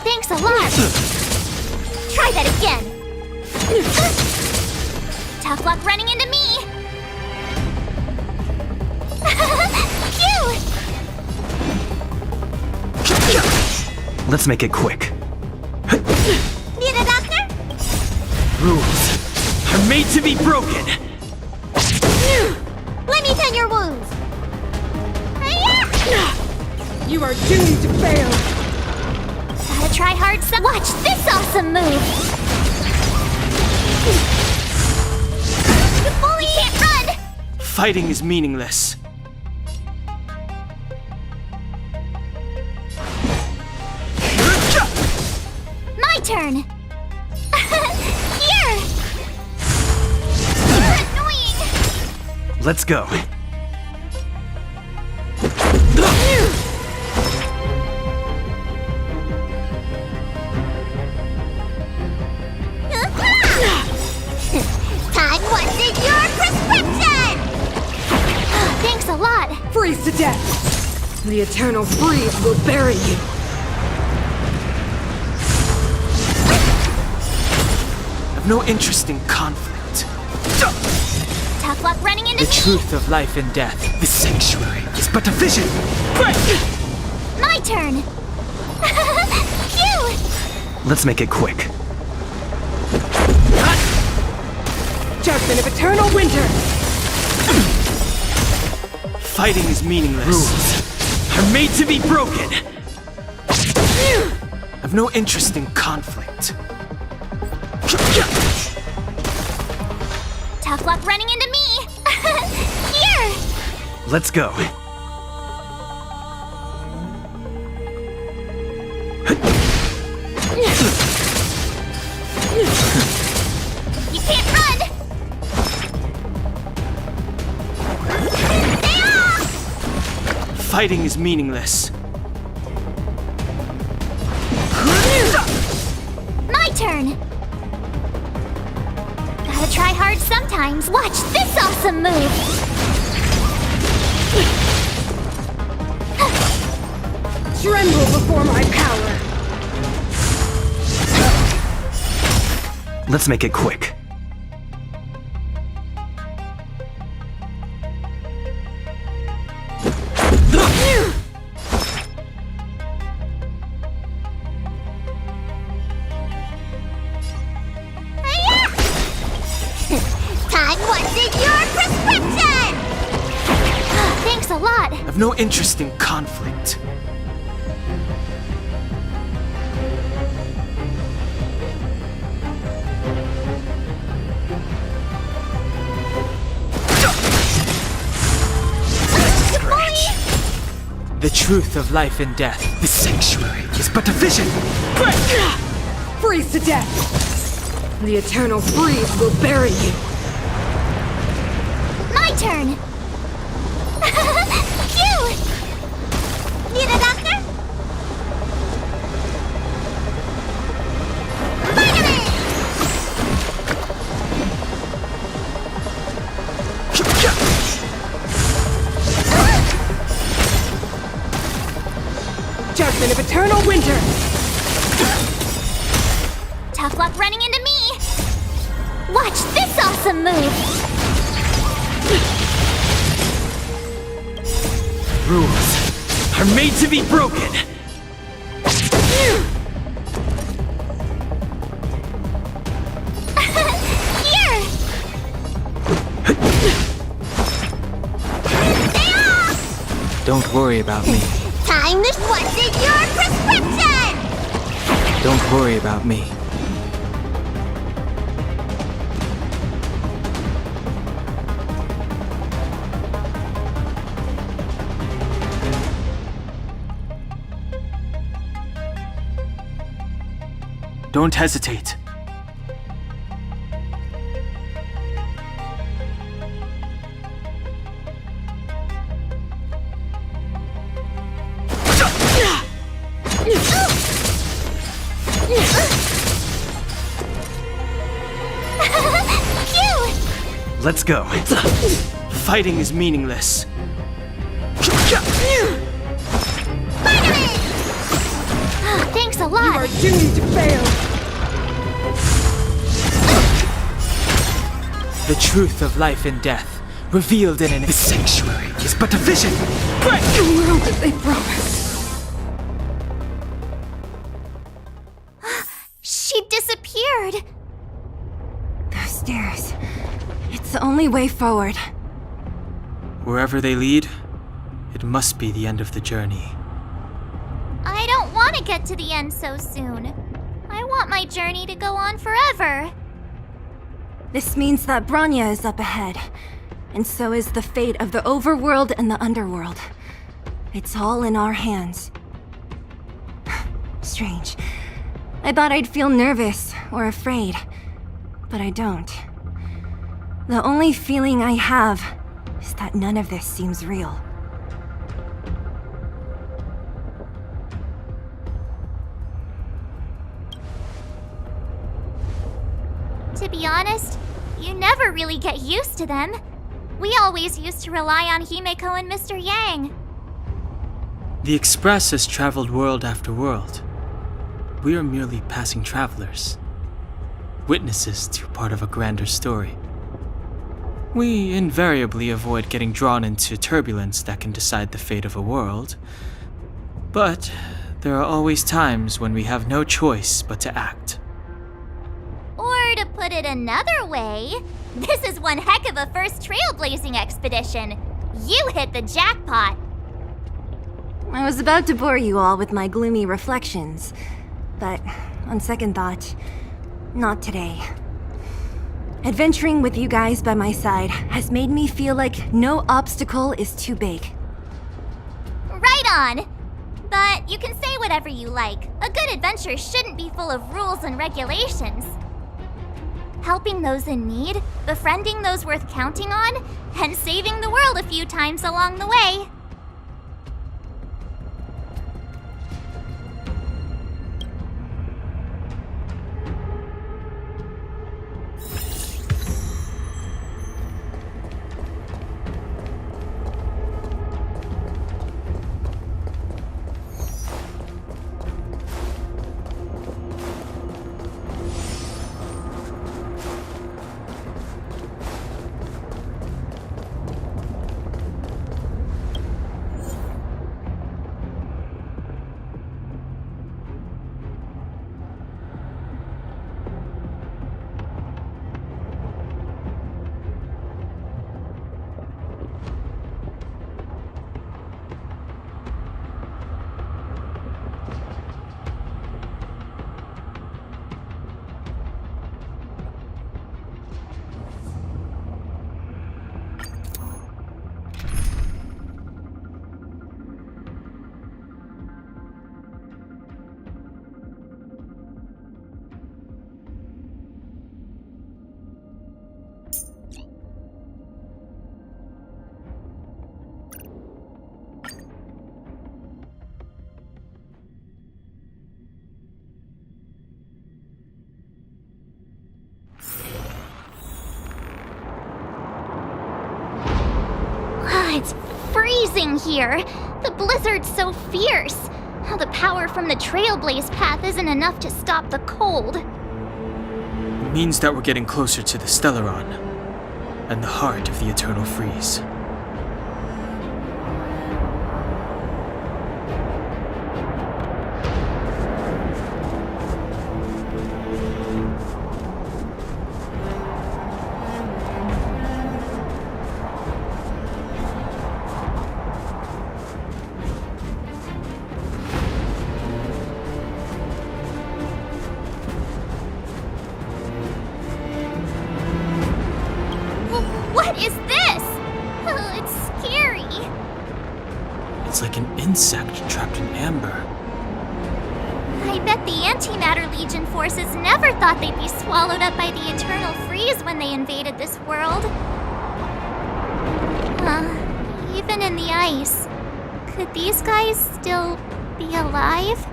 Thanks a lot! Try that again! Tough luck running into me! Phew! Let's make it quick. Need a doctor? Rules are made to be broken. Let me tend your wounds! Hiya! You are doomed to fail! Gotta try hard some. Watch this awesome move! You bully can't run! Fighting is meaningless. My turn! Here! You're annoying! Let's go. Time wasted your prescription! Thanks a lot! Freeze to death! The eternal freeze will bury you! I've no interest in conflict. Tough luck running into The me! truth of life and death. The sanctuary is but a vision. Break! My turn! Phew! Let's make it quick. Judgment of eternal winter! Fighting is meaningless. Rules are made to be broken. I've no interest in conflict. Tough luck running into me! Here! Let's go. Fighting is meaningless. My turn! Gotta try hard sometimes. Watch this awesome move! Tremble before my power! Let's make it quick. Time wasted your prescription! Thanks a lot. I've no interest in conflict. The truth of life and death. The sanctuary is but a vision. Freeze to death! The eternal freeze will bury you! My turn! Phew! Need a doctor? Vitamin! Judgment of eternal winter! Tough luck running into me! Watch this awesome move! Rules are made to be broken. Here! Stay off! Don't worry about me. Time to wasted your prescription! Don't worry about me. Don't hesitate. Phew! Let's go. Fighting is meaningless. Vitamin! Thanks a lot. You are doomed to fail! The truth of life and death, revealed in the sanctuary is but a vision. The world that they promised! She disappeared. Those stairs. It's the only way forward. Wherever they lead, it must be the end of the journey. I don't want to get to the end so soon. I want my journey to go on forever. This means that Bronya is up ahead, and so is the fate of the overworld and the underworld. It's all in our hands. Strange. I thought I'd feel nervous or afraid, but I don't. The only feeling I have is that none of this seems real. To be honest, you never really get used to them. We always used to rely on Himeko and Mr. Yang. The Express has traveled world after world. We are merely passing travelers, witnesses to part of a grander story. We invariably avoid getting drawn into turbulence that can decide the fate of a world. But there are always times when we have no choice but to act. Or to put it another way, this is one heck of a first trailblazing expedition. You hit the jackpot. I was about to bore you all with my gloomy reflections, but on second thought, not today. Adventuring with you guys by my side has made me feel like no obstacle is too big. Right on! But you can say whatever you like. A good adventure shouldn't be full of rules and regulations. Helping those in need, befriending those worth counting on, and saving the world a few times along the way. freezing here. The blizzard's so fierce. The power from the Trailblaze path isn't enough to stop the cold. It means that we're getting closer to the Stellaron, and the heart of the Eternal Freeze. What is this? It's scary. It's like an insect trapped in amber. I bet the Antimatter Legion forces never thought they'd be swallowed up by the Eternal Freeze when they invaded this world. Even in the ice, could these guys still be alive?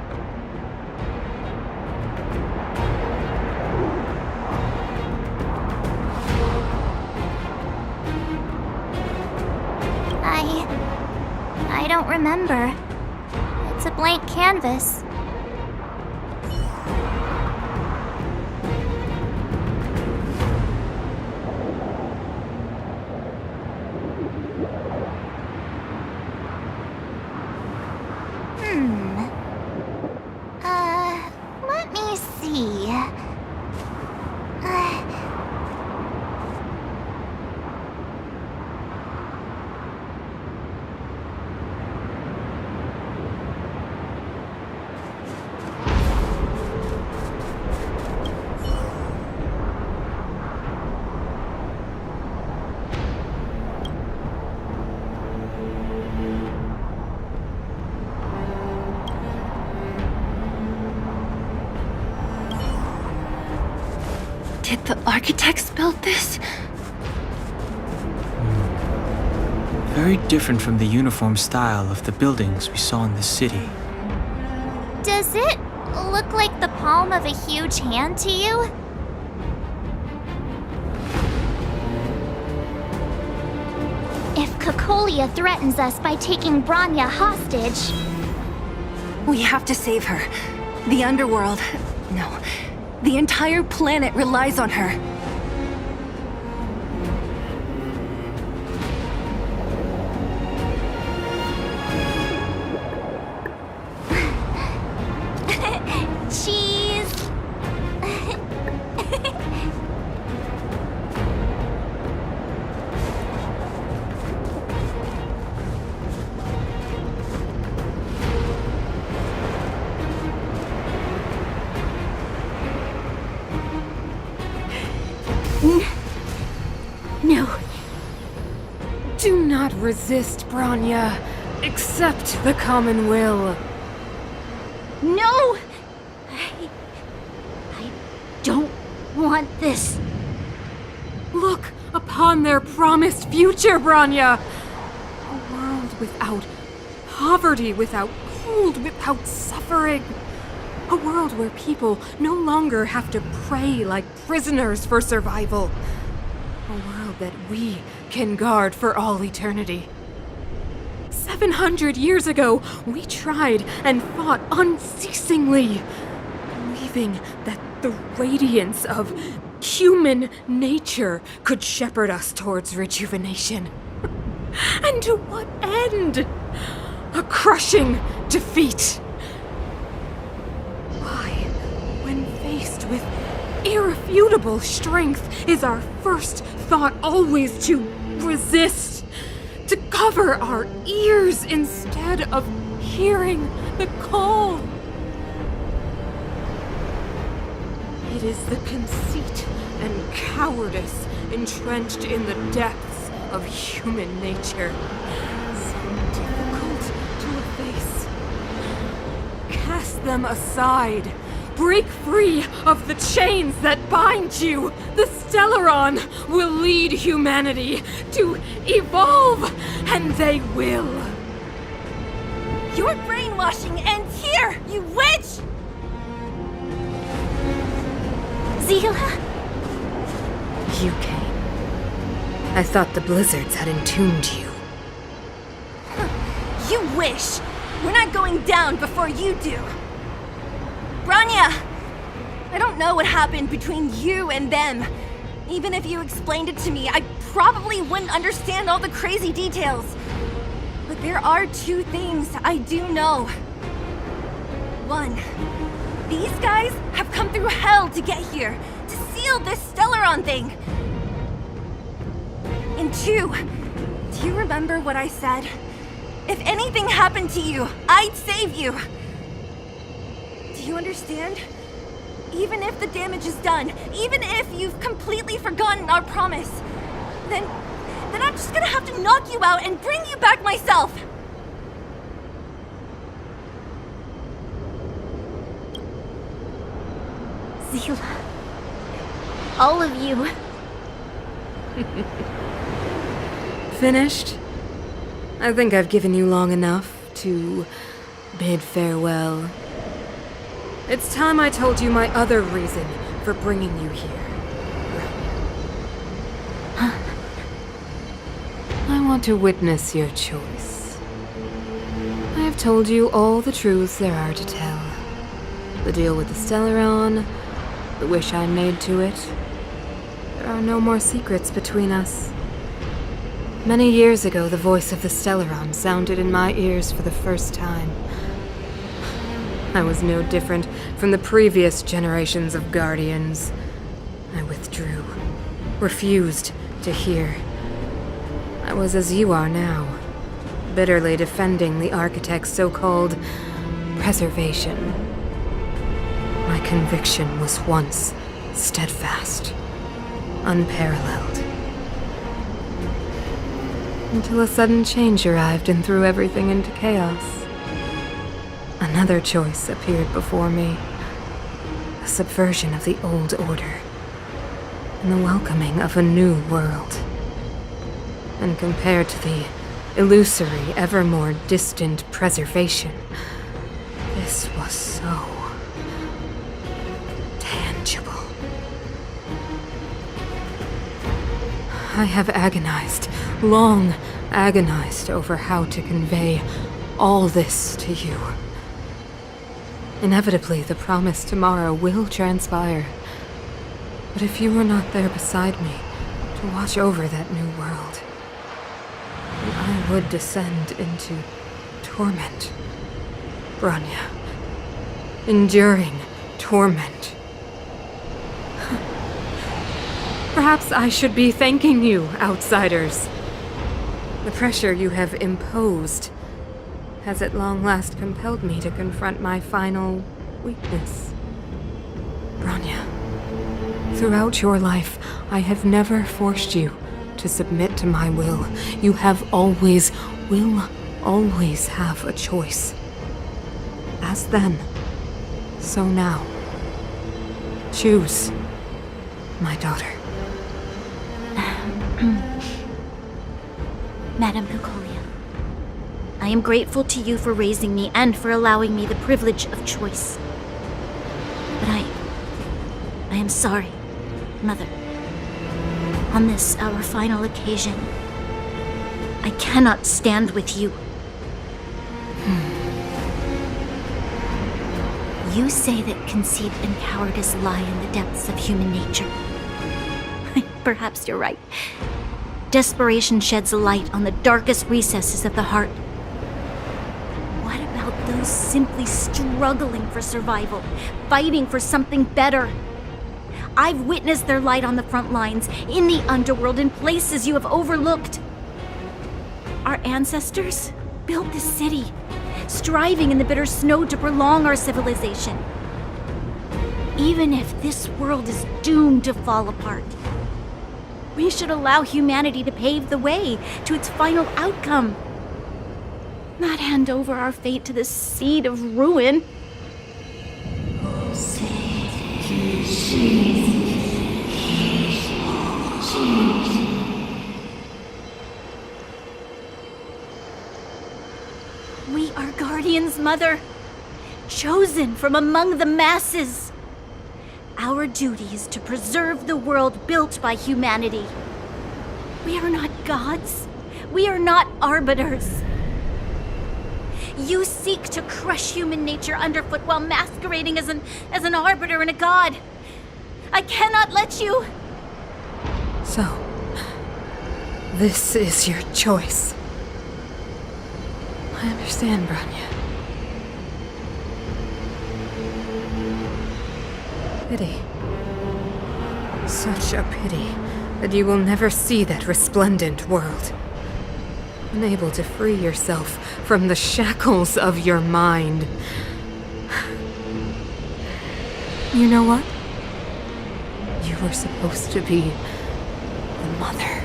I don't remember. It's a blank canvas. Let me see. Did the architects build this? Very different from the uniform style of the buildings we saw in the city. Does it look like the palm of a huge hand to you? If Cocolia threatens us by taking Bronya hostage... We have to save her. The underworld... No. The entire planet relies on her. Cheese! No. Do not resist, Bronya. Accept the common will. No! I don't want this. Look upon their promised future, Bronya! A world without poverty, without cold, without suffering. A world where people no longer have to pray like prisoners for survival. A world that we can guard for all eternity. 700 years ago, we tried and fought unceasingly, believing that the radiance of human nature could shepherd us towards rejuvenation. And to what end? A crushing defeat. Why, when faced with irrefutable strength, is our first thought always to resist? To cover our ears instead of hearing the call? It is the conceit and cowardice entrenched in the depths of human nature, so difficult to efface. Cast them aside. Break free of the chains that bind you. The Stellaron will lead humanity to evolve, and they will. Your brainwashing ends here, you witch! Zila? You came. I thought the blizzards had entombed you. wish. We're not going down before you do. Bronya! I don't know what happened between you and them. Even if you explained it to me, I probably wouldn't understand all the crazy details. But there are two things I do know. One, these guys have come through hell to get here, to seal this Stellaron thing. And two, do you remember what I said? If anything happened to you, I'd save you. Do you understand? Even if the damage is done, even if you've completely forgotten our promise, then I'm just gonna have to knock you out and bring you back myself. Zila. All of you. Finished? I think I've given you long enough to bid farewell. It's time I told you my other reason for bringing you here. I want to witness your choice. I have told you all the truths there are to tell. The deal with the Stellaron, the wish I made to it. There are no more secrets between us. Many years ago, the voice of the Stellaron sounded in my ears for the first time. I was no different from the previous generations of Guardians. I withdrew, refused to hear. I was as you are now, bitterly defending the Architect's so-called preservation. My conviction was once steadfast, unparalleled. Until a sudden change arrived and threw everything into chaos. Another choice appeared before me. A subversion of the old order. And the welcoming of a new world. And compared to the illusory, ever more distant preservation, this was so tangible. I have agonized, long agonized over how to convey all this to you. Inevitably, the promised tomorrow will transpire. But if you were not there beside me to watch over that new world, then I would descend into torment. Bronya. Enduring torment. Perhaps I should be thanking you, outsiders. The pressure you have imposed has at long last compelled me to confront my final weakness. Bronya, throughout your life, I have never forced you to submit to my will. You have always, will always have a choice. As then, so now. Choose, my daughter. Madame Cocolia, I am grateful to you for raising me and for allowing me the privilege of choice. But I am sorry, Mother. On this, our final occasion, I cannot stand with you. You say that conceit and cowardice lie in the depths of human nature. Perhaps you're right. Desperation sheds a light on the darkest recesses of the heart. What about those simply struggling for survival, fighting for something better? I've witnessed their light on the front lines, in the underworld, in places you have overlooked. Our ancestors built this city, striving in the bitter snow to prolong our civilization. Even if this world is doomed to fall apart, we should allow humanity to pave the way to its final outcome. Not hand over our fate to the seed of ruin. We are Guardians, Mother, chosen from among the masses. Our duty is to preserve the world built by humanity. We are not gods. We are not arbiters. You seek to crush human nature underfoot while masquerading as an arbiter and a god. I cannot let you. So, this is your choice. I understand, Bronya. Pity. Such a pity that you will never see that resplendent world. Unable to free yourself from the shackles of your mind. You know what? You were supposed to be the mother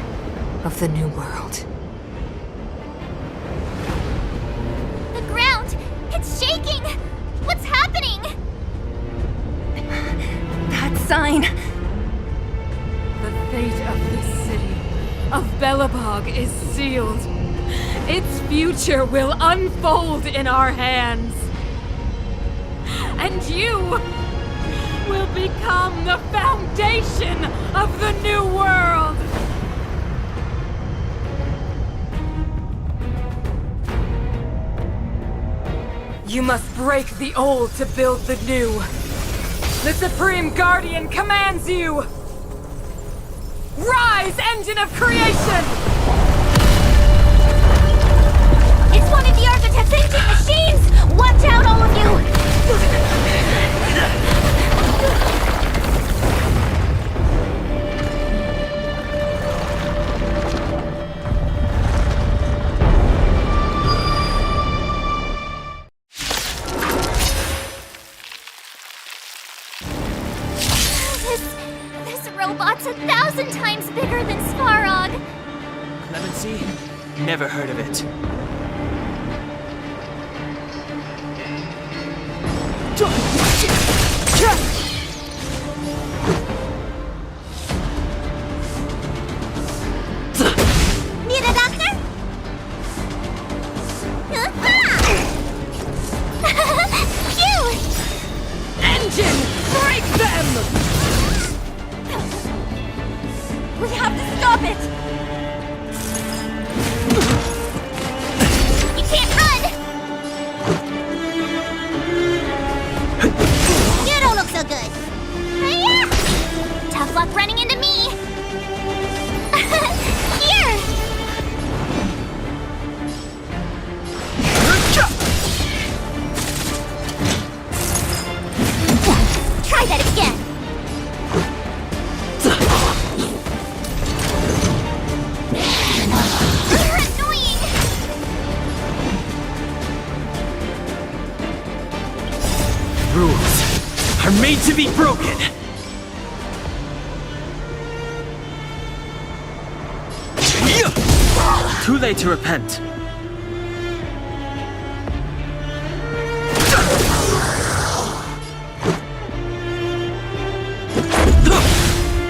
of the new world. The ground! It's shaking! What's happening? That sign. The fate of this city, of Belobog, is sealed. Its future will unfold in our hands. And you will become the foundation of the new world! You must break the old to build the new. The Supreme Guardian commands you! Rise, engine of creation! It's one of the architect's ancient machines! Watch out, all of you! This robot's 1,000 times bigger than Svarog! Clemency? Never heard of it. Need a doctor? Phew! Engine, break them! We have to stop it! You can't run! You don't look so good. Hiya! Tough luck running into me. Here! Try that again. You're annoying. Rules are made to be broken. Too late to repent.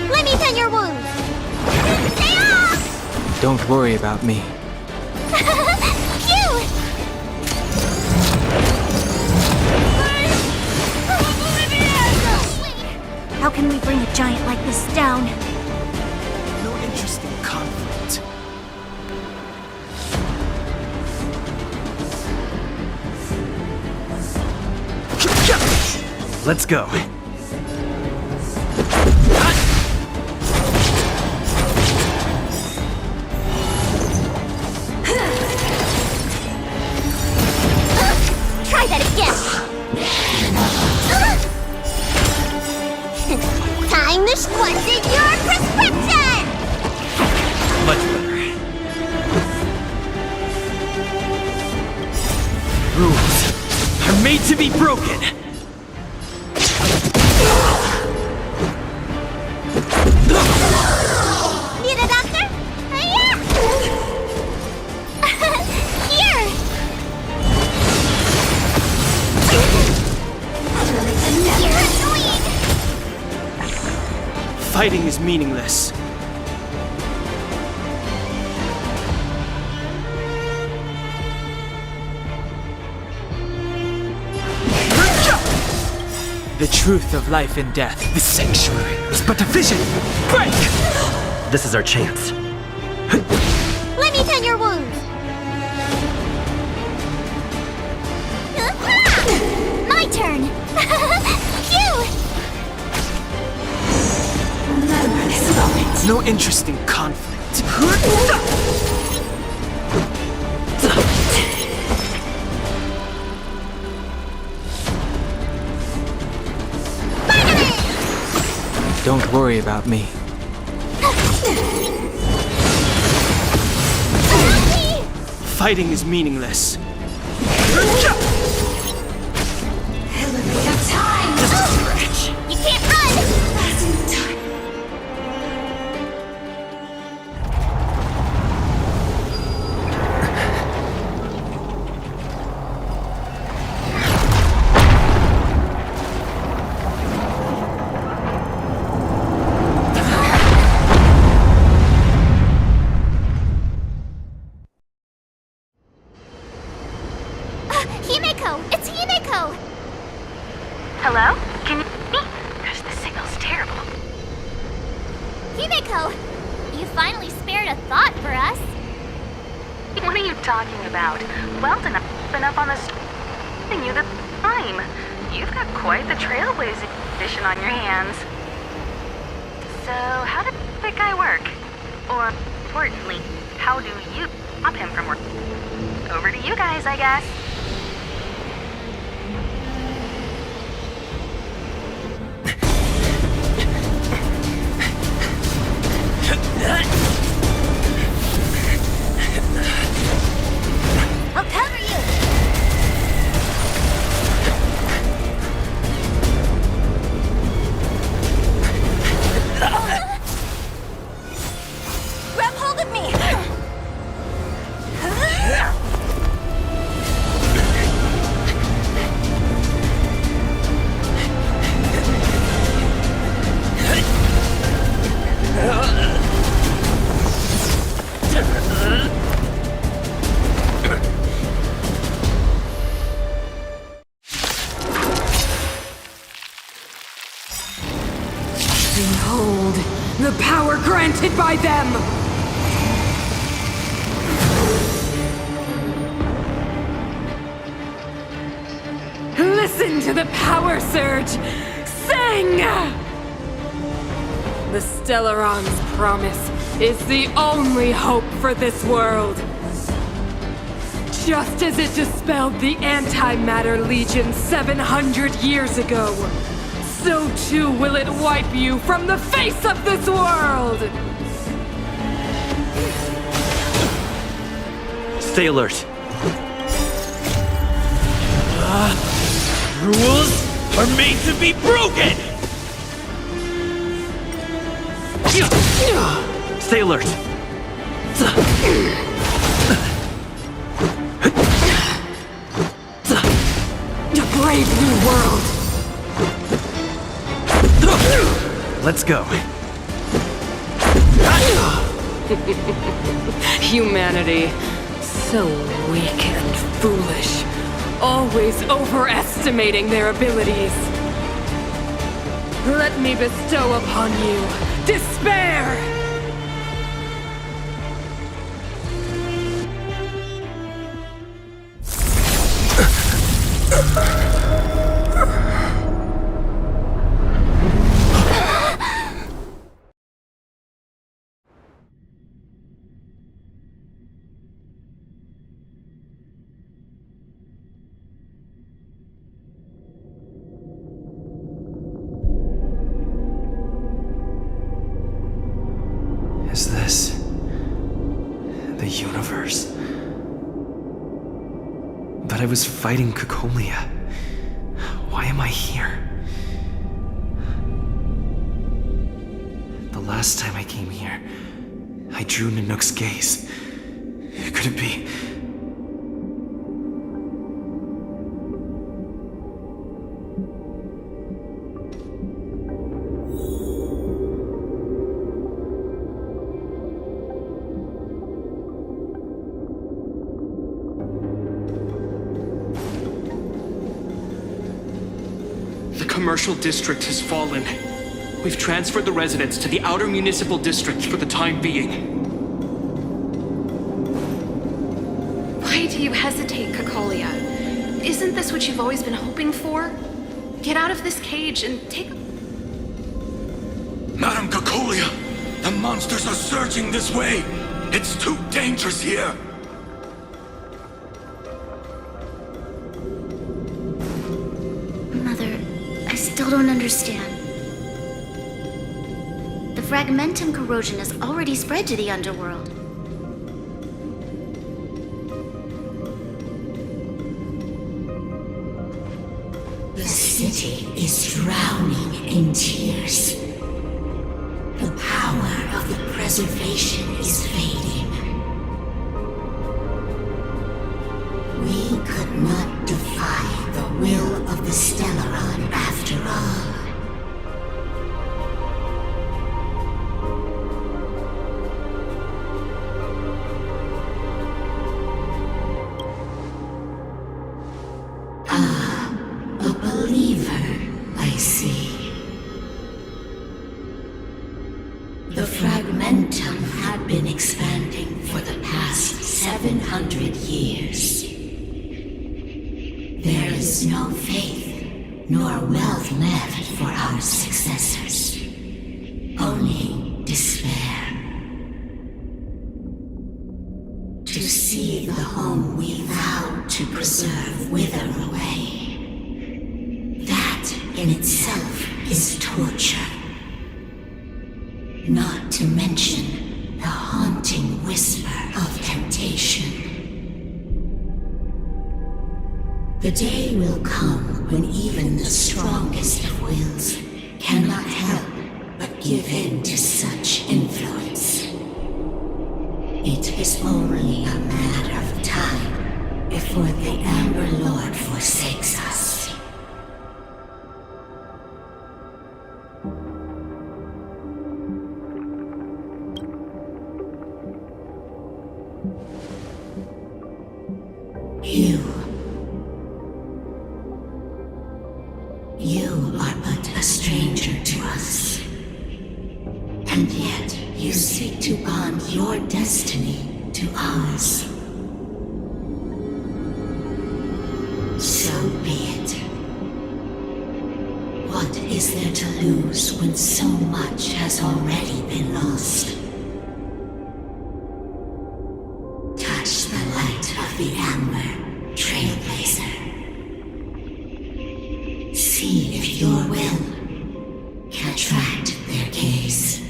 Let me tend your wounds. Stay off! Don't worry about me. Phew! How can we bring a giant like this down? No interest in conflict. Let's go. Try that again. Time to squash in your prescription! Much better. Rules are made to be broken. Need a doctor? Hiya! Here! You're annoying! Fighting is meaningless. The truth of life and death. The sanctuary is but a vision. Break! This is our chance. Let me tend your wounds. have no interest in conflict. Don't worry about me. Fighting is meaningless. You can't run! Himeko! It's Himeko! Hello? Can you hear me? Gosh, the signal's terrible. Himeko! You finally spared a thought for us. What are you talking about? Weldon, I've been up on the giving you the time. You've got quite the trailblazing edition on your hands. So, how did that guy work? Or, importantly, how do you stop him from working? Over to you guys, I guess. I'll cover you! Grab hold of me! Behold, the power granted by them! Listen to the power surge! Sing! The Stellaron's promise is the only hope for this world. Just as it dispelled the Antimatter Legion 700 years ago, so too will it wipe you from the face of this world! Stay alert. Rules are made to be broken! Stay alert. A brave new world! Let's go. Humanity, so weak and foolish, always overestimating their abilities. Let me bestow upon you despair! Is this the universe? But I was fighting Cacolia. Why am I here? The last time I came here, I drew Nanook's gaze. Could it be? The commercial district has fallen. We've transferred the residents to the outer municipal districts for the time being. Why do you hesitate, Cacolia? Isn't this what you've always been hoping for? Get out of this cage and take a... Madam Cacolia, The monsters are surging this way! It's too dangerous here! Mother, I still don't understand. The fragmentum corrosion has already spread to the underworld. The city is drowning in tears. The power of the preservation is fading. We could not defy the will of the Stellaron after all. A believer, I see. The fragmentum had been expanding for the past 700 years. There is no faith nor wealth left for our successors. Only despair. To see the home we vowed to preserve wither away. That in itself is torture. Not to mention the haunting whisper of temptation. The day will come when even the strongest of wills cannot help but give in to such influence. It is only a matter of time before the Amber Lord forsakes us. You are but a stranger to us. And yet you seek to bond your destiny to ours. So be it. What is there to lose when so much has already been lost? Touch the light of the Amber, Trailblazer. See if your will can attract their gaze.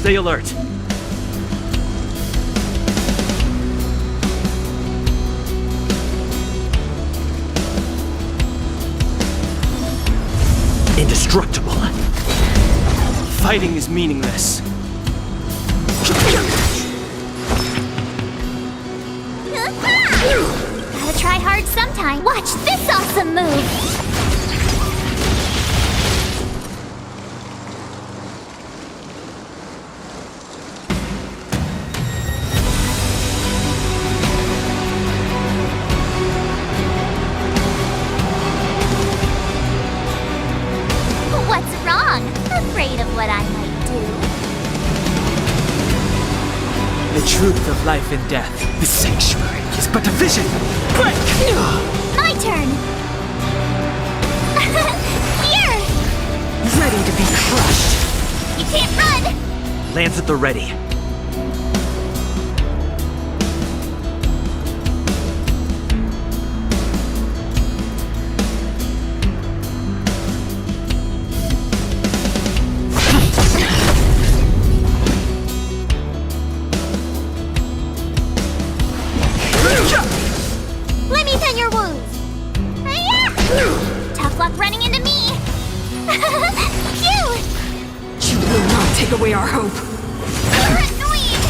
Stay alert. Indestructible. Fighting is meaningless. Gotta try hard sometime. Watch this awesome move! The truth of life and death. The sanctuary is but a vision. Break! My turn! Here! Ready to be crushed. You can't run! Lance at the ready. Let me tend your wounds! Hiya! Tough luck running into me! Phew! You will not take away our hope. You're annoying!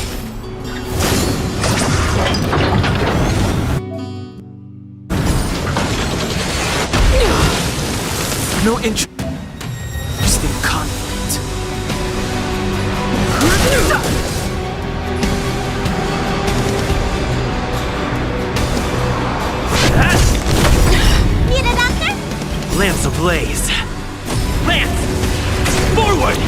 No interesting conflict. Need a doctor? Lance ablaze. Lance! Forward!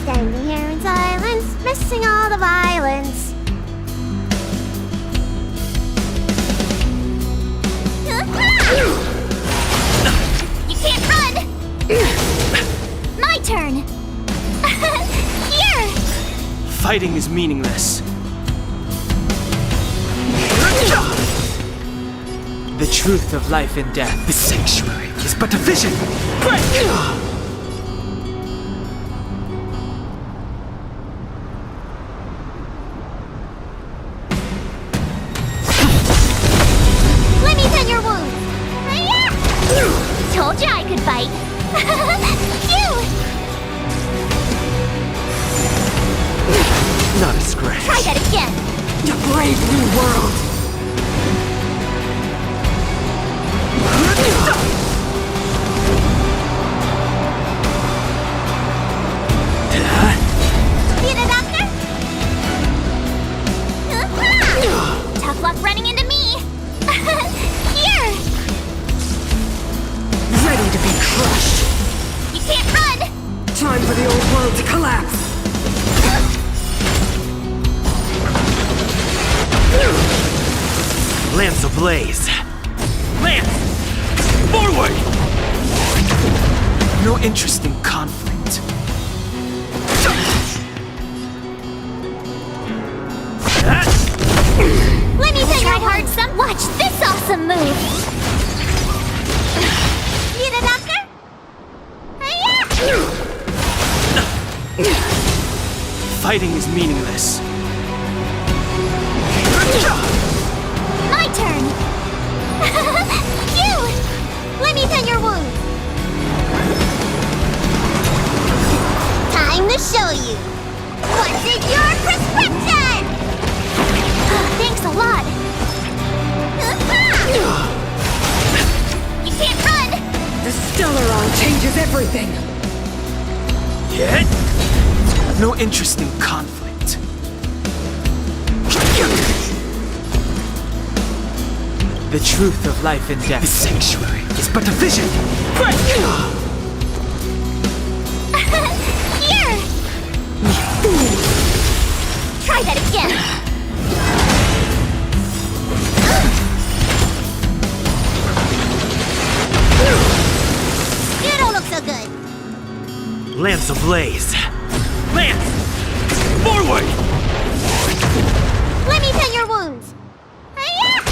Standing here in silence, missing all the violence. You can't run! My turn! Here! Fighting is meaningless. The truth of life and death. The sanctuary is but a vision. Break! Let me tend your wounds! Hiya! Told you I could fight! Phew! Not a scratch. Try that again! A brave new world. Need a doctor? Tough luck running into me! Here! Ready to be crushed. You can't run! Time for the old world to collapse. Lance ablaze. Lance! Forward! No interesting conflict. Let me try hard some. Watch this awesome move! Need a doctor? Hiya! Fighting is meaningless. My turn! Phew! Let me tend your wounds! Time to show you! What's in your prescription? Thanks a lot! You can't run! The Stellaron changes everything. No interesting conflict. The truth of life and death. The sanctuary is but a vision. Break! Here! Try that again! You don't look so good! Lance ablaze. Lance! Forward! Let me tend your wounds! Hiya!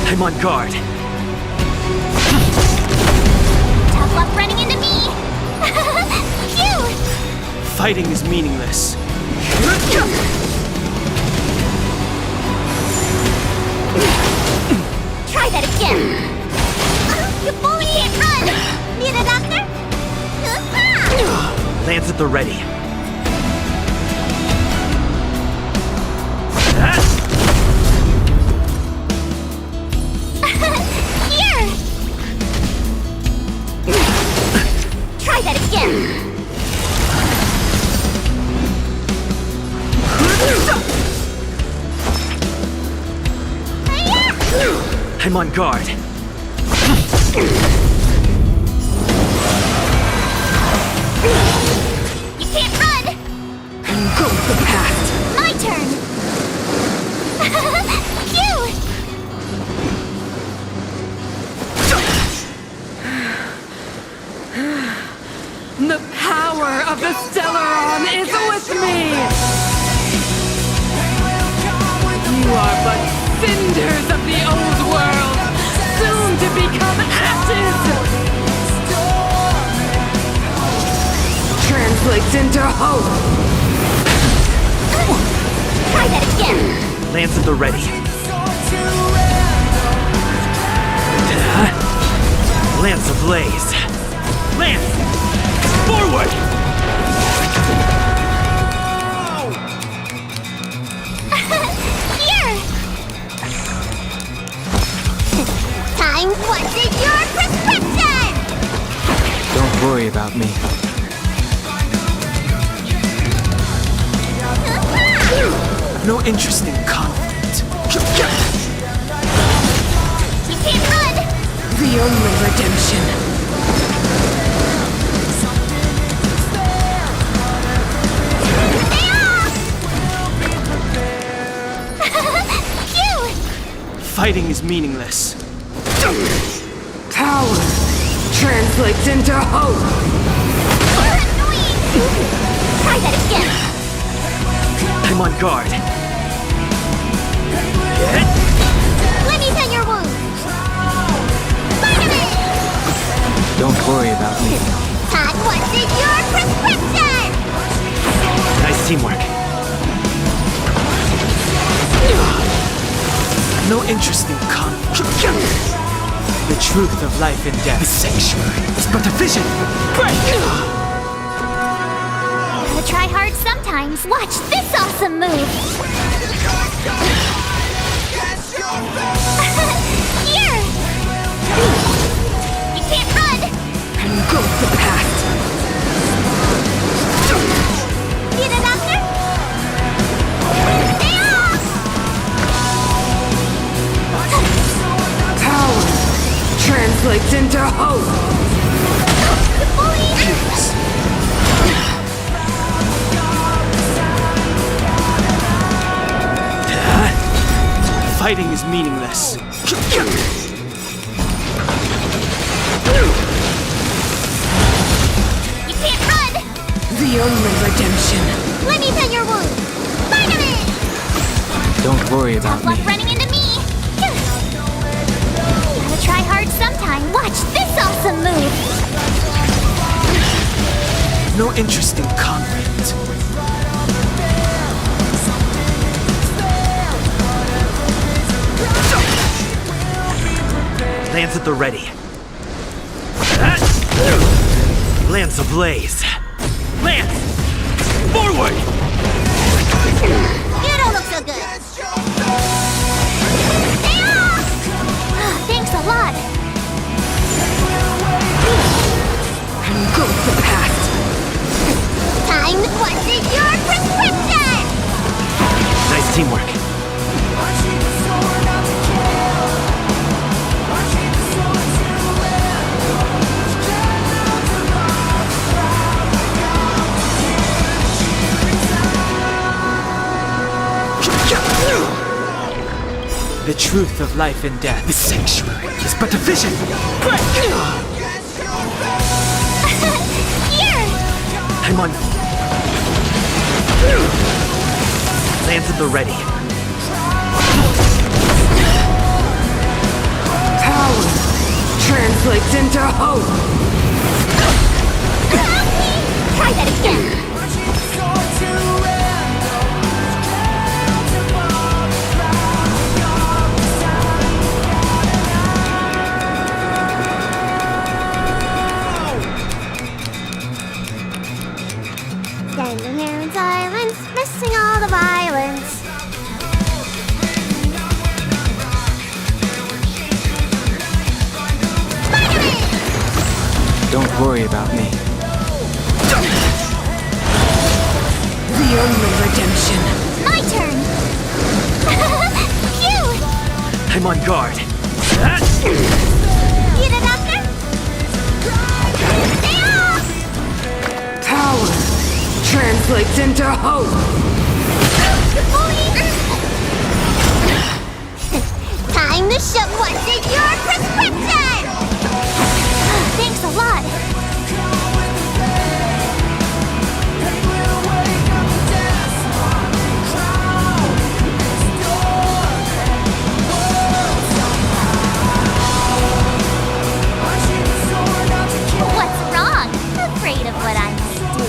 I'm on guard. Tough luck running into me! Phew! Fighting is meaningless. Try that again! You bully can't run! Need a doctor? Lance at the ready. Here! Try that again! I'm on guard. You can't run! Engulf the past! My turn! Phew! The power of the Stellaron is with me! You are but cinders of the old world, soon to become ashes! Translates into hope! Try that again! Lance at the ready. Lance ablaze. Lance! Forward! Here! Time wanted your prescription! Don't worry about me. I've no interest in conflict. You can't run! The only redemption. Phew! Fighting is meaningless. Power translates into hope! Annoying! Try that again! I'm on guard. Let me pen your wound! Vitamin! Don't worry about me. Todd wanted your prescription! Nice teamwork. No interest in conflict. The truth of life and death. The sanctuary is but a vision. Break! Gotta try hard sometimes. Watch this awesome move! Here! You can't run! Engulf the past! Need a doctor? Stay off! Power translates into hope! Bully! Fighting is meaningless. You can't run! The only redemption. Let me pen your wound! Vitamin! Don't worry about Tough luck me. running into me! Gotta try hard sometime. Watch this awesome move! No interest in conflict. Lance at the ready. Lance ablaze. Lance! Forward! You don't look so good! Stay off! Thanks a lot! Engulf the past! Time wanted your prescription! Nice teamwork. The truth of life and death. The sanctuary is but a vision. Break! Here! I'm on. Lance at the ready. Power translates into hope! Try that again! Standing here in silence, missing all the violence. Don't worry about me. The only redemption. My turn! Phew! I'm on guard. Get it up there? Stay off! Power translates into hope. Time to show what's in your prescription! Thanks a lot. What's wrong? Afraid of what I might do?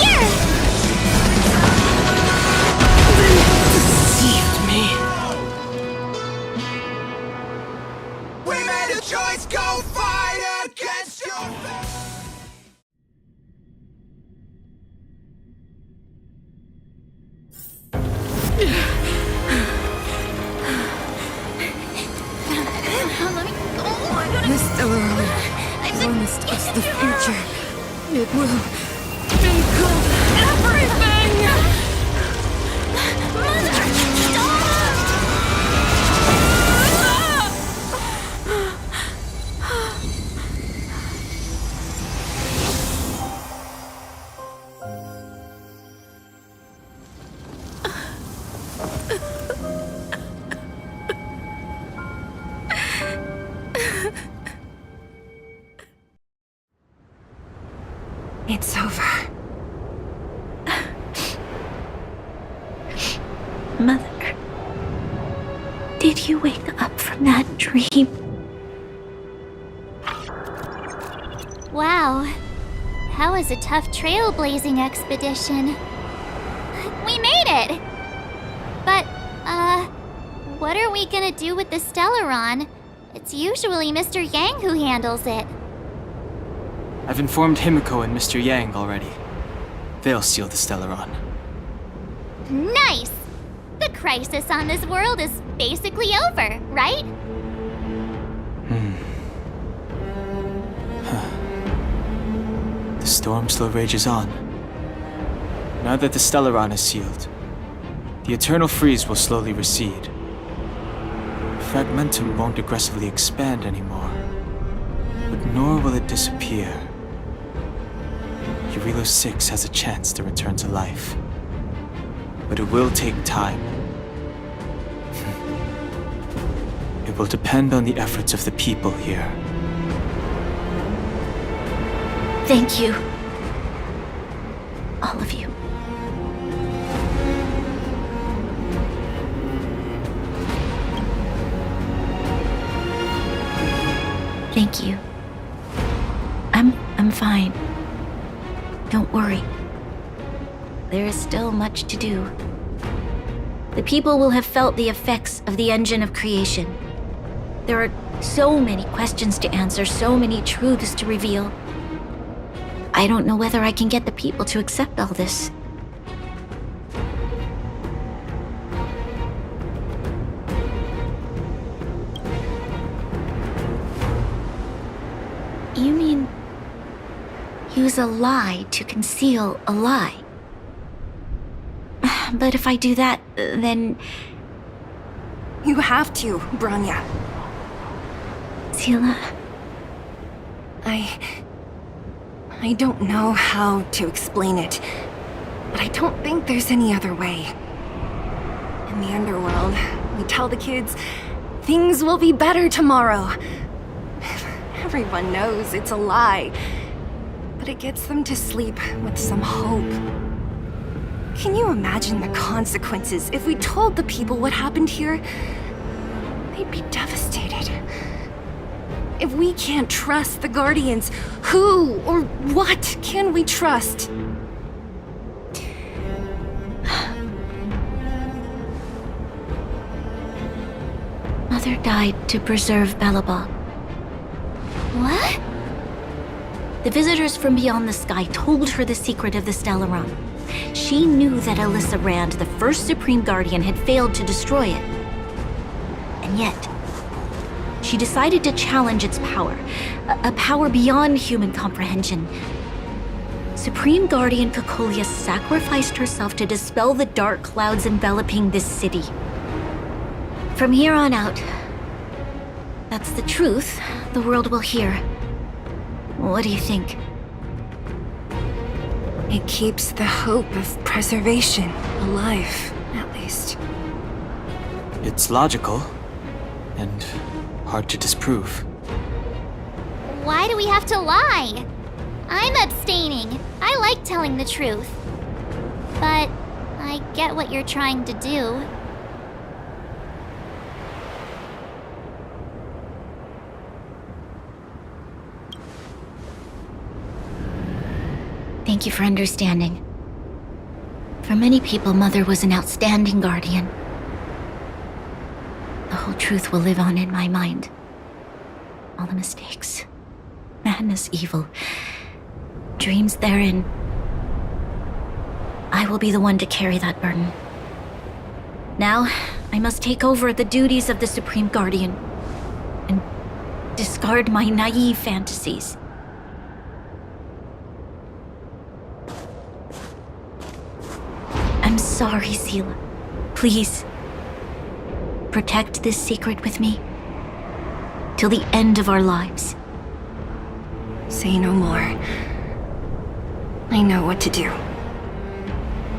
Here! Deceived me. We made a choice, go fight against your This Stellaron promised the future. It will include everything! It's over. Mother, did you wake up from that dream? Wow, that was a tough trailblazing expedition. We made it! But, what are we gonna do with the Stellaron? It's usually Mr. Yang who handles it. I've informed Himiko and Mr. Yang already. They'll steal the Stellaron. Nice! The crisis on this world is basically over, right? The storm still rages on. Now that the Stellaron is sealed, the eternal freeze will slowly recede. Fragmentum won't aggressively expand anymore, but nor will it disappear. Jarilo 6 has a chance to return to life, but it will take time. It will depend on the efforts of the people here. Thank you. All of you. Thank you. I'm fine. Don't worry. There is still much to do. The people will have felt the effects of the engine of creation. There are so many questions to answer, so many truths to reveal. I don't know whether I can get the people to accept all this. You mean use a lie to conceal a lie? But if I do that, then... You have to, Bronya. Sila... I don't know how to explain it, but I don't think there's any other way. In the underworld, we tell the kids, things will be better tomorrow. Everyone knows it's a lie, but it gets them to sleep with some hope. Can you imagine the consequences if we told the people what happened here? They'd be devastated. If we can't trust the Guardians, who or what can we trust? Mother died to preserve Belobog. What? The visitors from beyond the sky told her the secret of the Stellaron. She knew that Alyssa Rand, the first Supreme Guardian, had failed to destroy it. And yet, she decided to challenge its power, a power beyond human comprehension. Supreme Guardian Cocolia sacrificed herself to dispel the dark clouds enveloping this city. From here on out, that's the truth the world will hear. What do you think? It keeps the hope of preservation alive, at least. It's logical and hard to disprove. Why do we have to lie? I'm abstaining. I like telling the truth. But I get what you're trying to do. Thank you for understanding. For many people, Mother was an outstanding guardian. The whole truth will live on in my mind. All the mistakes, madness, evil, dreams therein. I will be the one to carry that burden. Now, I must take over the duties of the Supreme Guardian and discard my naive fantasies. I'm sorry, Seela. Please, protect this secret with me till the end of our lives. Say no more. I know what to do.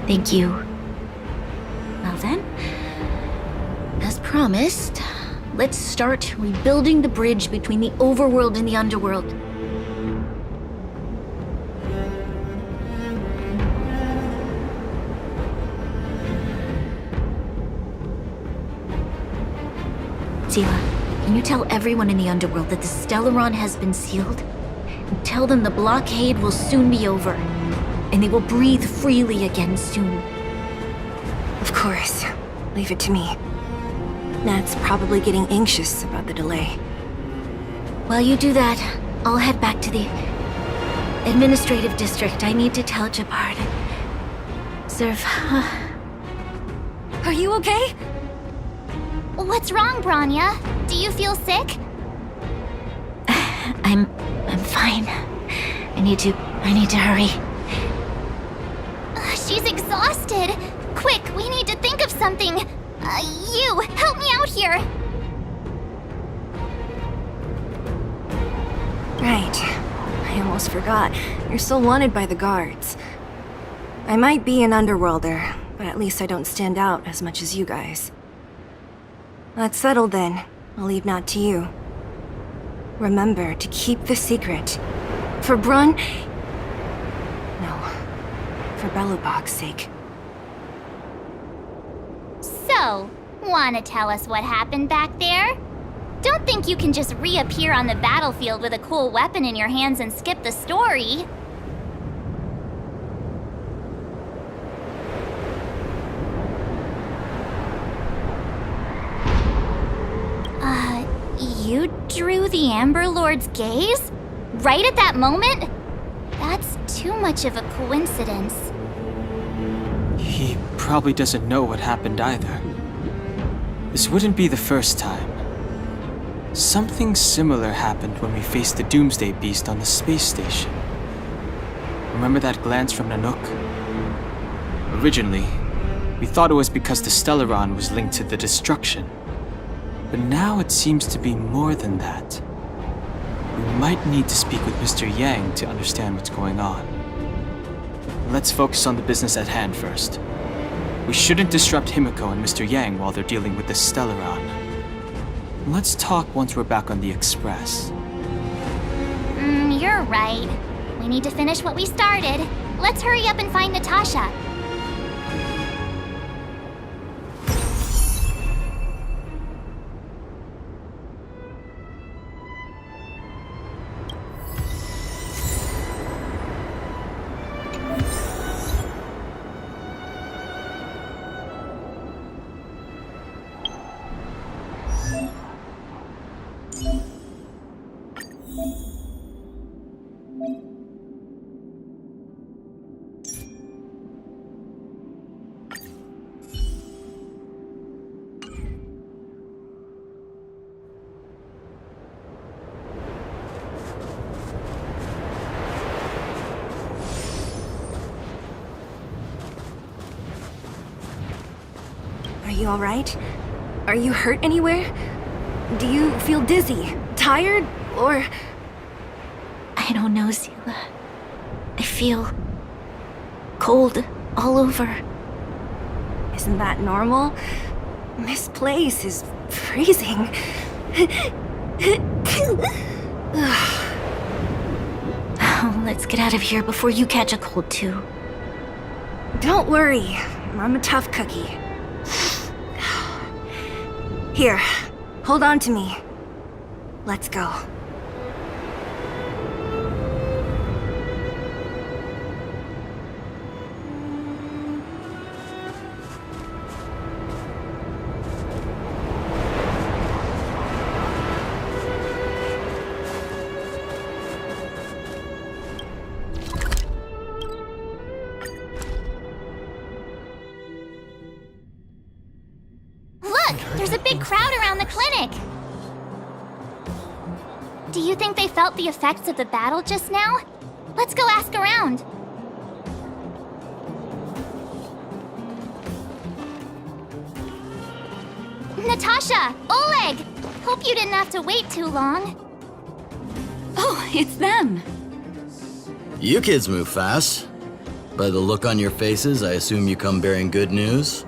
Thank you. Well then, as promised, let's start rebuilding the bridge between the overworld and the underworld. Seela, can you tell everyone in the underworld that the Stellaron has been sealed? And tell them the blockade will soon be over, and they will breathe freely again soon. Of course. Leave it to me. Nat's probably getting anxious about the delay. While you do that, I'll head back to the administrative district. I need to tell Jabbar to serve. Are you okay? What's wrong, Branya? Do you feel sick? I'm fine. I need to hurry. She's exhausted. Quick, we need to think of something. You, help me out here. Right. I almost forgot. You're still wanted by the guards. I might be an underworlder, but at least I don't stand out as much as you guys. That's settled then. I'll leave Nat to you. Remember to keep the secret. For Brun... No. For Belobog's sake. So, wanna tell us what happened back there? Don't think you can just reappear on the battlefield with a cool weapon in your hands and skip the story. You drew the Amber Lord's gaze? Right at that moment? That's too much of a coincidence. He probably doesn't know what happened either. This wouldn't be the first time. Something similar happened when we faced the Doomsday Beast on the space station. Remember that glance from Nanook? Originally, we thought it was because the Stellaron was linked to the destruction. But now it seems to be more than that. We might need to speak with Mr. Yang to understand what's going on. Let's focus on the business at hand first. We shouldn't disrupt Himiko and Mr. Yang while they're dealing with the Stellaron. Let's talk once we're back on the Express. You're right. We need to finish what we started. Let's hurry up and find Natasha. Are you alright? Are you hurt anywhere? Do you feel dizzy, tired, or... I don't know, Zila. I feel... cold all over. Isn't that normal? This place is freezing. Let's get out of here before you catch a cold too. Don't worry, I'm a tough cookie. Here, hold on to me. Let's go. Look! There's a big crowd around the clinic! Do you think they felt the effects of the battle just now? Let's go ask around. Natasha! Oleg! Hope you didn't have to wait too long. Oh, it's them. You kids move fast. By the look on your faces, I assume you come bearing good news?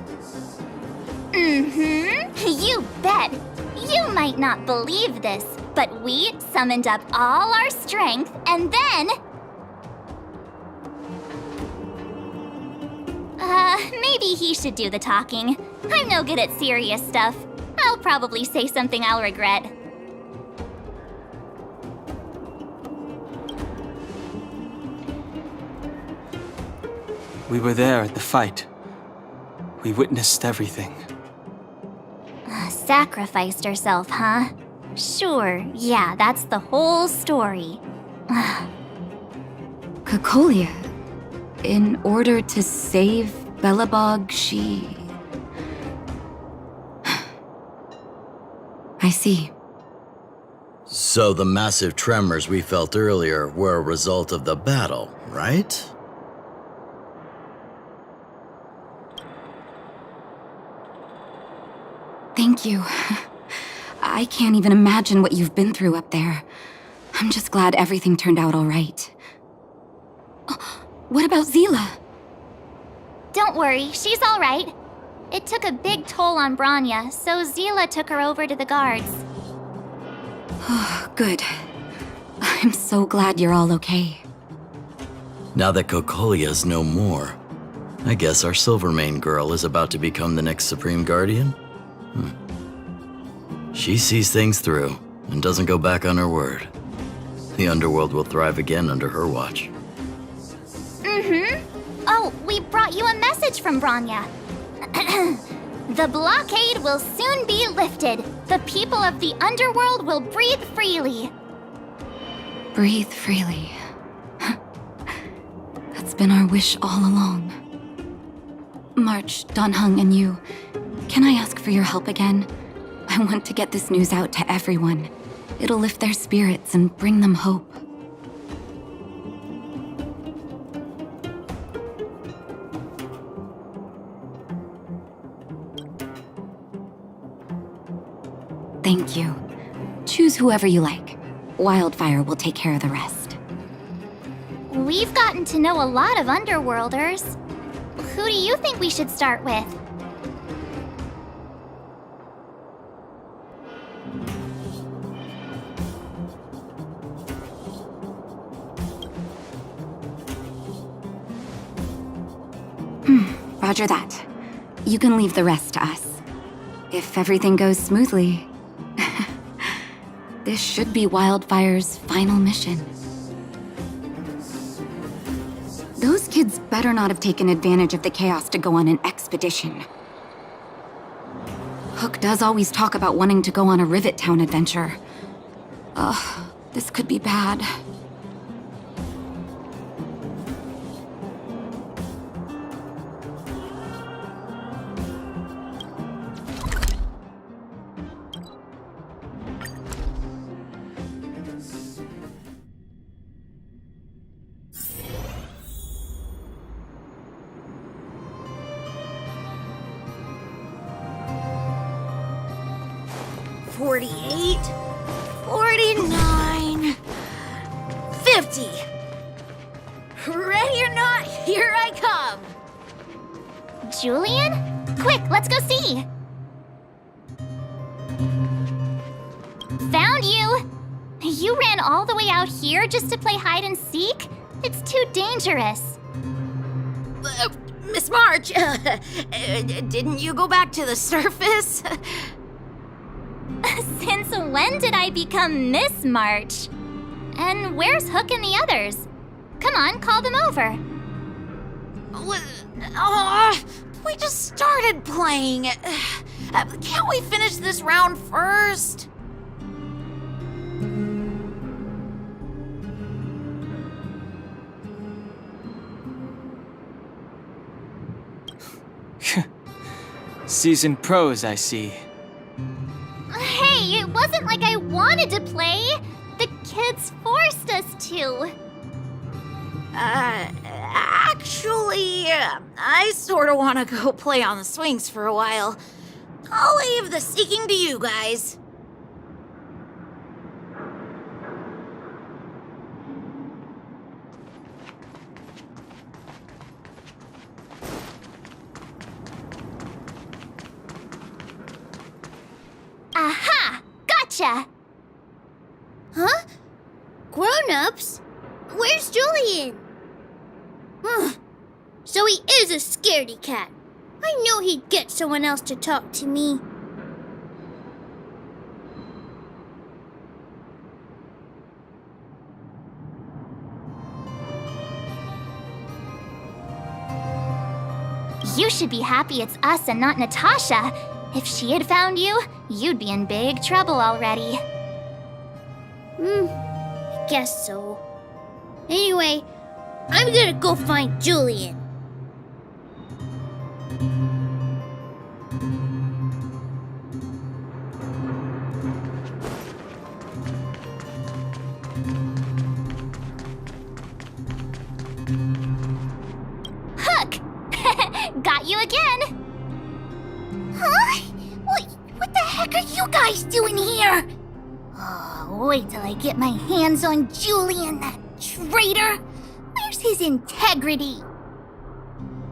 You bet. You might not believe this, but we summoned up all our strength and then... maybe he should do the talking. I'm no good at serious stuff. I'll probably say something I'll regret. We were there at the fight. We witnessed everything. Sacrificed herself, huh? Sure, yeah, that's the whole story. Kokolia, in order to save Belobog, she... I see. So the massive tremors we felt earlier were a result of the battle, right? Thank you. I can't even imagine what you've been through up there. I'm just glad everything turned out all right. What about Zila? Don't worry, she's all right. It took a big toll on Branya, so Zila took her over to the guards. Oh, good. I'm so glad you're all okay. Now that Kokolia's no more, I guess our Silvermane girl is about to become the next Supreme Guardian? She sees things through and doesn't go back on her word. The underworld will thrive again under her watch. Oh, we brought you a message from Branya. The blockade will soon be lifted. The people of the underworld will breathe freely. Breathe freely. That's been our wish all along. March, Danheng, and you, can I ask for your help again? I want to get this news out to everyone. It'll lift their spirits and bring them hope. Thank you. Choose whoever you like. Wildfire will take care of the rest. We've gotten to know a lot of underworlders. Who do you think we should start with? Roger that. You can leave the rest to us. If everything goes smoothly, this should be Wildfire's final mission. Those kids better not have taken advantage of the chaos to go on an expedition. Hook does always talk about wanting to go on a Rivet Town adventure. Ugh, this could be bad. 48, 49, 50. Ready or not, here I come. Julian? Quick, let's go see. Found you! You ran all the way out here just to play hide and seek? It's too dangerous. Miss March, didn't you go back to the surface? Since when did I become Miss March? And where's Hook and the others? Come on, call them over. We just started playing. Can't we finish this round first? Seasoned pros, I see. Hey, it wasn't like I wanted to play. The kids forced us to. Actually, I sort of want to go play on the swings for a while. I'll leave the seeking to you guys. Aha! Gotcha! Huh? Grown-ups? Where's Julian? So he is a scaredy cat. I knew he'd get someone else to talk to me. You should be happy it's us and not Natasha. If she had found you, you'd be in big trouble already. I guess so. Anyway, I'm gonna go find Julian. Hook! Got you again! Huh? What the heck are you guys doing here? Oh, wait till I get my hands on Julian, that traitor! Where's his integrity?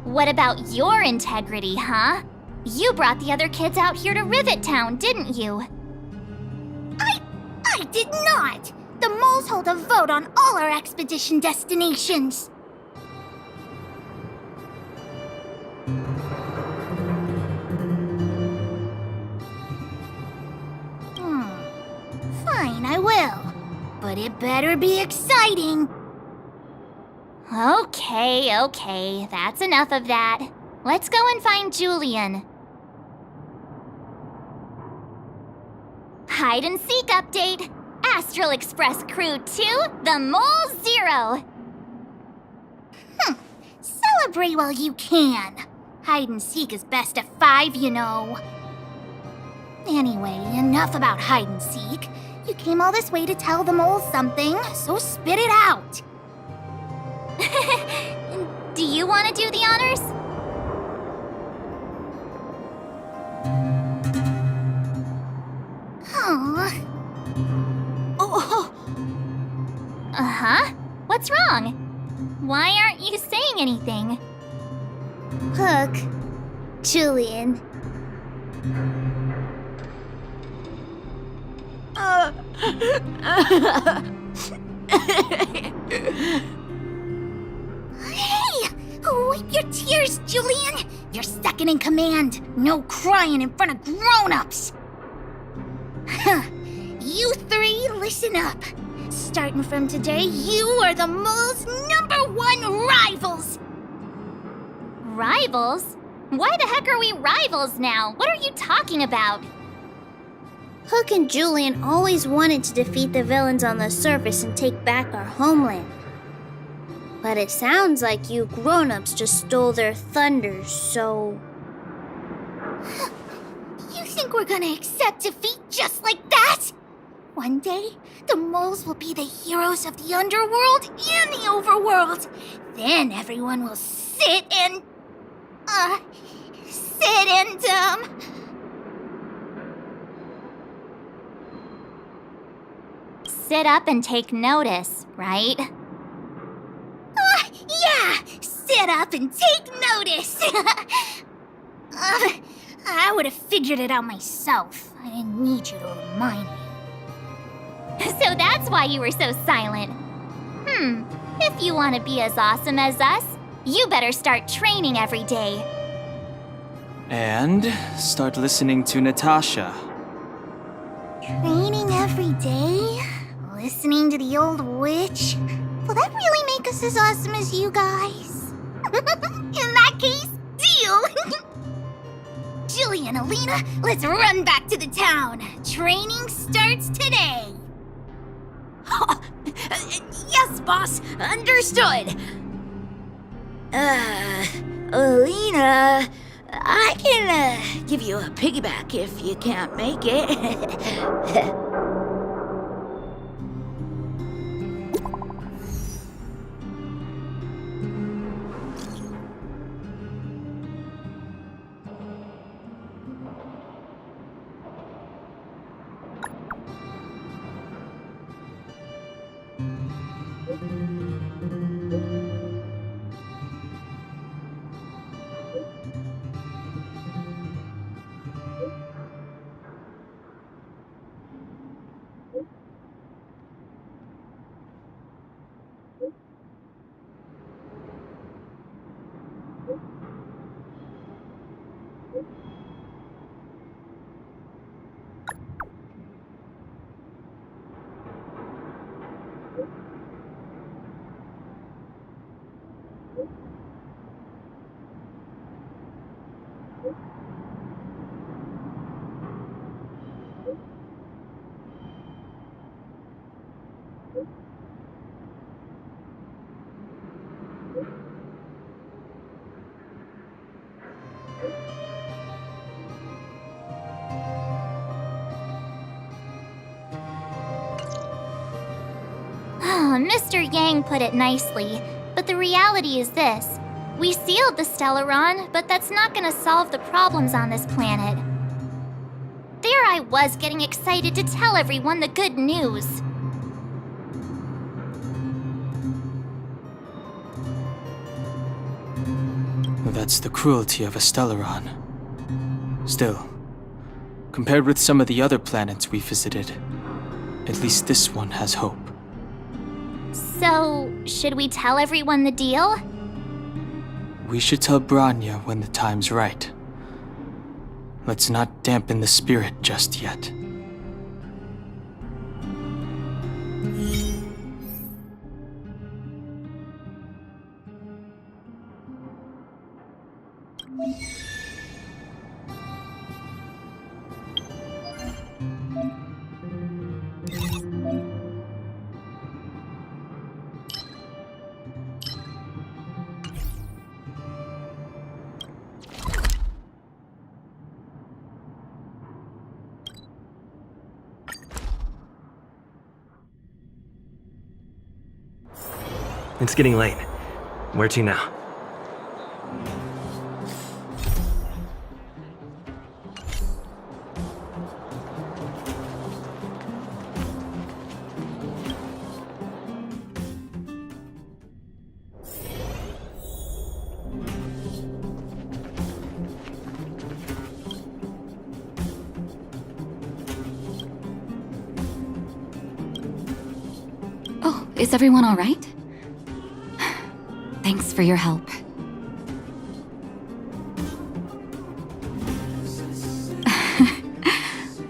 What about your integrity, huh? You brought the other kids out here to Rivet Town, didn't you? I did not! The moles hold a vote on all our expedition destinations. Fine, I will. But it better be exciting. Okay, that's enough of that. Let's go and find Julian. Hide and seek update. Astral Express Crew 2, the Mole 0. Celebrate while you can. Hide and seek is best at 5, you know. Anyway, enough about hide and seek. You came all this way to tell the moles something, so spit it out. Do you want to do the honors? Uh-huh. What's wrong? Why aren't you saying anything? Hook. Julian. Hey! Wipe your tears, Julian! You're second in command. No crying in front of grown-ups. You three, listen up. Starting from today, you are the mole's #1 rivals! Rivals? Why the heck are we rivals now? What are you talking about? Hook and Julian always wanted to defeat the villains on the surface and take back our homeland. But it sounds like you grown-ups just stole their thunder, so... You think we're gonna accept defeat just like that? One day, the moles will be the heroes of the underworld and the overworld. Then everyone will sit and... sit up and take notice, right? Yeah! Sit up and take notice! I would have figured it out myself. I didn't need you to remind me. So that's why you were so silent. If you want to be as awesome as us, you better start training every day. And start listening to Natasha. Training every day? Listening to the old witch? Will that really make us as awesome as you guys? In that case, deal! Jilly and Alina, let's run back to the town. Training starts today. Yes, boss. Understood. Alina, I can give you a piggyback if you can't make it. Mr. Yang put it nicely, but the reality is this. We sealed the Stellaron, but that's not gonna solve the problems on this planet. There I was getting excited to tell everyone the good news. Well, that's the cruelty of a Stellaron. Still, compared with some of the other planets we visited, at least this one has hope. So, should we tell everyone the deal? We should tell Bronya when the time's right. Let's not dampen the spirit just yet. It's getting late. Where to now? Oh, is everyone all right? Thanks for your help.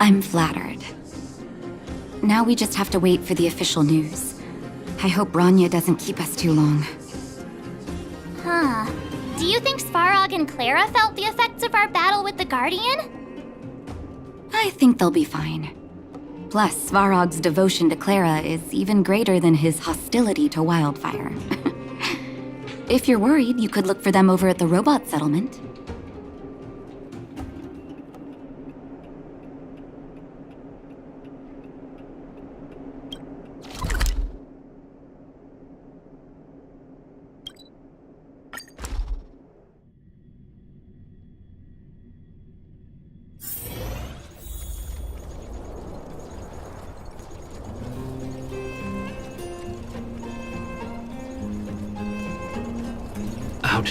I'm flattered. Now we just have to wait for the official news. I hope Bronya doesn't keep us too long. Huh. Do you think Svarog and Clara felt the effects of our battle with the Guardian? I think they'll be fine. Plus, Svarog's devotion to Clara is even greater than his hostility to Wildfire. If you're worried, you could look for them over at the robot settlement.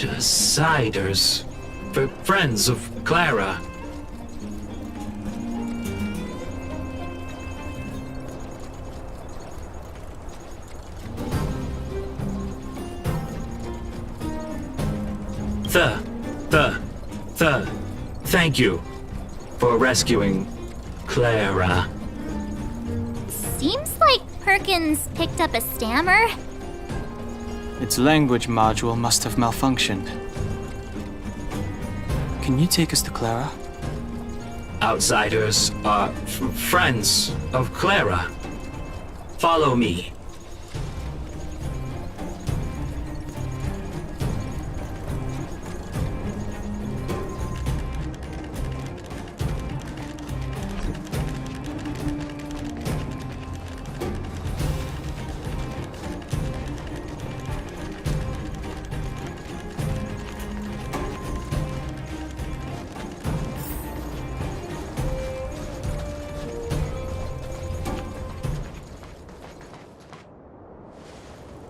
outsiders. Friends of Clara. Thank you for rescuing Clara. Seems like Perkins picked up a stammer. Its language module must have malfunctioned. Can you take us to Clara? Outsiders are friends of Clara. Follow me.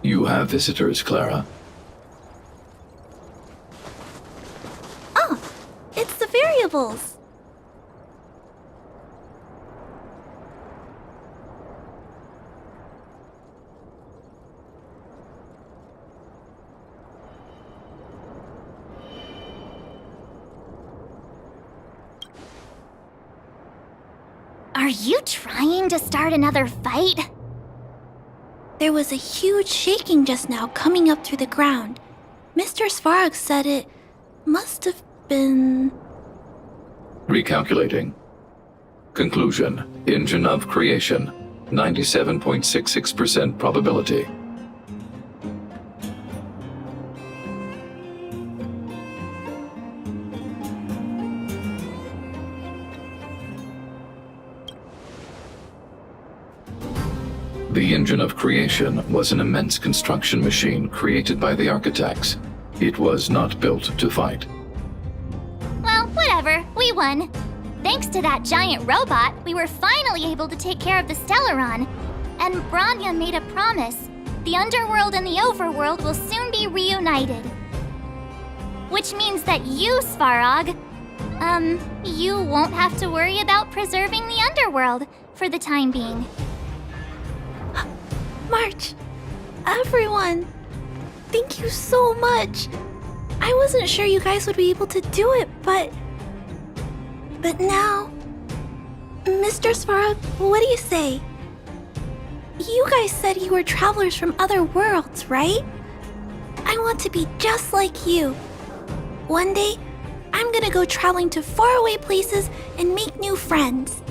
You have visitors, Clara. Oh, it's the variables. Are you trying to start another fight? There was a huge shaking just now coming up through the ground. Mr. Svarog said it must have been... Recalculating. Conclusion. Engine of creation. 97.66% probability. The engine of creation was an immense construction machine created by the architects. It was not built to fight. Well, whatever. We won. Thanks to that giant robot, we were finally able to take care of the Stellaron. And Bronya made a promise. The underworld and the overworld will soon be reunited. Which means that you, Svarog, you won't have to worry about preserving the underworld for the time being. March, everyone, thank you so much. I wasn't sure you guys would be able to do it, but now, Mr. Svarog, what do you say? You guys said you were travelers from other worlds, right? I want to be just like you. One day, I'm gonna go traveling to faraway places and make new friends.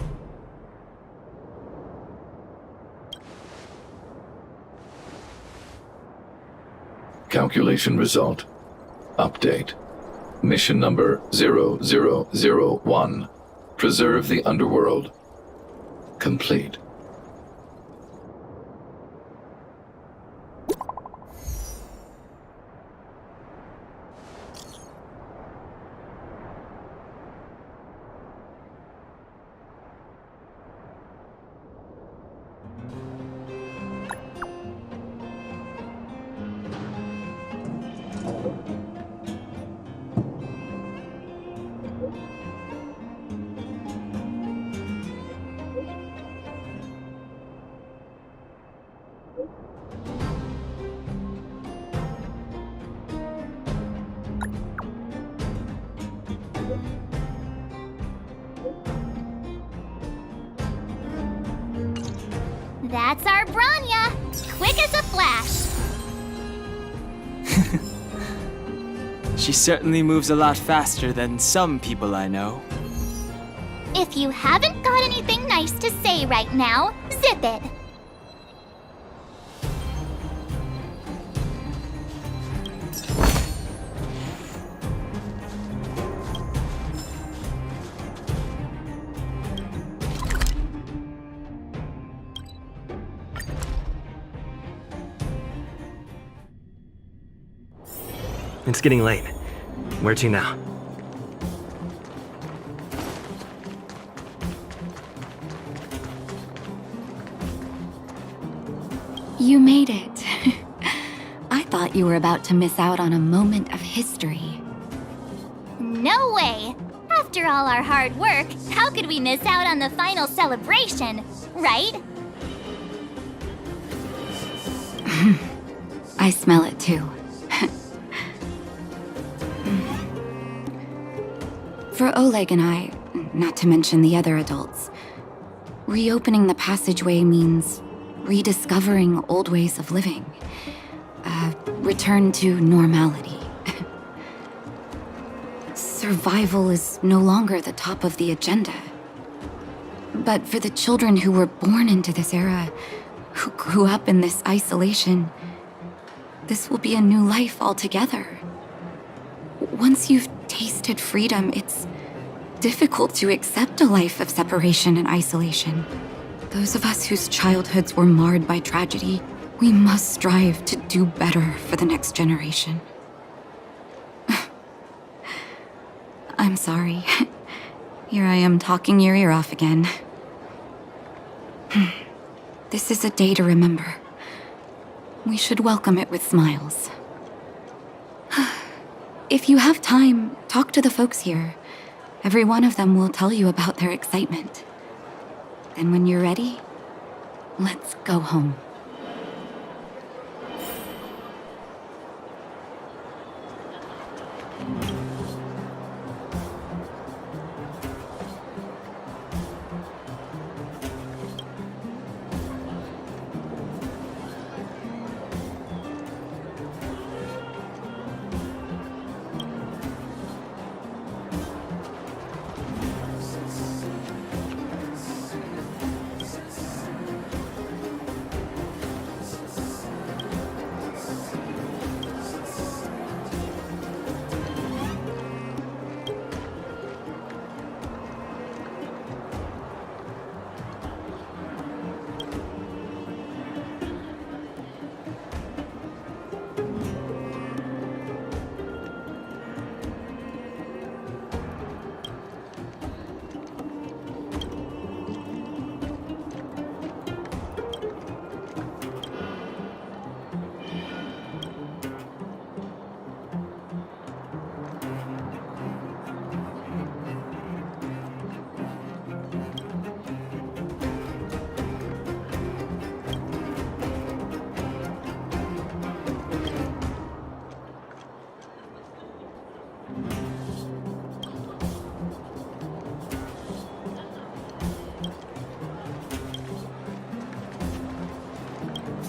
Calculation result. Update. Mission number 0001. Preserve the underworld. Complete. That's our Bronya! Quick as a flash! She certainly moves a lot faster than some people I know. If you haven't got anything nice to say right now, zip it! It's getting late. Where to now? You made it. I thought thought you were about to miss out on a moment of history. No way! After all our hard work, how could we miss out on the final celebration, right? I smell it too. For Oleg and I, not to mention the other adults, reopening the passageway means rediscovering old ways of living. A return to normality. Survival is no longer the top of the agenda. But for the children who were born into this era, who grew up in this isolation, this will be a new life altogether. Once you've tasted freedom, it's difficult to accept a life of separation and isolation. Those of us whose childhoods were marred by tragedy, we must strive to do better for the next generation. I'm sorry. Here I am talking your ear off again. This is a day to remember. We should welcome it with smiles. If you have time, talk to the folks here. Every one of them will tell you about their excitement. Then when you're ready, let's go home.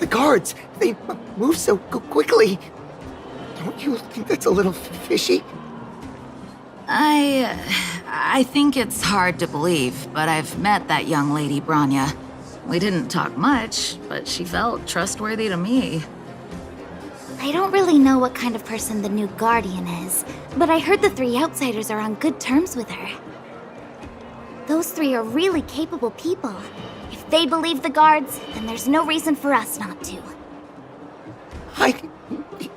The guards, they move so quickly. Don't you think that's a little fishy? I think it's hard to believe, but I've met that young lady, Bronya. We didn't talk much, but she felt trustworthy to me. I don't really know what kind of person the new Guardian is, but I heard the three outsiders are on good terms with her. Those three are really capable people. If they believe the guards, then there's no reason for us not to. I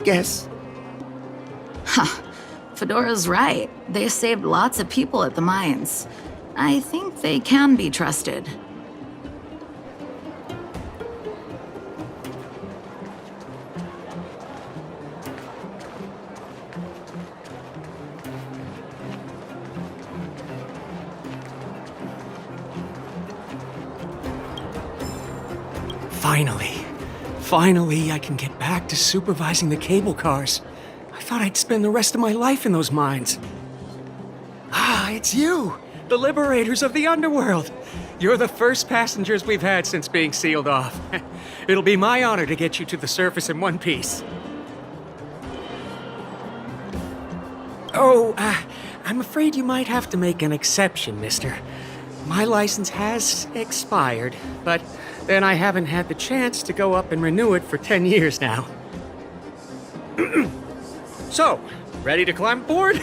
guess. Huh. Fedora's right. They saved lots of people at the mines. I think they can be trusted. Finally, I can get back to supervising the cable cars. I thought I'd spend the rest of my life in those mines. Ah, it's you, the liberators of the underworld. You're the first passengers we've had since being sealed off. It'll be my honor to get you to the surface in one piece. Oh, I'm afraid you might have to make an exception, mister. My license has expired, but then I haven't had the chance to go up and renew it for 10 years now. So, ready to climb aboard?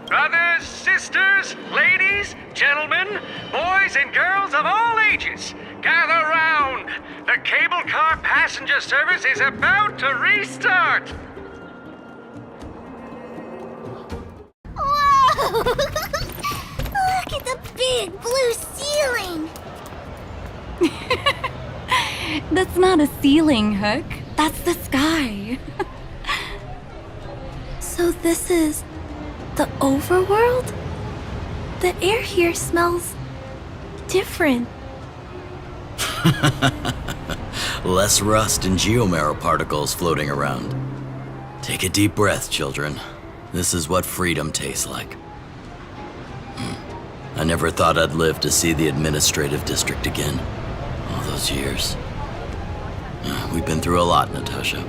Brothers, sisters, ladies, gentlemen, boys and girls of all ages, gather round. The cable car passenger service is about to restart. Whoa! Look at the big blue ceiling! That's not a ceiling, Hook. That's the sky. So this is the overworld? The air here smells different. Less rust and geomarrow particles floating around. Take a deep breath, children. This is what freedom tastes like. I never thought I'd live to see the administrative district again. All those years. We've been through a lot, Natasha.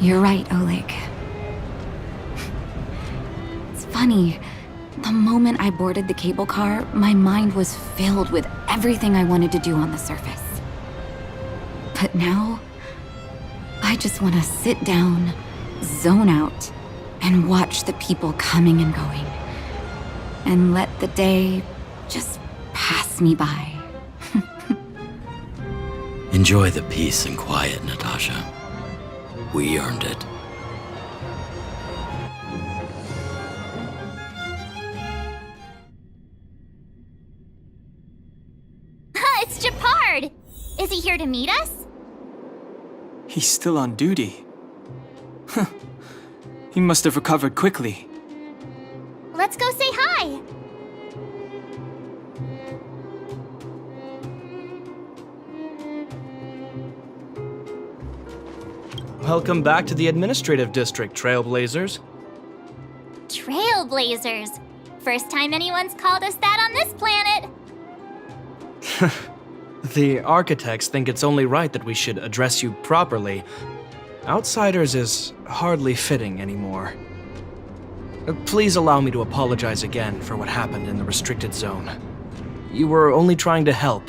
You're right, Oleg. It's funny. The moment I boarded the cable car, my mind was filled with everything I wanted to do on the surface. But now, I just want to sit down, zone out, and watch the people coming and going. And let the day just pass me by. Enjoy the peace and quiet, Natasha. We earned it. It's Japard! Is he here to meet us? He's still on duty. He must have recovered quickly. Let's go say hi! Welcome back to the administrative district, Trailblazers. Trailblazers! First time anyone's called us that on this planet! The architects think it's only right that we should address you properly. Outsiders is hardly fitting anymore. Please allow me to apologize again for what happened in the restricted zone. You were only trying to help.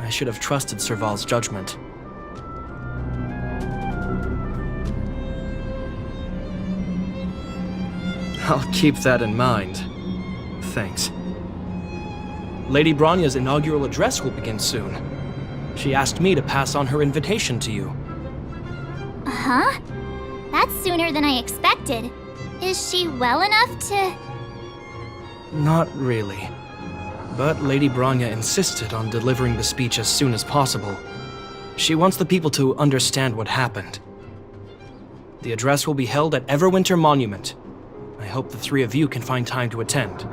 I should have trusted Serval's judgment. I'll keep that in mind. Thanks. Lady Bronya's inaugural address will begin soon. She asked me to pass on her invitation to you. Huh? That's sooner than I expected. Is she well enough to... Not really. But Lady Bronya insisted on delivering the speech as soon as possible. She wants the people to understand what happened. The address will be held at Everwinter Monument. I hope the three of you can find time to attend.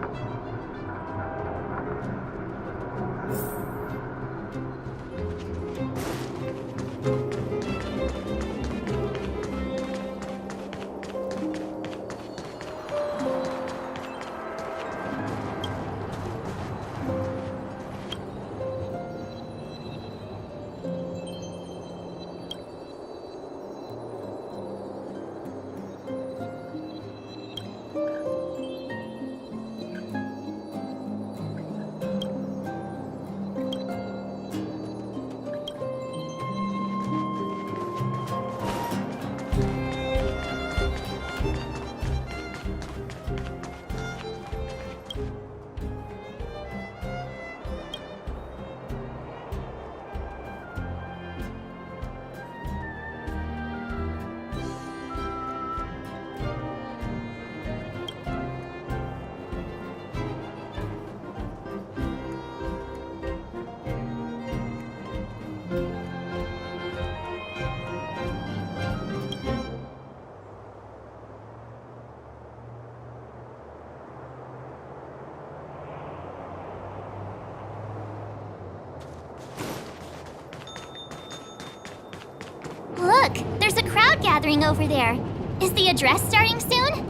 Look, there's a crowd gathering over there. Is the address starting soon?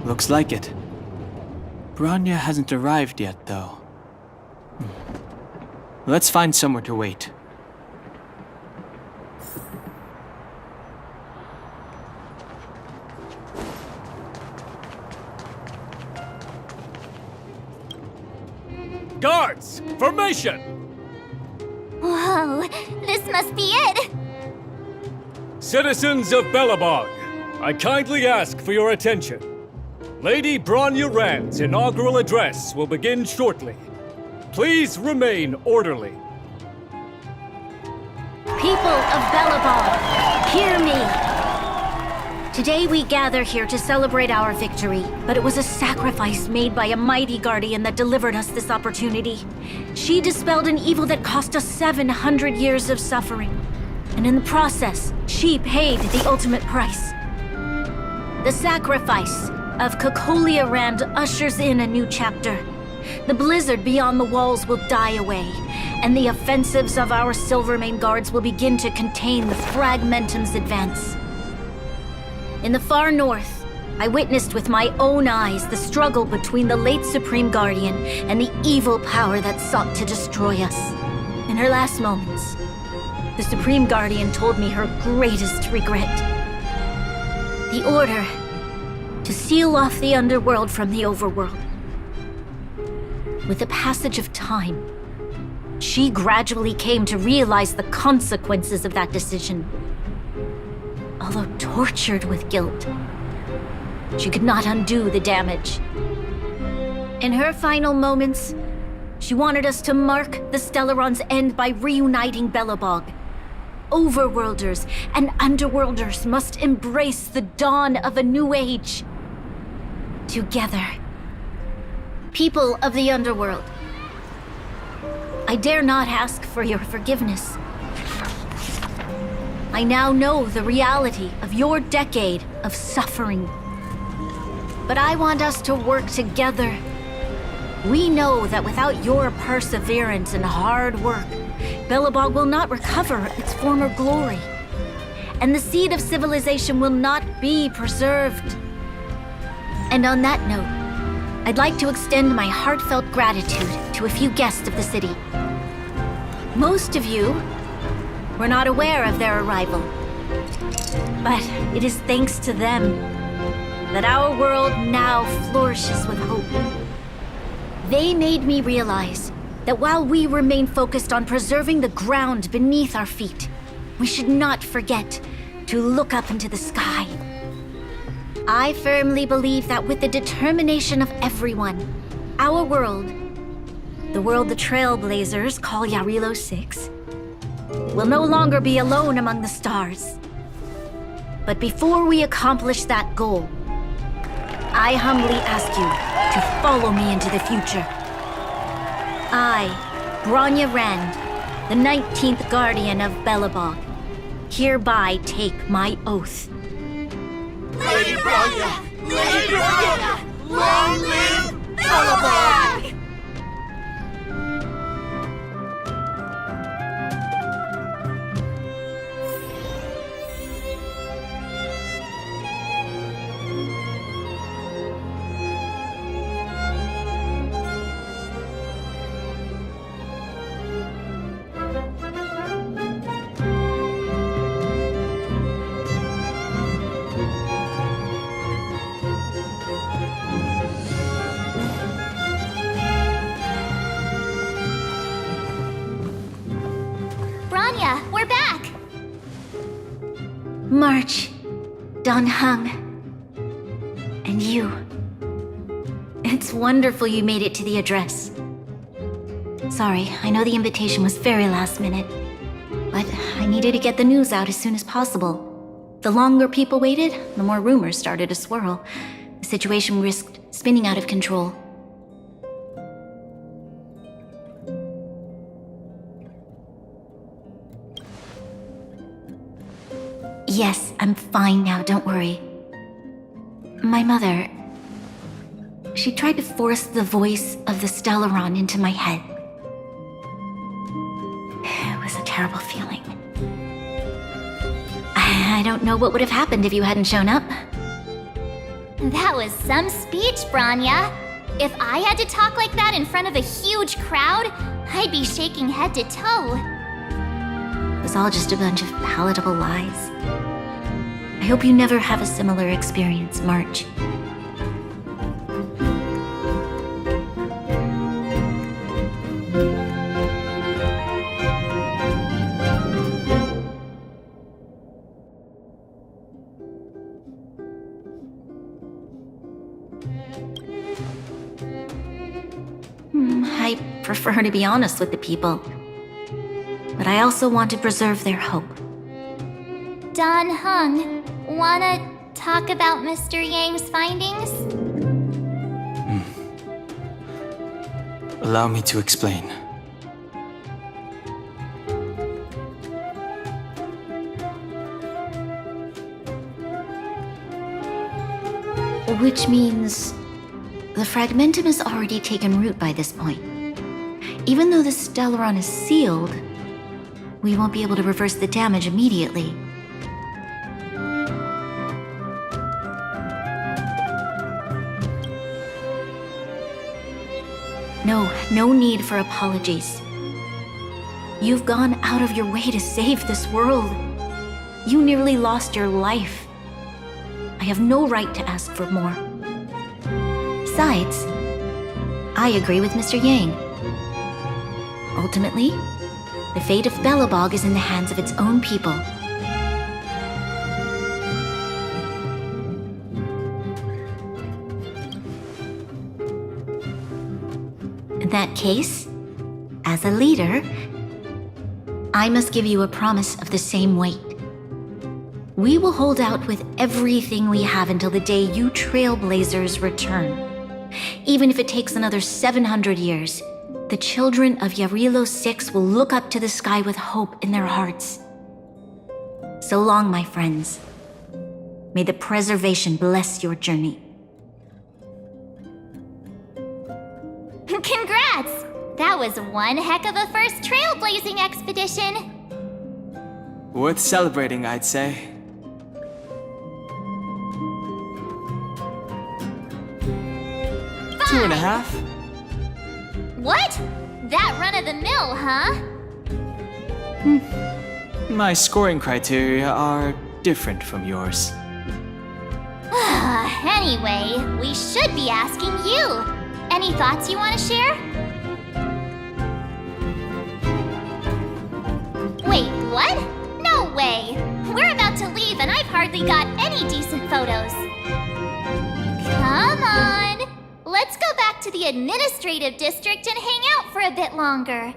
Looks like it. Bronya hasn't arrived yet, though. Let's find somewhere to wait. Guards! Formation! Whoa, this must be it! Citizens of Belobog, I kindly ask for your attention. Lady Bronya Rand's inaugural address will begin shortly. Please remain orderly. People of Belobog, hear me! Today we gather here to celebrate our victory, but it was a sacrifice made by a mighty guardian that delivered us this opportunity. She dispelled an evil that cost us 700 years of suffering. And in the process, she paid the ultimate price. The sacrifice of Kokolia Rand ushers in a new chapter. The blizzard beyond the walls will die away, and the offensives of our Silvermane guards will begin to contain the Fragmentum's advance. In the far north, I witnessed with my own eyes the struggle between the late Supreme Guardian and the evil power that sought to destroy us. In her last moments, the Supreme Guardian told me her greatest regret. The order to seal off the underworld from the overworld. With the passage of time, she gradually came to realize the consequences of that decision. Although tortured with guilt, she could not undo the damage. In her final moments, she wanted us to mark the Stellaron's end by reuniting Belobog. Overworlders and Underworlders must embrace the dawn of a new age. Together. People of the Underworld, I dare not ask for your forgiveness. I now know the reality of your decade of suffering. But I want us to work together. We know that without your perseverance and hard work, Belobog will not recover its former glory. And the seed of civilization will not be preserved. And on that note, I'd like to extend my heartfelt gratitude to a few guests of the city. Most of you were not aware of their arrival, but it is thanks to them that our world now flourishes with hope. They made me realize that while we remain focused on preserving the ground beneath our feet, we should not forget to look up into the sky. I firmly believe that with the determination of everyone, our world, the world the Trailblazers call Jarilo 6, will no longer be alone among the stars. But before we accomplish that goal, I humbly ask you to follow me into the future. I, Bronya Rand, the 19th Guardian of Belobog, hereby take my oath. Lady Bronya! Lady Bronya! Long live Belobog! We're back! March, Dan Heng, and you. It's wonderful you made it to the address. Sorry, I know the invitation was very last minute, but I needed to get the news out as soon as possible. The longer people waited, the more rumors started to swirl. The situation risked spinning out of control. Yes, I'm fine now, don't worry. My mother... she tried to force the voice of the Stellaron into my head. It was a terrible feeling. I don't know what would have happened if you hadn't shown up. That was some speech, Bronya. If I had to talk like that in front of a huge crowd, I'd be shaking head to toe. It was all just a bunch of palatable lies. I hope you never have a similar experience, March. I prefer to be honest with the people. But I also want to preserve their hope. Dan Heng, wanna talk about Mr. Yang's findings? Allow me to explain. Which means the fragmentum has already taken root by this point. Even though the Stellaron is sealed, we won't be able to reverse the damage immediately. No need for apologies. You've gone out of your way to save this world. You nearly lost your life. I have no right to ask for more. Besides, I agree with Mr. Yang. Ultimately, the fate of Belobog is in the hands of its own people. In that case, as a leader, I must give you a promise of the same weight. We will hold out with everything we have until the day you Trailblazers return. Even if it takes another 700 years, the children of Jarilo 6 will look up to the sky with hope in their hearts. So long, my friends. May the preservation bless your journey. Congrats! That was one heck of a first trailblazing expedition. Worth celebrating, I'd say. Fine. 2.5? What? That run-of-the-mill, huh? My scoring criteria are different from yours. Anyway, we should be asking you. Any thoughts you want to share? Wait, what? No way! We're about to leave and I've hardly got any decent photos. Come on! Let's go back to the administrative district and hang out for a bit longer.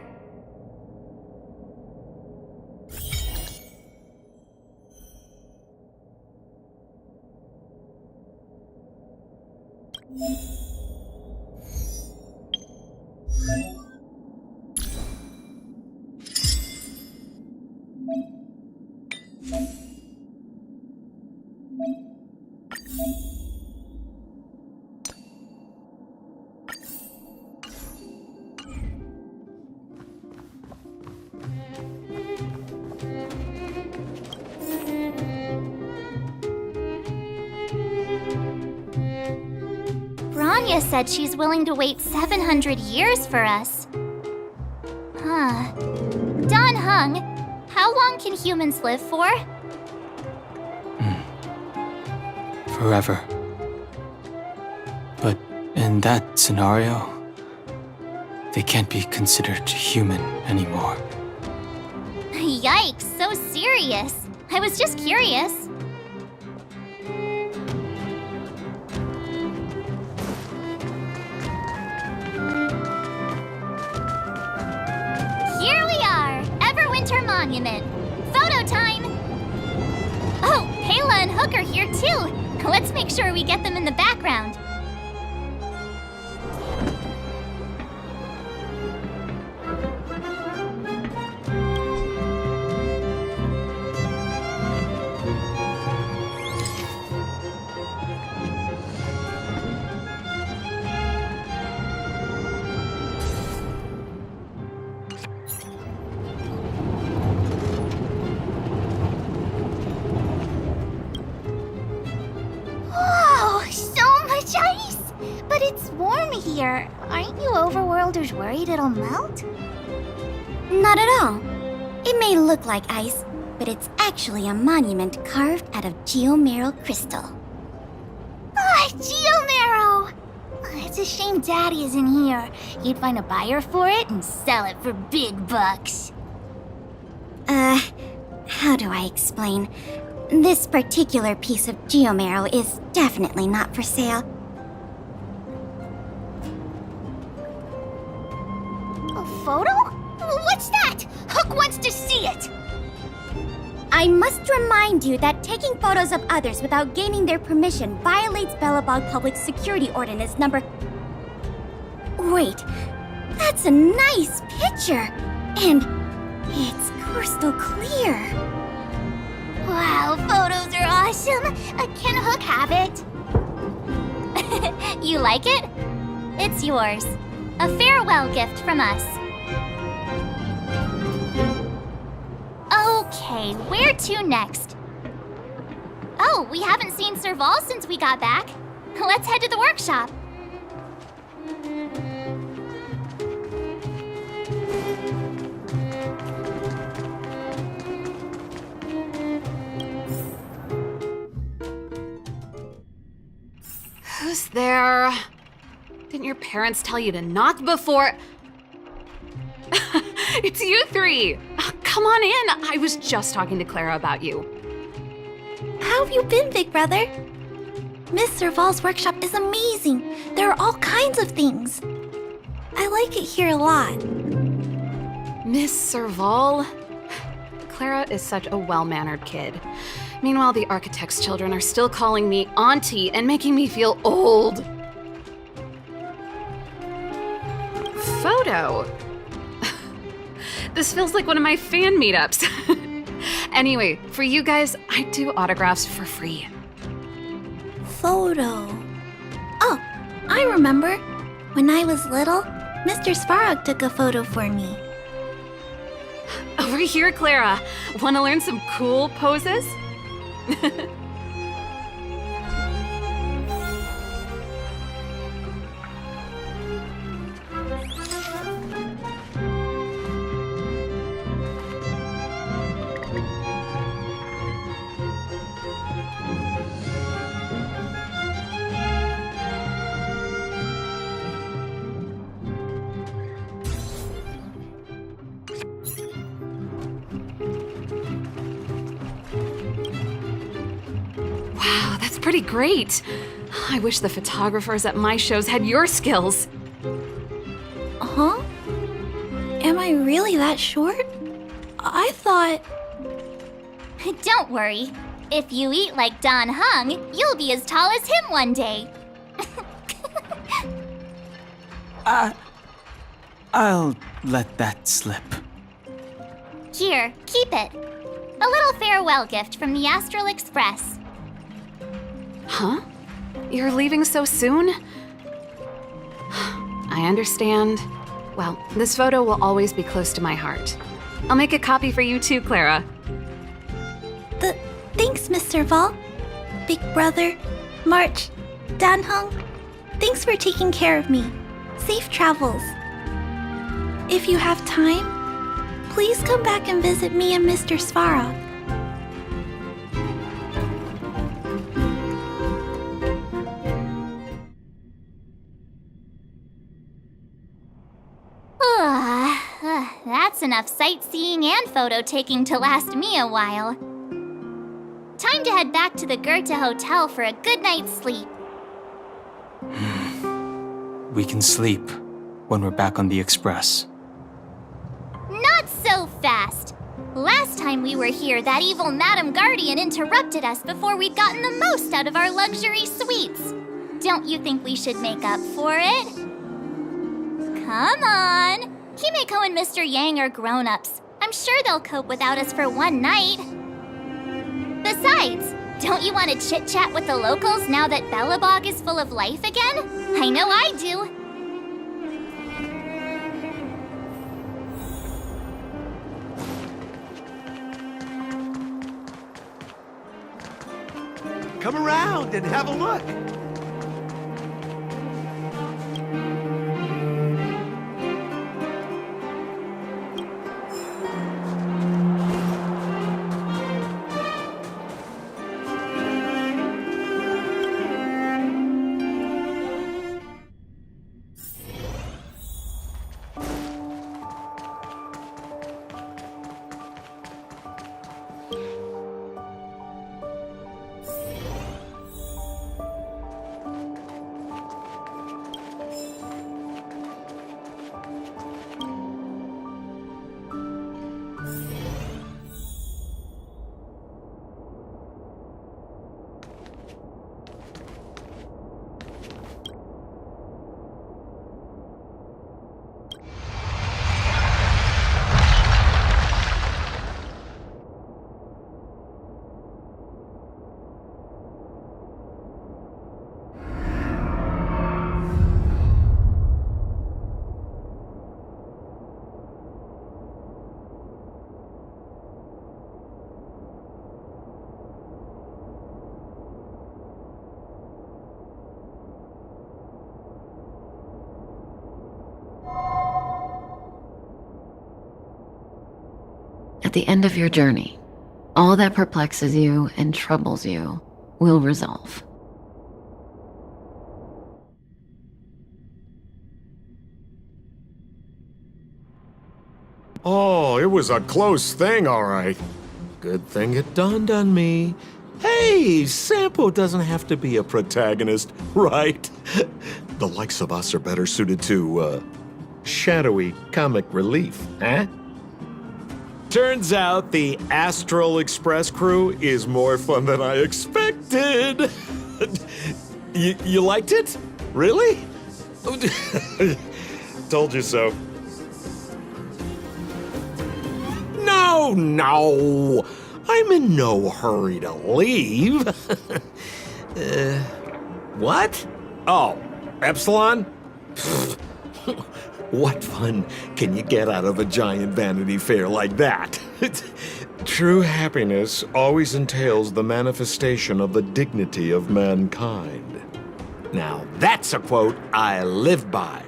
Bronya said she's willing to wait 700 years for us. Huh. Don Hung, how long can humans live for? Forever. But in that scenario, they can't be considered human anymore. Yikes, so serious. I was just curious. Here we are, Everwinter Monument. Photo time! Oh, Kayla and Hook are here too. Let's make sure we get them in the background. Here, aren't you overworlders worried it'll melt? Not at all. It may look like ice, but it's actually a monument carved out of geomeral crystal. Ah, Geomarrow! It's a shame Daddy isn't here. You'd find a buyer for it and sell it for big bucks. How do I explain? This particular piece of geomarrow is definitely not for sale. A photo? What's that? Hook wants to see it! I must remind you that taking photos of others without gaining their permission violates Belobog Public Security Ordinance number... Wait, that's a nice picture! And it's crystal clear. Wow, photos are awesome. Can Hook have it? You like it? It's yours. A farewell gift from us. Okay, where to next? Oh, we haven't seen Serval since we got back. Let's head to the workshop. Who's there? Didn't your parents tell you to knock before? It's you three! Come on in! I was just talking to Clara about you. How have you been, big brother? Miss Serval's workshop is amazing. There are all kinds of things. I like it here a lot. Miss Serval? Clara is such a well-mannered kid. Meanwhile, the architect's children are still calling me auntie and making me feel old. Photo? This feels like one of my fan meetups. Anyway, for you guys, I do autographs for free. Photo. Oh, I remember. When I was little, Mr. Svarog took a photo for me. Over here, Clara. Want to learn some cool poses? Wow, that's pretty great. I wish the photographers at my shows had your skills. Huh? Am I really that short? I thought... Don't worry. If you eat like Don Hung, you'll be as tall as him one day. I'll let that slip. Here, keep it. A little farewell gift from the Astral Express. Huh? You're leaving so soon? I understand. Well, this photo will always be close to my heart. I'll make a copy for you too, Clara. Thanks, Miss Serval. Big brother, March, Danhung. Thanks for taking care of me. Safe travels. If you have time, please come back and visit me and Mr. Svarog. That's enough sightseeing and photo taking to last me a while. Time to head back to the Goethe Hotel for a good night's sleep. We can sleep when we're back on the Express. Not so fast! Last time we were here, that evil Madam Guardian interrupted us before we'd gotten the most out of our luxury suites. Don't you think we should make up for it? Come on! Himeko and Mr. Yang are grown-ups. I'm sure they'll cope without us for one night. Besides, don't you want to chit-chat with the locals now that Belobog is full of life again? I know I do. Come around and have a look. At the end of your journey, all that perplexes you and troubles you will resolve. Oh, it was a close thing, all right. Good thing it dawned on me. Hey, Sampo doesn't have to be a protagonist, right? The likes of us are better suited to, shadowy comic relief, eh? Turns out the Astral Express crew is more fun than I expected. You liked it? Really? Told you so. No! I'm in no hurry to leave. What? Oh, Epsilon? What fun can you get out of a giant Vanity Fair like that? True happiness always entails the manifestation of the dignity of mankind. Now, that's a quote I live by.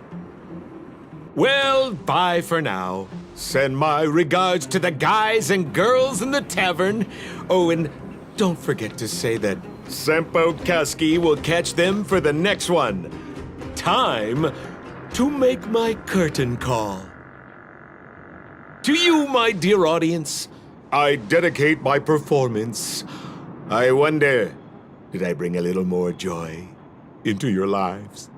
Well, bye for now. Send my regards to the guys and girls in the tavern. Oh, and don't forget to say that Sempo Kaski will catch them for the next one. Time to make my curtain call. To you, my dear audience, I dedicate my performance. I wonder, did I bring a little more joy into your lives?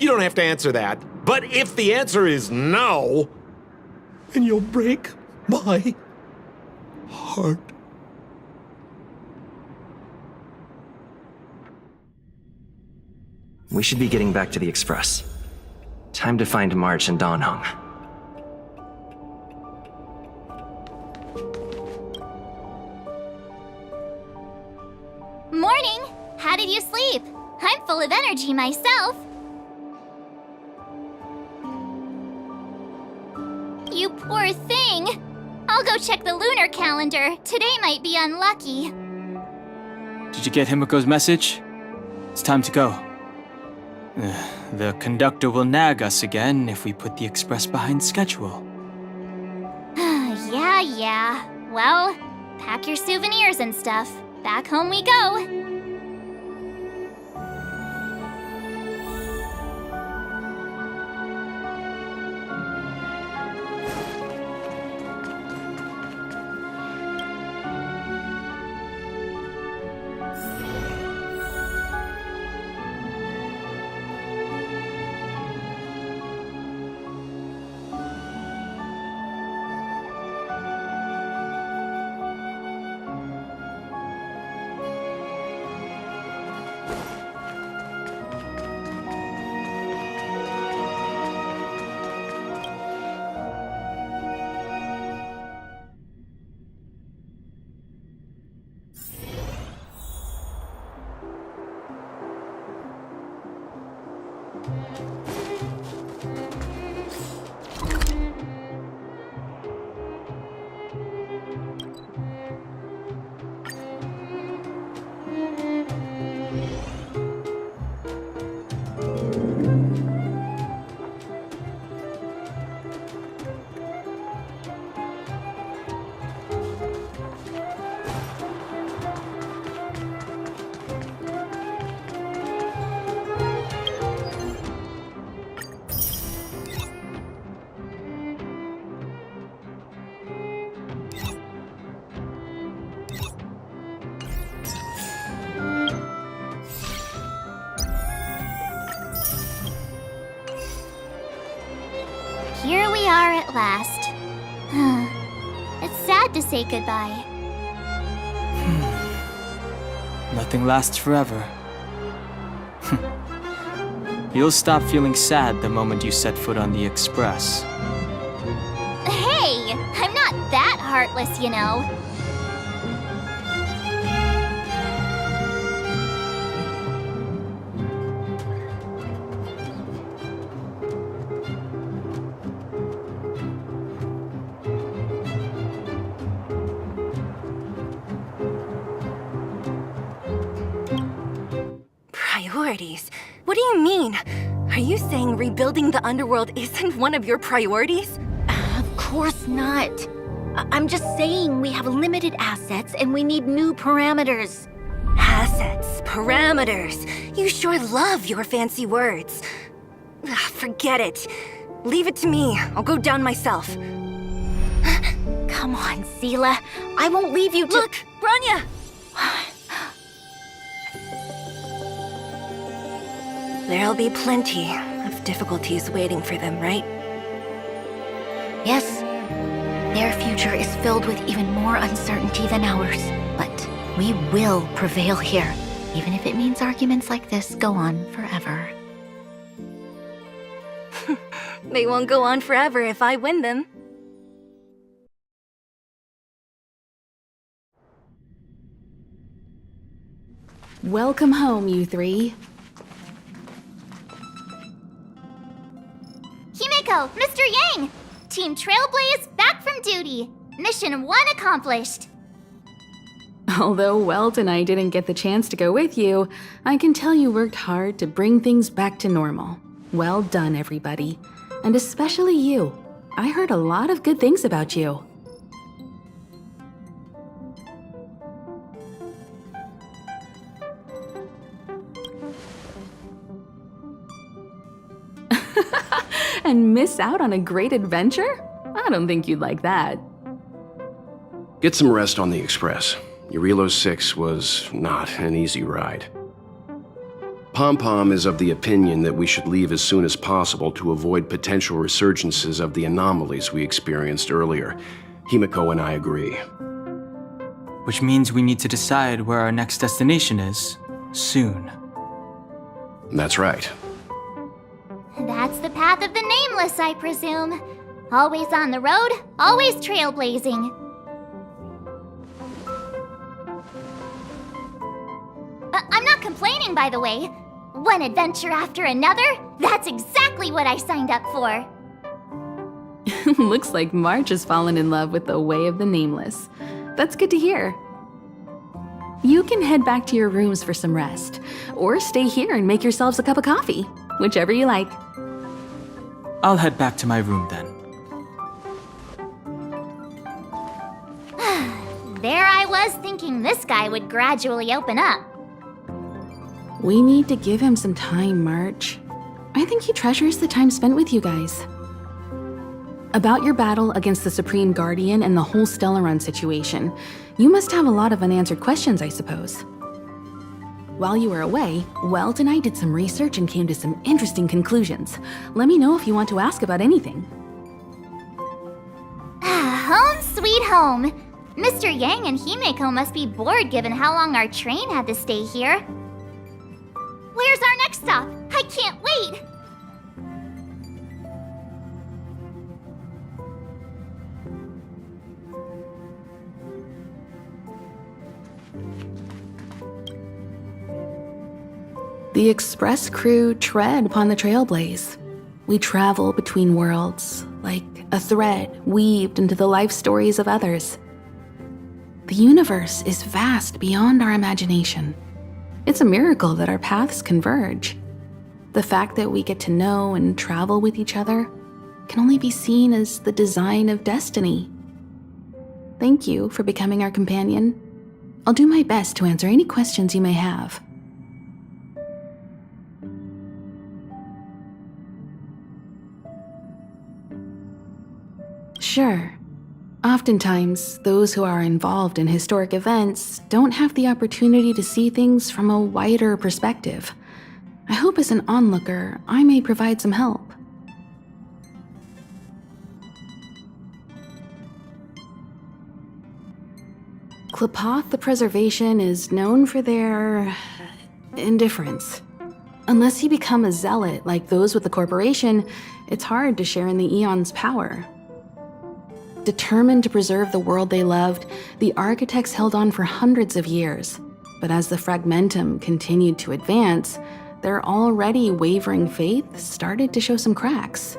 You don't have to answer that. But if the answer is no, then you'll break my heart. We should be getting back to the Express. Time to find March and Donhung. Morning! How did you sleep? I'm full of energy myself. You poor thing. I'll go check the lunar calendar. Today might be unlucky. Did you get Himiko's message? It's time to go. The conductor will nag us again if we put the express behind schedule. Yeah. Well, pack your souvenirs and stuff. Back home we go. Here we are at last. It's sad to say goodbye. Nothing lasts forever. You'll stop feeling sad the moment you set foot on the express. Hey, I'm not that heartless, you know. Priorities? What do you mean? Are you saying rebuilding the underworld isn't one of your priorities? Of course not. I'm just saying we have limited assets and we need new parameters. Assets, parameters. You sure love your fancy words. Forget it. Leave it to me. I'll go down myself. Come on, Seela. I won't leave you to— Look, Bronya! There'll be plenty of difficulties waiting for them, right? Yes, their future is filled with even more uncertainty than ours. But we will prevail here, even if it means arguments like this go on forever. They won't go on forever if I win them. Welcome home, you three. Himeko, Mr. Yang! Team Trailblaze back from duty. Mission 1 accomplished. Although Welt and I didn't get the chance to go with you, I can tell you worked hard to bring things back to normal. Well done, everybody. And especially you. I heard a lot of good things about you. And miss out on a great adventure? I don't think you'd like that. Get some rest on the Express. Jarilo 6 was not an easy ride. Pom-Pom is of the opinion that we should leave as soon as possible to avoid potential resurgences of the anomalies we experienced earlier. Himeko and I agree. Which means we need to decide where our next destination is, soon. That's right. That's the path of the Nameless, I presume. Always on the road, always trailblazing. I'm not complaining, by the way. One adventure after another, that's exactly what I signed up for. Looks like March has fallen in love with the way of the Nameless. That's good to hear. You can head back to your rooms for some rest, or stay here and make yourselves a cup of coffee, whichever you like. I'll head back to my room then. There I was thinking this guy would gradually open up. We need to give him some time, March. I think he treasures the time spent with you guys. About your battle against the Supreme Guardian and the whole Stellaron situation, you must have a lot of unanswered questions, I suppose. While you were away, Welt and I did some research and came to some interesting conclusions. Let me know if you want to ask about anything. Home sweet home. Mr. Yang and Himeko must be bored given how long our train had to stay here. Where's our next stop? I can't wait! The Express crew tread upon the Trailblaze. We travel between worlds, like a thread weaved into the life stories of others. The universe is vast beyond our imagination. It's a miracle that our paths converge. The fact that we get to know and travel with each other can only be seen as the design of destiny. Thank you for becoming our companion. I'll do my best to answer any questions you may have. Sure. Oftentimes, those who are involved in historic events don't have the opportunity to see things from a wider perspective. I hope as an onlooker, I may provide some help. Klapoth the Preservation is known for their indifference. Unless you become a zealot like those with the corporation, it's hard to share in the Aeon's power. Determined to preserve the world they loved, the architects held on for hundreds of years. But as the Fragmentum continued to advance, their already wavering faith started to show some cracks.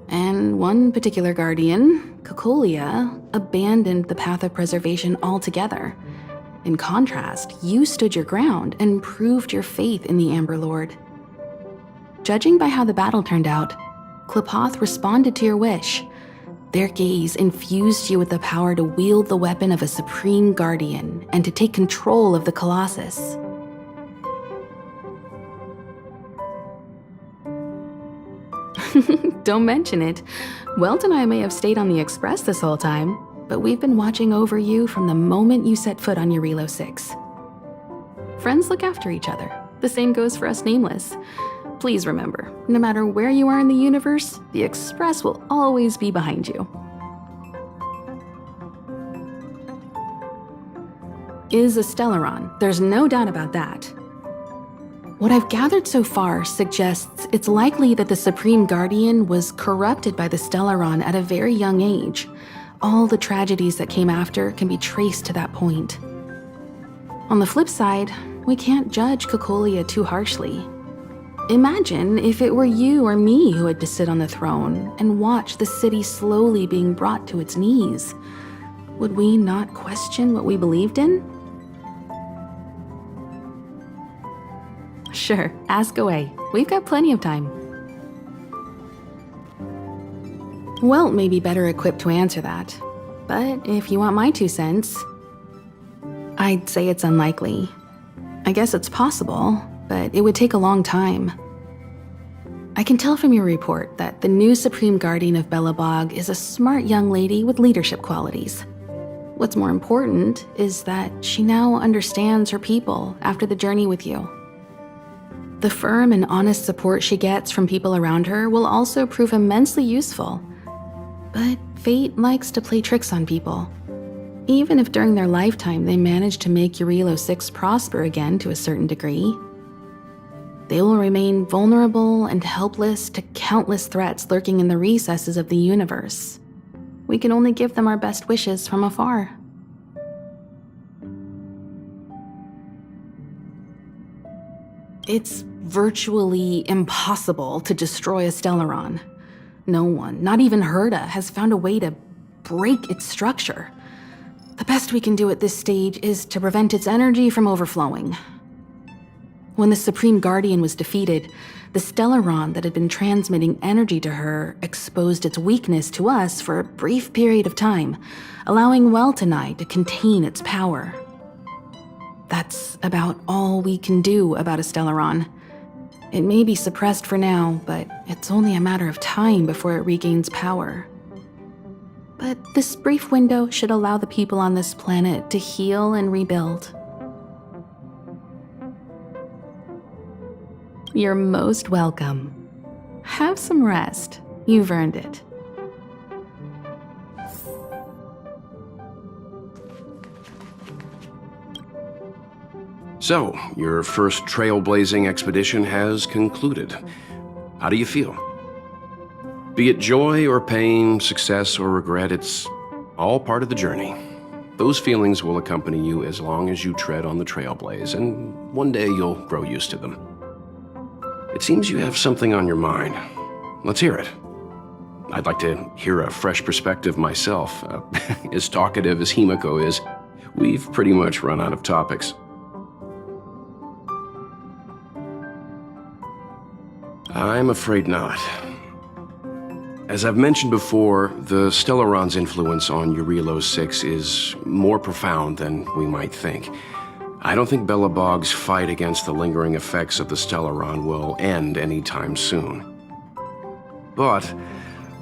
And one particular guardian, Cocolia, abandoned the path of preservation altogether. In contrast, you stood your ground and proved your faith in the Amber Lord. Judging by how the battle turned out, Klapoth responded to your wish. their gaze infused you with the power to wield the weapon of a supreme guardian and to take control of the Colossus. Don't mention it. Welt and I may have stayed on the Express this whole time, but we've been watching over you from the moment you set foot on Jarilo 6. Friends look after each other. The same goes for us Nameless. Please remember, no matter where you are in the universe, the Express will always be behind you. Is a Stellaron, there's no doubt about that. What I've gathered so far suggests it's likely that the Supreme Guardian was corrupted by the Stellaron at a very young age. All the tragedies that came after can be traced to that point. On the flip side, we can't judge Cocolia too harshly. Imagine if it were you or me who had to sit on the throne and watch the city slowly being brought to its knees. Would we not question what we believed in? Sure, ask away. We've got plenty of time. Welt may be better equipped to answer that, but if you want my 2 cents, I'd say it's unlikely. I guess it's possible, but it would take a long time. I can tell from your report that the new Supreme Guardian of Belobog is a smart young lady with leadership qualities. What's more important is that she now understands her people after the journey with you. The firm and honest support she gets from people around her will also prove immensely useful. But fate likes to play tricks on people. Even if during their lifetime they manage to make Jarilo 6 prosper again to a certain degree, they will remain vulnerable and helpless to countless threats lurking in the recesses of the universe. We can only give them our best wishes from afar. It's virtually impossible to destroy a Stellaron. No one, not even Herda, has found a way to break its structure. The best we can do at this stage is to prevent its energy from overflowing. When the Supreme Guardian was defeated, the Stellaron that had been transmitting energy to her exposed its weakness to us for a brief period of time, allowing Welt and I to contain its power. That's about all we can do about a Stellaron. It may be suppressed for now, but it's only a matter of time before it regains power. But this brief window should allow the people on this planet to heal and rebuild. You're most welcome. Have some rest. You've earned it. So, your first trailblazing expedition has concluded. How do you feel? Be it joy or pain, success or regret, it's all part of the journey. Those feelings will accompany you as long as you tread on the trailblaze, and one day you'll grow used to them. It seems you have something on your mind. Let's hear it. I'd like to hear a fresh perspective myself. As talkative as Himiko is, we've pretty much run out of topics. I'm afraid not. As I've mentioned before, the Stellaron's influence on Jarilo 6 is more profound than we might think. I don't think Belobog's fight against the lingering effects of the Stellaron will end anytime soon. But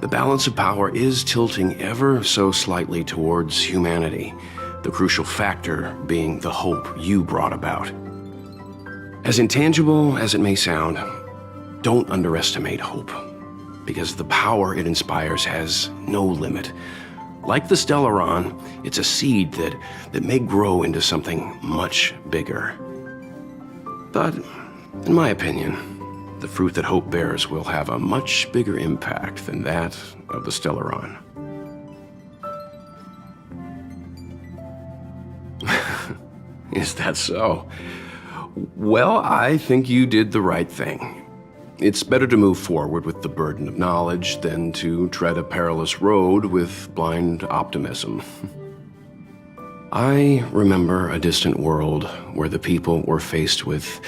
the balance of power is tilting ever so slightly towards humanity, the crucial factor being the hope you brought about. As intangible as it may sound, don't underestimate hope, because the power it inspires has no limit. Like the Stellaron, it's a seed that may grow into something much bigger. But, in my opinion, the fruit that hope bears will have a much bigger impact than that of the Stellaron. Is that so? Well, I think you did the right thing. It's better to move forward with the burden of knowledge than to tread a perilous road with blind optimism. I remember a distant world where the people were faced with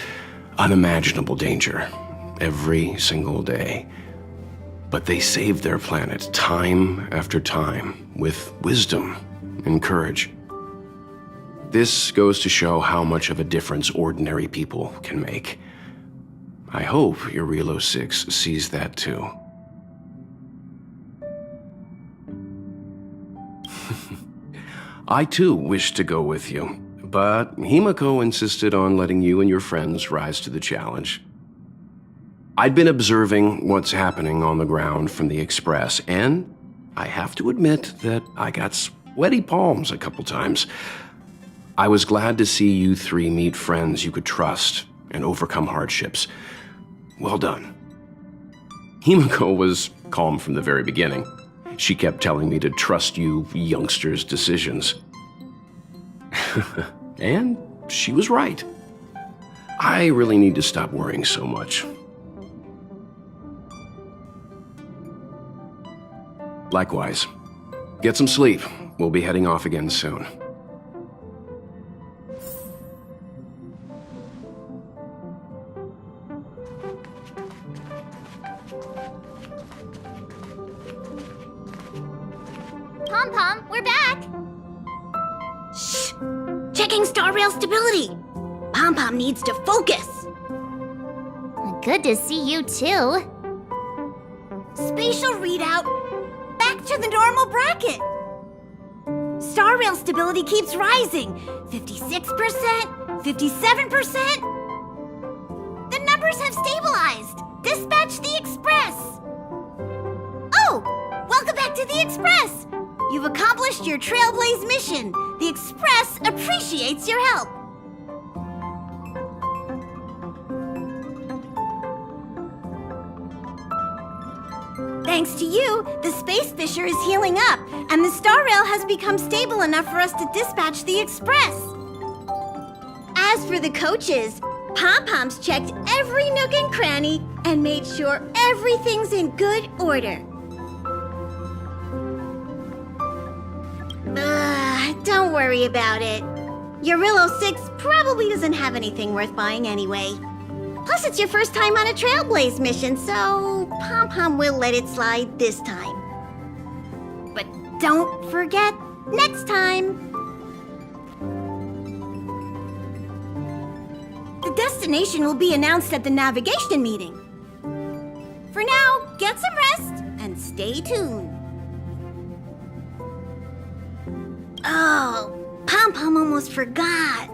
unimaginable danger every single day. But they saved their planet time after time with wisdom and courage. This goes to show how much of a difference ordinary people can make. I hope Jarilo 6 sees that too. I too wish to go with you, but Himiko insisted on letting you and your friends rise to the challenge. I'd been observing what's happening on the ground from the Express, and I have to admit that I got sweaty palms a couple times. I was glad to see you three meet friends you could trust and overcome hardships. Well done. Himiko was calm from the very beginning. She kept telling me to trust you youngsters' decisions. And she was right. I really need to stop worrying so much. Likewise. Get some sleep. We'll be heading off again soon. Pom-Pom, we're back! Shh! Checking star rail stability! Pom-Pom needs to focus! Good to see you too. Spatial readout! Back to the normal bracket! Star rail stability keeps rising! 56%, 57%! The numbers have stabilized! Dispatch the Express! Oh! Welcome back to the Express! You've accomplished your Trailblaze mission. The Express appreciates your help. Thanks to you, the Space Fisher is healing up, and the Star Rail has become stable enough for us to dispatch the Express. As for the coaches, Pom-Pom's checked every nook and cranny and made sure everything's in good order. Don't worry about it. Jarilo 6 probably doesn't have anything worth buying anyway. Plus, it's your first time on a Trailblaze mission, so Pom-Pom will let it slide this time. But don't forget, next time! The destination will be announced at the navigation meeting. For now, get some rest and stay tuned. Oh, Pom-Pom almost forgot.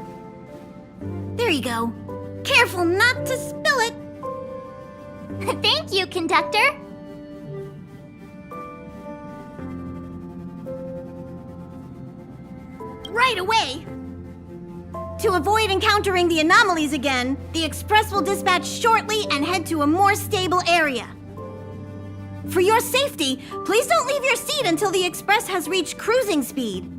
There you go. Careful not to spill it. Thank you, conductor. Right away. To avoid encountering the anomalies again, the Express will dispatch shortly and head to a more stable area. For your safety, please don't leave your seat until the Express has reached cruising speed.